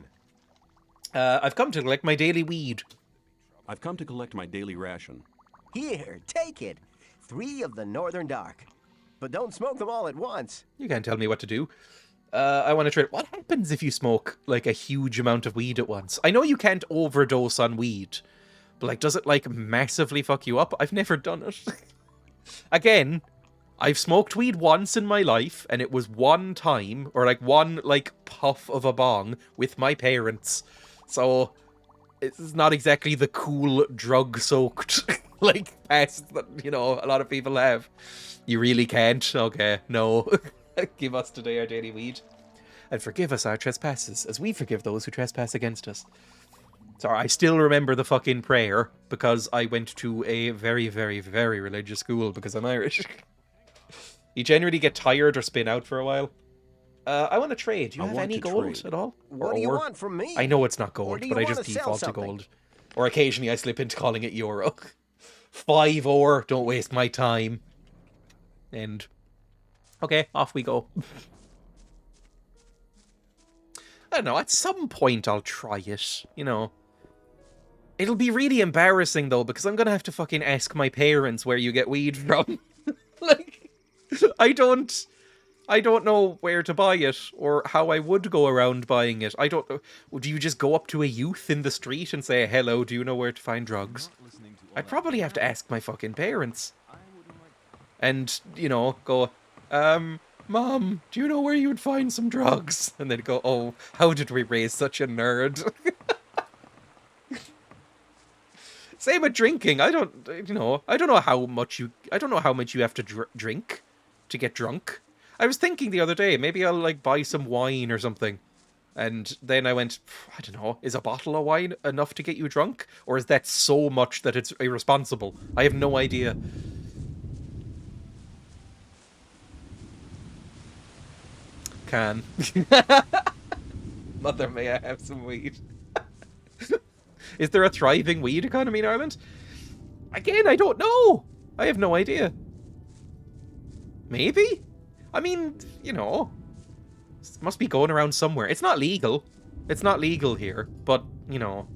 Speaker 1: I've come to collect my daily weed.
Speaker 5: I've come to collect my daily ration.
Speaker 4: Here, take it. 3 of the Northern Dark. But don't smoke them all at once.
Speaker 1: You can't tell me what to do. I want to trade. What happens if you smoke, like, a huge amount of weed at once? I know you can't overdose on weed. But, like, does it, like, massively fuck you up? I've never done it. Again, I've smoked weed once in my life, and it was one time, or like one like puff of a bong with my parents. So it's not exactly the cool drug-soaked like past that, you know, a lot of people have. You really can't? Okay, no. Give us today our daily weed. And forgive us our trespasses, as we forgive those who trespass against us. Sorry, I still remember the fucking prayer, because I went to a very, very, very religious school because I'm Irish. You generally get tired or spin out for a while. I want to trade. Do you have any gold at all?
Speaker 4: What do you want from me?
Speaker 1: I know it's not
Speaker 4: Or
Speaker 1: gold,
Speaker 4: do
Speaker 1: but
Speaker 4: you
Speaker 1: I just
Speaker 4: wanna sell
Speaker 1: default to
Speaker 4: something?
Speaker 1: gold. Or occasionally I slip into calling it euro. 5 ore, don't waste my time. And okay, off we go. I don't know, at some point I'll try it, you know. It'll be really embarrassing though, because I'm gonna have to fucking ask my parents where you get weed from. Like, I don't know where to buy it, or how I would go around buying it. I don't know. Do you just go up to a youth in the street and say, hello, do you know where to find drugs? I'd probably have to ask my fucking parents. And, you know, go, Mom, do you know where you would find some drugs? And then go, oh, how did we raise such a nerd? Same with drinking. I don't know how much you have to drink to get drunk. I was thinking the other day, maybe I'll like buy some wine or something. And then I went, I don't know, is a bottle of wine enough to get you drunk? Or is that so much that it's irresponsible? I have no idea. Can. Mother, may I have some weed? Is there a thriving weed economy in Ireland? Again, I don't know. I have no idea. Maybe? I mean, you know, it must be going around somewhere. It's not legal. It's not legal here, but, you know,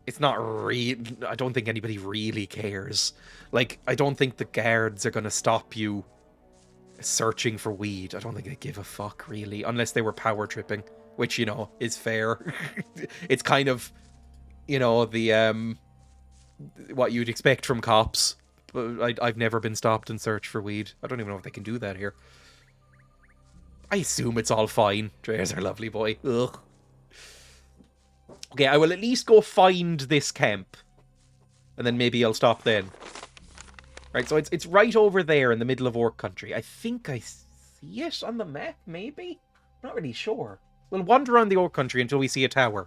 Speaker 1: it's not I don't think anybody really cares. Like, I don't think the guards are going to stop you searching for weed. I don't think they give a fuck, really, unless they were power tripping, which, you know, is fair. It's kind of, you know, the, what you'd expect from cops. But I've never been stopped and searched for weed. I don't even know if they can do that here. I assume it's all fine. Dreya's our lovely boy. Ugh. Okay, I will at least go find this camp. And then maybe I'll stop then. Right, so it's right over there in the middle of Orc country. I think I see it on the map, maybe? Not really sure. We'll wander around the Orc country until we see a tower.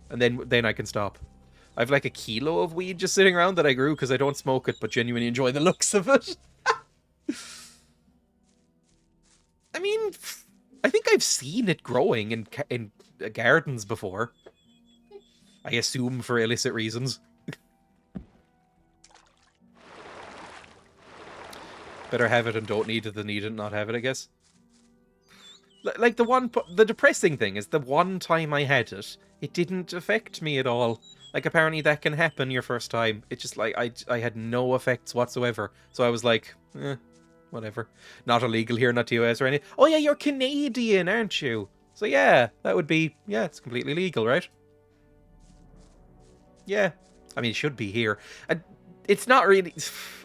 Speaker 1: And then I can stop. I have like 1 kilo of weed just sitting around that I grew because I don't smoke it, but genuinely enjoy the looks of it. I mean, I think I've seen it growing in gardens before. I assume for illicit reasons. Better have it and don't need it than need it and not have it, I guess. Like the depressing thing is the one time I had it, it didn't affect me at all. Like, apparently that can happen your first time. It's just like, I had no effects whatsoever. So I was like, whatever. Not illegal here, not TOS or anything. Oh yeah, you're Canadian, aren't you? So yeah, that would be, yeah, it's completely legal, right? Yeah. I mean, it should be here. It's not really,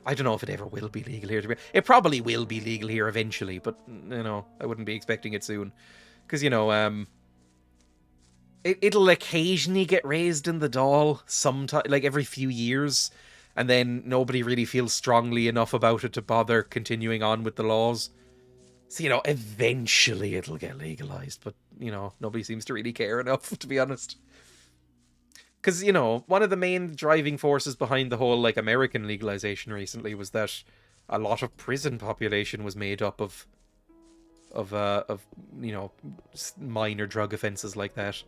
Speaker 1: I don't know if it ever will be legal here. It probably will be legal here eventually, but, you know, I wouldn't be expecting it soon. Because, you know, it'll occasionally get raised in the Dáil, sometime, like every few years, and then nobody really feels strongly enough about it to bother continuing on with the laws. So, you know, eventually it'll get legalized, but, you know, nobody seems to really care enough, to be honest. Because, you know, one of the main driving forces behind the whole, like, American legalization recently was that a lot of prison population was made up of you know, minor drug offenses like that.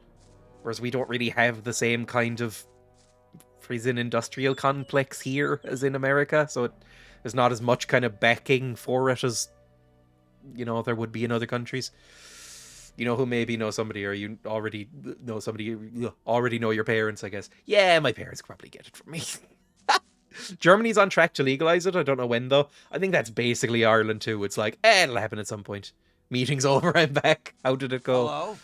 Speaker 1: Whereas we don't really have the same kind of prison industrial complex here as in America, so there's not as much kind of backing for it as, you know, there would be in other countries. You know who maybe know somebody, or you already know somebody, you already know your parents, I guess. Yeah, my parents could probably get it from me. Germany's on track to legalize it. I don't know when, though. I think that's basically Ireland, too. It's like, it'll happen at some point. Meeting's over, I'm back. How did it go?
Speaker 4: Hello?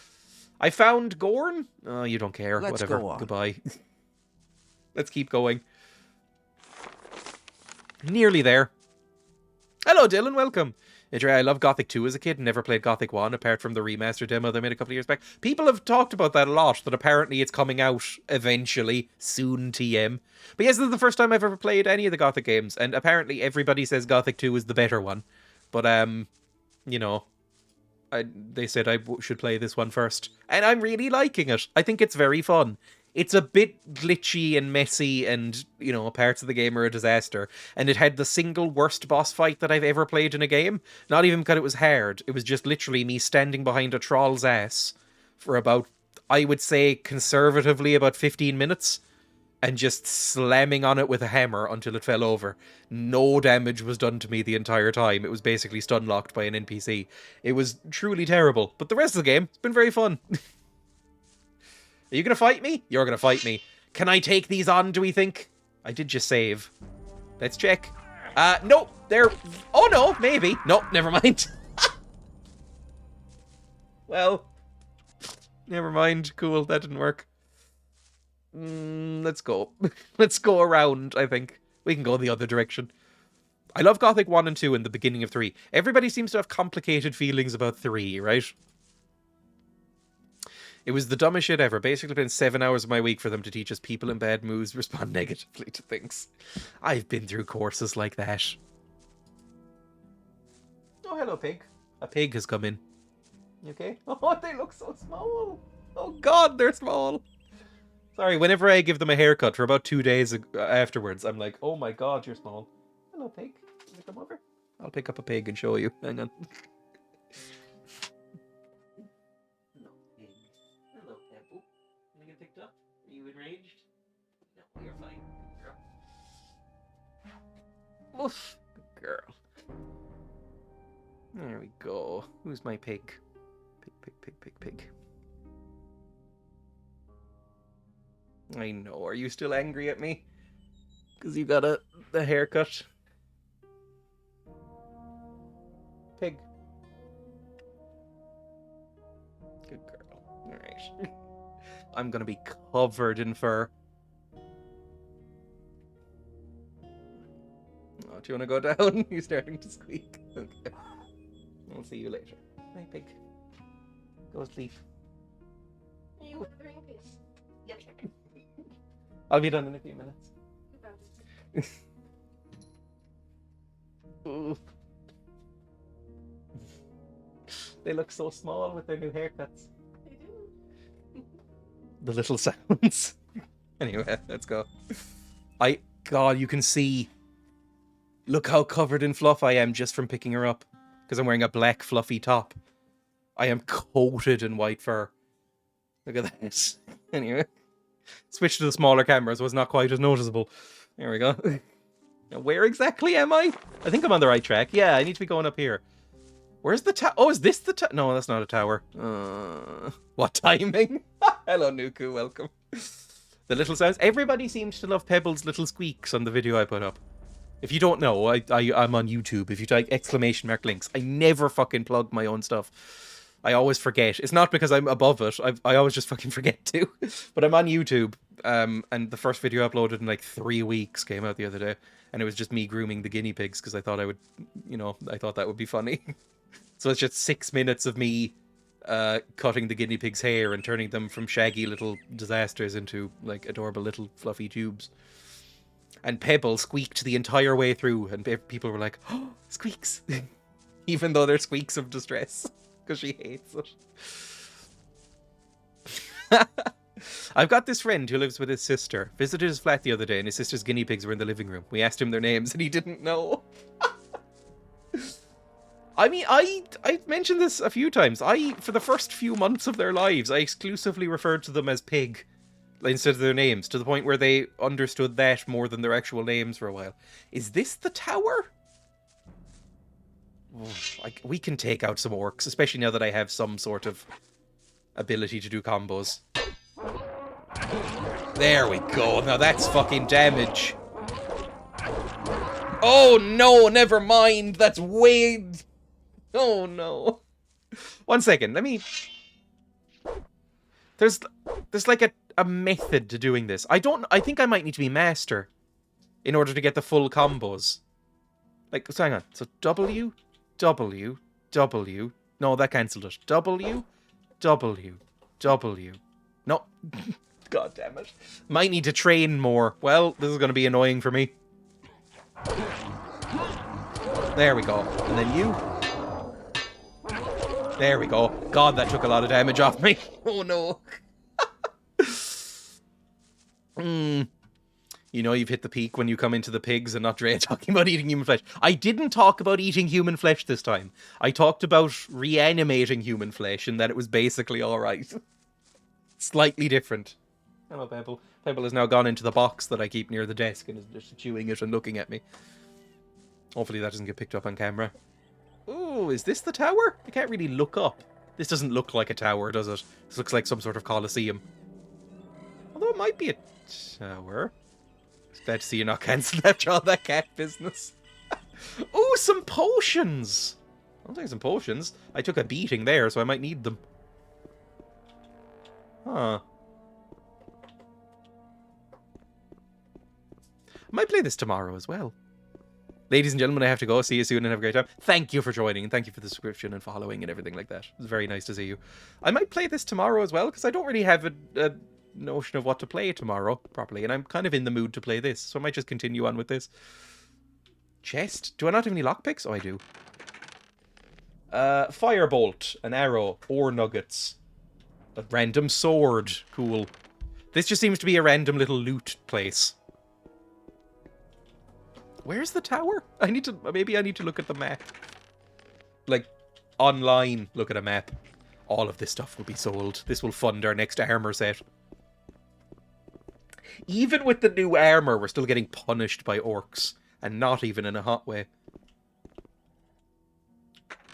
Speaker 1: I found Gorn. Oh, you don't care.
Speaker 4: Let's
Speaker 1: Whatever.
Speaker 4: go on.
Speaker 1: Goodbye. Let's keep going. Nearly there. hello, Dylan. Welcome. Dreya, I love Gothic 2 as a kid. Never played Gothic 1, apart from the remaster demo they made a couple of years back. People have talked about that a lot, that apparently it's coming out eventually, soon TM. But yes, this is the first time I've ever played any of the Gothic games, and apparently everybody says Gothic 2 is the better one. But, you know, they said I should play this one first. And I'm really liking it. I think it's very fun. It's a bit glitchy and messy and, you know, parts of the game are a disaster. And it had the single worst boss fight that I've ever played in a game. Not even because it was hard. It was just literally me standing behind a troll's ass for about, I would say, conservatively about 15 minutes. And just slamming on it with a hammer until it fell over. No damage was done to me the entire time. It was basically stun-locked by an NPC. It was truly terrible. But the rest of the game, it's been very fun. Are you going to fight me? You're going to fight me. Can I take these on, do we think? I did just save. Let's check. No, they're... Oh, no, maybe. No, never mind. Well, never mind. Cool, that didn't work. Let's go. Let's go around, I think. We can go the other direction. I love Gothic 1 and 2 and the beginning of 3. Everybody seems to have complicated feelings about 3, right? It was the dumbest shit ever. Basically been 7 hours of my week for them to teach us people in bad moods respond negatively to things. I've been through courses like that. Oh, hello, pig. A pig has come in. You okay? Oh, they look so small. Oh, God, they're small. Sorry, whenever I give them a haircut for about 2 days afterwards, I'm like, oh my God, you're small. Hello, pig. Can you come over? I'll pick up a pig and show you. Hang on. You're fine, girl. Oof, good girl. There we go. Who's my pig? Pig. I know. Are you still angry at me? Because you got the haircut? Pig. Good girl. Alright. I'm gonna be covered in fur. Oh, do you want to go down? You're starting to squeak. Okay. I'll see you later. Bye, pig. Go sleep. I'll be done in a few minutes. Ooh. They look so small with their new haircuts. They do. The little sounds. Anyway, let's go. God, you can see. Look how covered in fluff I am just from picking her up. Because I'm wearing a black fluffy top. I am coated in white fur. Look at this. Anyway. Switch to the smaller cameras was not quite as noticeable. There we go. Now, where exactly am I? I think I'm on the right track. Yeah, I need to be going up here. Where's the tower? Oh, is this the tower? No, that's not a tower. What timing? Hello, Nuku. Welcome. The little sounds. Everybody seems to love Pebble's little squeaks on the video I put up. If you don't know, I'm on YouTube. If you type !links, I never fucking plug my own stuff. I always forget. It's not because I'm above it. I always just fucking forget to. But I'm on YouTube. And the first video I uploaded in like 3 weeks came out the other day. And it was just me grooming the guinea pigs because I thought I would, you know, I thought that would be funny. So it's just 6 minutes of me cutting the guinea pig's hair and turning them from shaggy little disasters into like adorable little fluffy tubes. And Pebble squeaked the entire way through, and people were like, oh, squeaks. Even though they're squeaks of distress, because she hates it. I've got this friend who lives with his sister. Visited his flat the other day, and his sister's guinea pigs were in the living room. We asked him their names, and he didn't know. I mean, I've mentioned this a few times. For the first few months of their lives, I exclusively referred to them as Pig instead of their names, to the point where they understood that more than their actual names for a while. Is this the tower? Oh, we can take out some orcs, especially now that I have some sort of ability to do combos. There we go. Now that's fucking damage. Oh no, never mind. That's way... Oh no. 1 second, let me... There's like a method to doing this. I think I might need to be master in order to get the full combos. Like, so hang on. So W, W, W. No, that cancelled it. W, W, W. No. God damn it. Might need to train more. Well, this is going to be annoying for me. There we go. And then you. There we go. God, that took a lot of damage off me. Oh no. You know you've hit the peak when you come into the pigs and not Dreya talking about eating human flesh. I didn't talk about eating human flesh this time. I talked about reanimating human flesh and that it was basically alright. Slightly different. Hello, Pebble. Pebble has now gone into the box that I keep near the desk and is just chewing it and looking at me. Hopefully that doesn't get picked up on camera. Ooh, is this the tower? I can't really look up. This doesn't look like a tower, does it? This looks like some sort of coliseum. Although it might be a tower. It's glad to see you not cancelling after all that cat business. Ooh, some potions! I'll take some potions. I took a beating there, so I might need them. Huh. I might play this tomorrow as well. Ladies and gentlemen, I have to go. See you soon and have a great time. Thank you for joining and thank you for the subscription and following and everything like that. It's very nice to see you. I might play this tomorrow as well because I don't really have a notion of what to play tomorrow properly and I'm kind of in the mood to play this. So I might just continue on with this. Chest? Do I not have any lockpicks? Oh, I do. Firebolt, an arrow, ore nuggets, a random sword. Cool. This just seems to be a random little loot place. Where's the tower? Maybe I need to look at the map. Like, online, look at a map. All of this stuff will be sold. This will fund our next armor set. Even with the new armor, we're still getting punished by orcs. And not even in a hot way.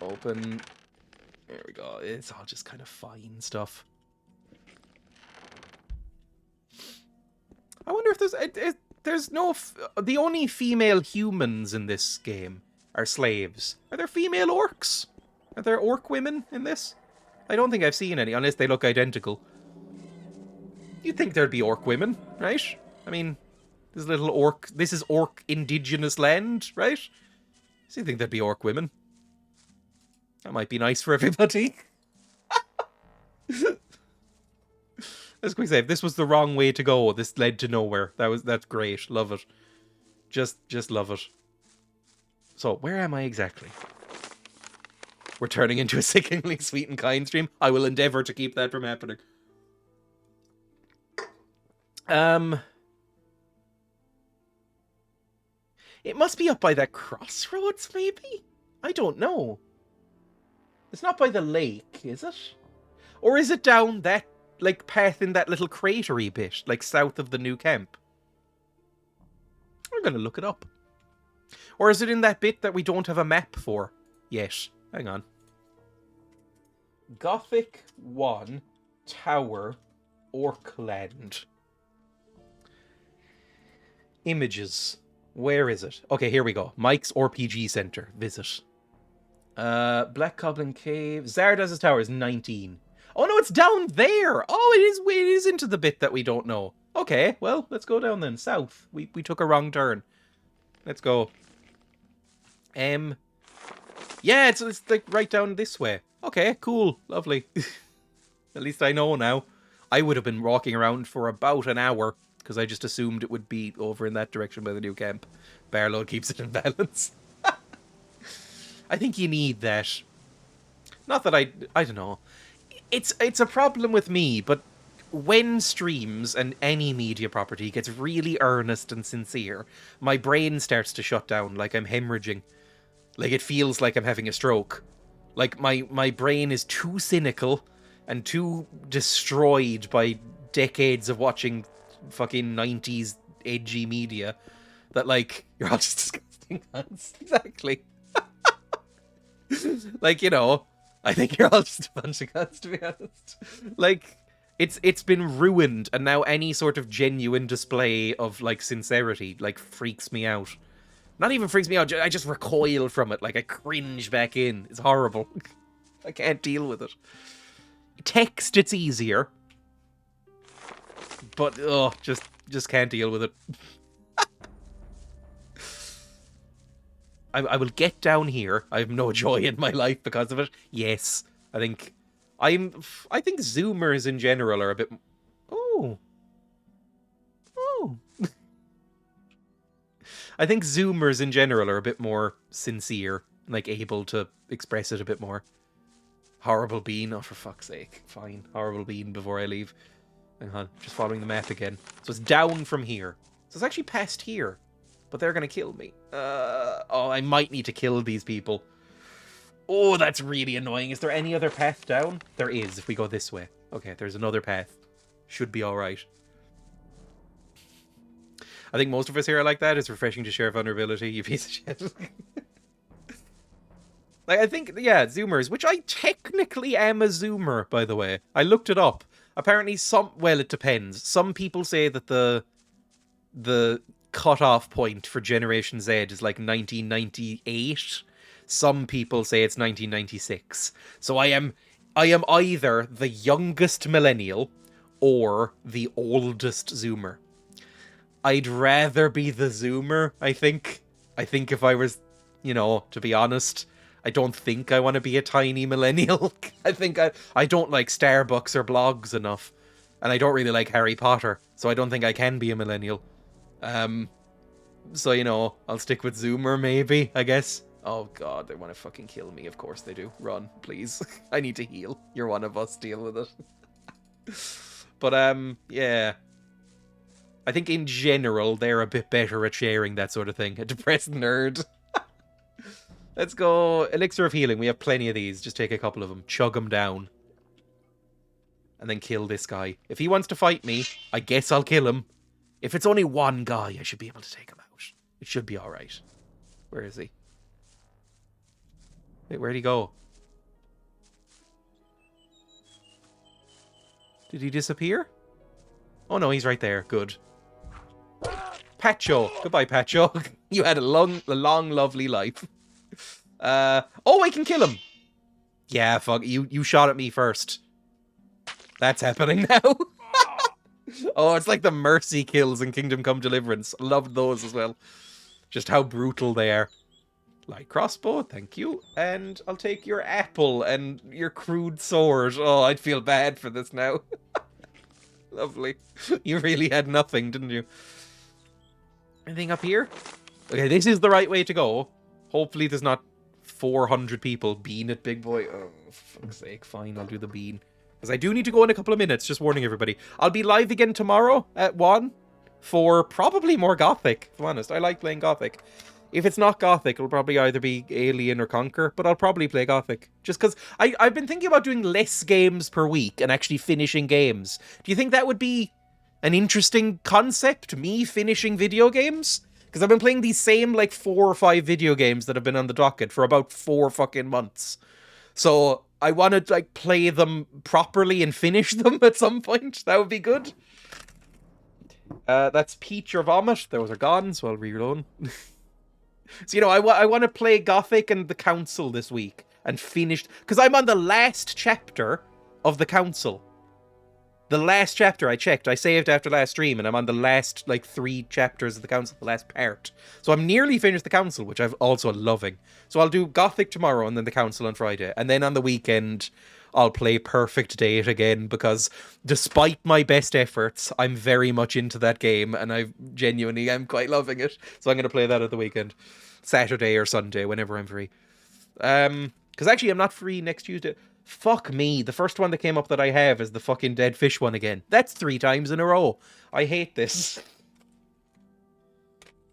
Speaker 1: Open. There we go. It's all just kind of fine stuff. I wonder if there's no... the only female humans in this game are slaves. Are there female orcs? Are there orc women in this? I don't think I've seen any, unless they look identical. You'd think there'd be orc women, right? I mean, this is orc indigenous land, right? So you think there'd be orc women. That might be nice for everybody. Let's quick save. This was the wrong way to go. This led to nowhere. That's great. Love it. Just love it. So, where am I exactly? We're turning into a sickeningly sweet and kind stream. I will endeavour to keep that from happening. It must be up by that crossroads, maybe? I don't know. It's not by the lake, is it? Or is it down that like path in that little cratery bit, like south of the new camp? I'm gonna look it up. Or is it in that bit that we don't have a map for yet? Hang on. Gothic 1 Tower Orkland. Images. Where is it? Okay, here we go. Mike's RPG Center. Visit. Black Goblin Cave. Zardaz's Tower is 19. Oh no, it's down there! Oh, it is into the bit that we don't know. Okay, well, let's go down then. South. We took a wrong turn. Let's go. Yeah, it's like right down this way. Okay, cool. Lovely. At least I know now. I would have been walking around for about an hour because I just assumed it would be over in that direction by the new camp. Barlow keeps it in balance. I think you need that. Not that I don't know. It's a problem with me, but when streams and any media property gets really earnest and sincere, my brain starts to shut down like I'm hemorrhaging. Like it feels like I'm having a stroke. Like my brain is too cynical and too destroyed by decades of watching fucking 90s edgy media that like you're all just disgusting cunts. Exactly. Like, you know, I think you're all just a bunch of cunts, to be honest. Like, it's been ruined, and now any sort of genuine display of, like, sincerity, like, freaks me out. Not even freaks me out, I just recoil from it, like, I cringe back in. It's horrible. I can't deal with it. Text, it's easier. But, just can't deal with it. I will get down here. I have no joy in my life because of it. Yes, I think Zoomers in general are a bit. Oh, oh. I think Zoomers in general are a bit more sincere, like able to express it a bit more. Horrible bean. Oh, for fuck's sake. Fine. Horrible bean before I leave. Hang on. Just following the map again. So it's down from here. So it's actually past here. But they're going to kill me. Oh, I might need to kill these people. Oh, that's really annoying. Is there any other path down? There is, if we go this way. Okay, there's another path. Should be alright. I think most of us here are like that. It's refreshing to share vulnerability, you piece of shit. Like, I think, yeah, Zoomers, which I technically am a Zoomer, by the way. I looked it up. Apparently well, it depends. Some people say that the cutoff point for Generation Z is like 1998. Some people say it's 1996. So I am either the youngest millennial or the oldest Zoomer. I'd rather be the Zoomer, I think. I think if I was, you know, to be honest, I don't think I want to be a tiny millennial. I think I don't like Starbucks or blogs enough. And I don't really like Harry Potter, so I don't think I can be a millennial. So, you know, I'll stick with Zoomer, maybe, I guess. Oh, God, they want to fucking kill me. Of course they do. Run, please. I need to heal. You're one of us. Deal with it. But, yeah. I think in general, they're a bit better at sharing that sort of thing. A depressed nerd. Let's go. Elixir of Healing. We have plenty of these. Just take a couple of them. Chug them down. And then kill this guy. If he wants to fight me, I guess I'll kill him. If it's only one guy, I should be able to take him out. It should be alright. Where is he? Wait, where'd he go? Did he disappear? Oh no, he's right there. Good. Pacho. Goodbye, Pacho. You had a long, lovely life. Oh, I can kill him. Yeah, fuck. You shot at me first. That's happening now. Oh, it's like the mercy kills in Kingdom Come Deliverance. Loved those as well. Just how brutal they are. Light crossbow, thank you. And I'll take your apple and your crude sword. Oh, I'd feel bad for this now. Lovely. You really had nothing, didn't you? Anything up here? Okay, this is the right way to go. Hopefully there's not 400 people. Bean it, big boy. Oh, for fuck's sake. Fine, I'll do the bean. Because I do need to go in a couple of minutes, just warning everybody. I'll be live again tomorrow at 1 for probably more Gothic, if I'm honest. I like playing Gothic. If it's not Gothic, it'll probably either be Alien or Conquer, but I'll probably play Gothic. Just because I've been thinking about doing less games per week and actually finishing games. Do you think that would be an interesting concept, me finishing video games? Because I've been playing these same, like, 4 or 5 video games that have been on the docket for about 4 fucking months. So I want to, like, play them properly and finish them at some point. That would be good. That's Peach or Vomit. Those are gone, so I'll reload. So, you know, I want to play Gothic and the Council this week and finish... Because I'm on the last chapter of the Council. The last chapter I checked. I saved after last stream, and I'm on the last, like, 3 chapters of the Council, the last part. So I'm nearly finished the Council, which I'm also loving. So I'll do Gothic tomorrow and then the Council on Friday. And then on the weekend, I'll play Perfect Date again, because despite my best efforts, I'm very much into that game, and I'm quite loving it. So I'm going to play that at the weekend. Saturday or Sunday, whenever I'm free. Because actually, I'm not free next Tuesday. Fuck me. The first one that came up that I have is the fucking dead fish one again. That's 3 times in a row. I hate this. Is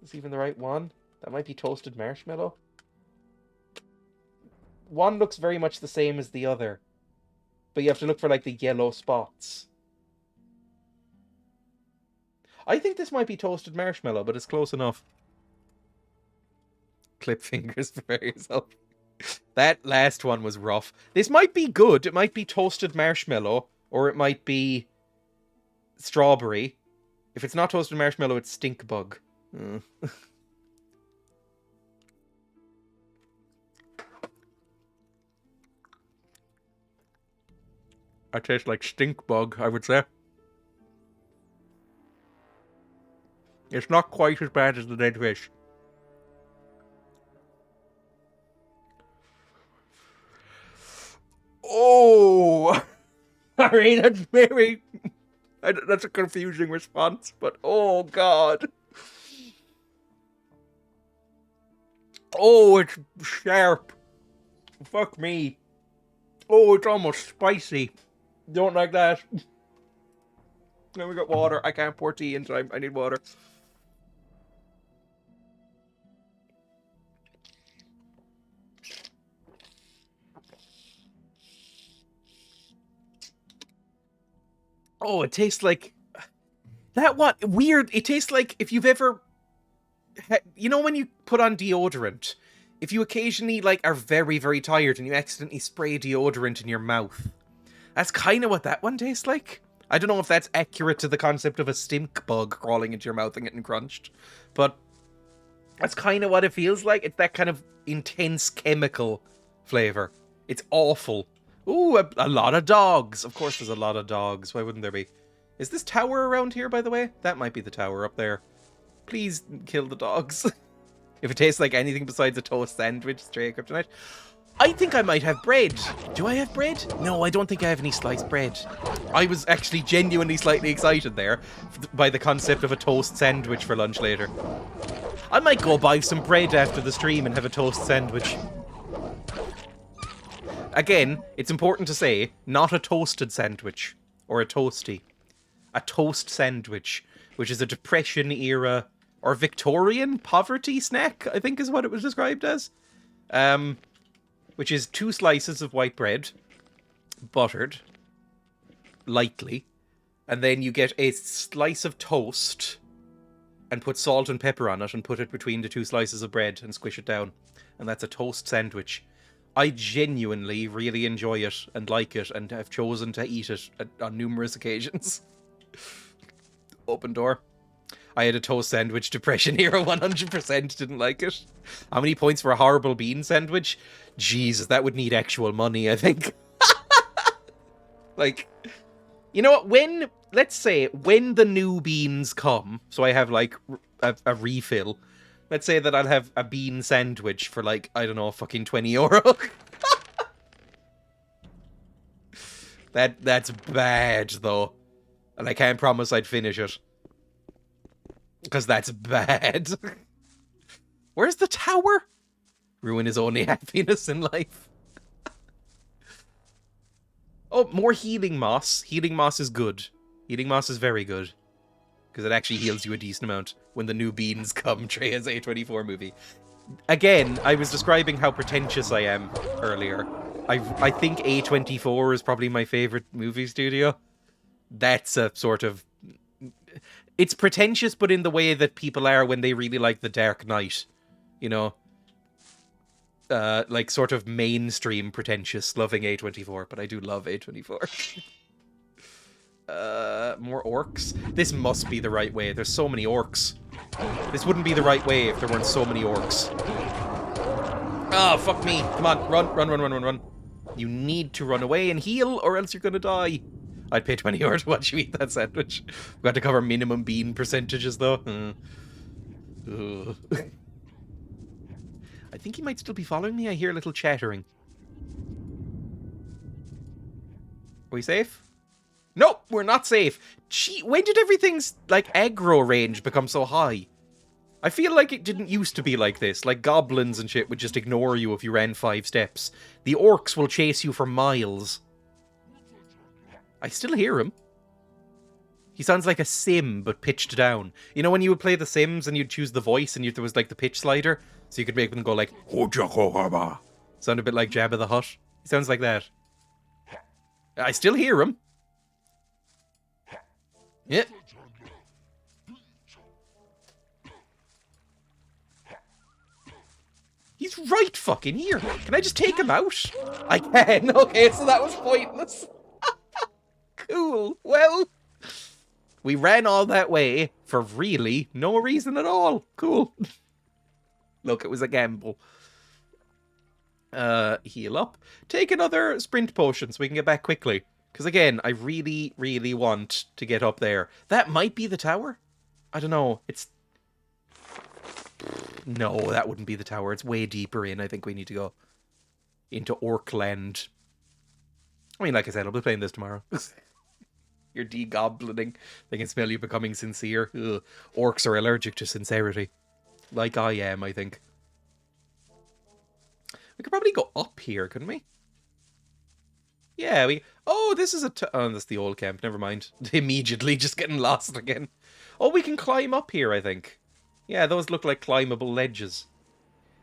Speaker 1: this even the right one? That might be toasted marshmallow. One looks very much the same as the other. But you have to look for, like, the yellow spots. I think this might be toasted marshmallow, but it's close enough. Clip fingers for yourself. That last one was rough. This might be good. It might be toasted marshmallow, or it might be strawberry. If it's not toasted marshmallow, it's stink bug. I taste like stink bug, I would say. It's not quite as bad as the dead fish. Oh! Sorry, that's very... That's a confusing response, but oh god. Oh, it's sharp. Fuck me. Oh, it's almost spicy. Don't like that. Then we got water. I can't pour tea in time. I need water. Oh, it tastes like... That what? Weird. It tastes like if you've ever... You know when you put on deodorant? If you occasionally, like, are very, very tired and you accidentally spray deodorant in your mouth. That's kind of what that one tastes like. I don't know if that's accurate to the concept of a stink bug crawling into your mouth and getting crunched. But that's kind of what it feels like. It's that kind of intense chemical flavor. It's awful. Ooh, a lot of dogs. Of course there's a lot of dogs. Why wouldn't there be? Is this tower around here, by the way? That might be the tower up there. Please kill the dogs. If it tastes like anything besides a toast sandwich, Dreya Kryptonite. I think I might have bread. Do I have bread? No, I don't think I have any sliced bread. I was actually genuinely slightly excited there by the concept of a toast sandwich for lunch later. I might go buy some bread after the stream and have a toast sandwich. Again, it's important to say, not a toasted sandwich. Or a toasty. A toast sandwich, which is a Depression-era or Victorian poverty snack, I think is what it was described as. Which is 2 slices of white bread, buttered, lightly, and then you get a slice of toast and put salt and pepper on it and put it between the 2 slices of bread and squish it down. And that's a toast sandwich. I genuinely really enjoy it and like it and have chosen to eat it on numerous occasions. Open door. I had a toast sandwich, Depression era, 100% didn't like it. How many points for a horrible bean sandwich? Jesus, that would need actual money, I think. Like, you know what, let's say, when the new beans come, so I have, like, a refill, let's say that I'll have a bean sandwich for, like, I don't know, fucking €20. That's bad, though. And I can't promise I'd finish it. Because that's bad. Where's the tower? Ruin is only happiness in life. Oh, more healing moss. Healing moss is good. Healing moss is very good. Because it actually heals you a decent amount when the new beans come, Dreya's A24 movie. Again, I was describing how pretentious I am earlier. I think A24 is probably my favorite movie studio. That's a sort of... It's pretentious, but in the way that people are when they really like The Dark Knight. You know? Like, sort of mainstream pretentious, loving A24, but I do love A24. More orcs? This must be the right way. There's so many orcs. This wouldn't be the right way if there weren't so many orcs. Oh, fuck me. Come on, run. You need to run away and heal, or else you're gonna die. I'd pay €20 to watch you eat that sandwich. We've got to cover minimum bean percentages, though. I think he might still be following me. I hear a little chattering. Are we safe? Nope, we're not safe. Gee, when did everything's, like, aggro range become so high? I feel like it didn't used to be like this. Like, goblins and shit would just ignore you if you ran 5 steps. The orcs will chase you for miles. I still hear him. He sounds like a sim, but pitched down. You know when you would play The Sims and you'd choose the voice and there was like the pitch slider? So you could make them go like... Sound a bit like Jabba the Hutt. He sounds like that. I still hear him. Yeah. He's right fucking here. Can I just take him out? I can. Okay, so that was pointless. Cool. Well, we ran all that way for really no reason at all. Cool. Look, it was a gamble. Heal up. Take another sprint potion so we can get back quickly. Because again, I really, really want to get up there. That might be the tower? I don't know. It's... No, that wouldn't be the tower. It's way deeper in. I think we need to go into Orkland. I mean, like I said, I'll be playing this tomorrow. You're de-goblining. They can smell you becoming sincere. Ugh. Orcs are allergic to sincerity. Like I am, I think. We could probably go up here, couldn't we? Yeah, we... Oh, this is a... Oh, that's the old camp. Never mind. Immediately just getting lost again. Oh, we can climb up here, I think. Yeah, those look like climbable ledges.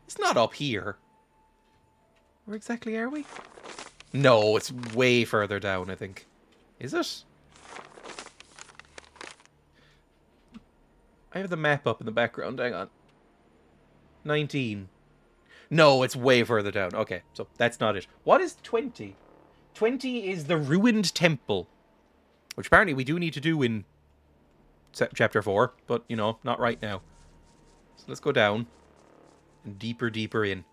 Speaker 1: It's not up here. Where exactly are we? No, it's way further down, I think. Is it? I have the map up in the background. Hang on. 19. No, it's way further down. Okay, so that's not it. What is 20? 20 is the ruined temple. Which apparently we do need to do in chapter 4. But, you know, not right now. So let's go down. And deeper, deeper in.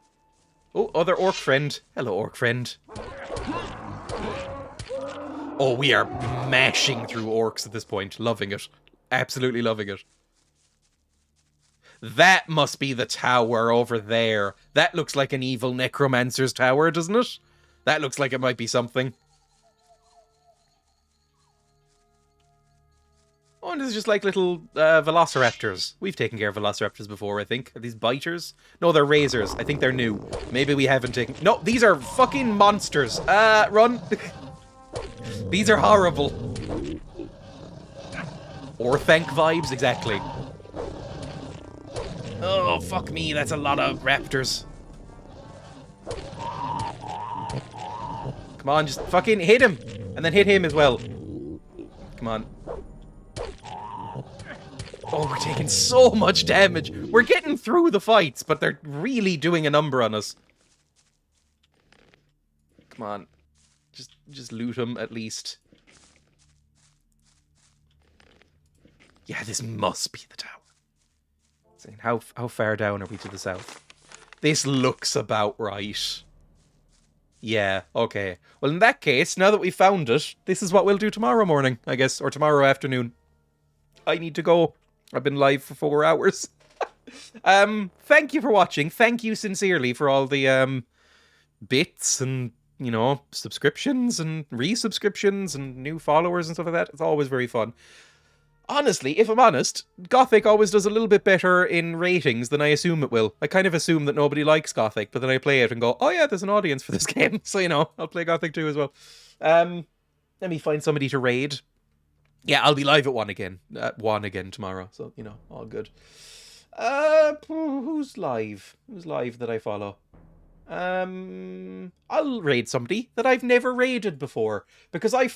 Speaker 1: Oh, other orc friend. Hello, orc friend. Oh, we are mashing through orcs at this point. Loving it. Absolutely loving it. That must be the tower over there. That looks like an evil necromancer's tower, doesn't it? That looks like it might be something. Oh, and this is just like little velociraptors. We've taken care of velociraptors before, I think. Are these biters? No, they're razors. I think they're new. Maybe we haven't taken... No, these are fucking monsters. Run. These are horrible. Orthanc vibes, exactly. Oh, fuck me, that's a lot of raptors. Come on, just fucking hit him. And then hit him as well. Come on. Oh, we're taking so much damage. We're getting through the fights, but they're really doing a number on us. Come on. Just loot him, at least. Yeah, this must be the tower. How far down are we to the south? This looks about right. Yeah, okay. Well, in that case, now that we've found it, this is what we'll do tomorrow morning, I guess, or tomorrow afternoon. I need to go. I've been live for 4 hours. Thank you for watching. Thank you sincerely for all the bits and, you know, subscriptions and resubscriptions and new followers and stuff like that. It's always very fun. Honestly, if I'm honest, Gothic always does a little bit better in ratings than I assume it will. I kind of assume that nobody likes Gothic, but then I play it and go, oh yeah, there's an audience for this game. So, you know, I'll play Gothic 2 as well. Let me find somebody to raid. Yeah, I'll be live at 1 again. 1 again tomorrow. So, you know, all good. Who's live? Who's live that I follow? I'll raid somebody that I've never raided before. Because I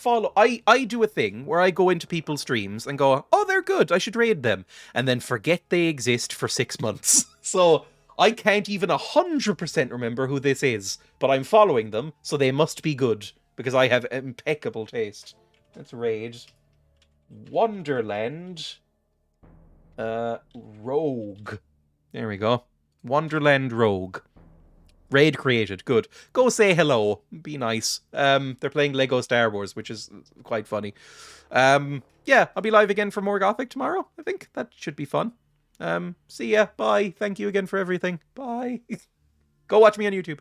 Speaker 1: do a thing where I go into people's streams and go, oh, they're good, I should raid them. And then forget they exist for 6 months. So, I can't even 100% remember who this is. But I'm following them, so they must be good. Because I have impeccable taste. Let's raid. Wonderland. Rogue. There we go. Wonderland Rogue. Raid created. Good. Go say hello. Be nice. They're playing Lego Star Wars, which is quite funny. Yeah, I'll be live again for more Gothic tomorrow. I think that should be fun. See ya. Bye. Thank you again for everything. Bye. Go watch me on YouTube.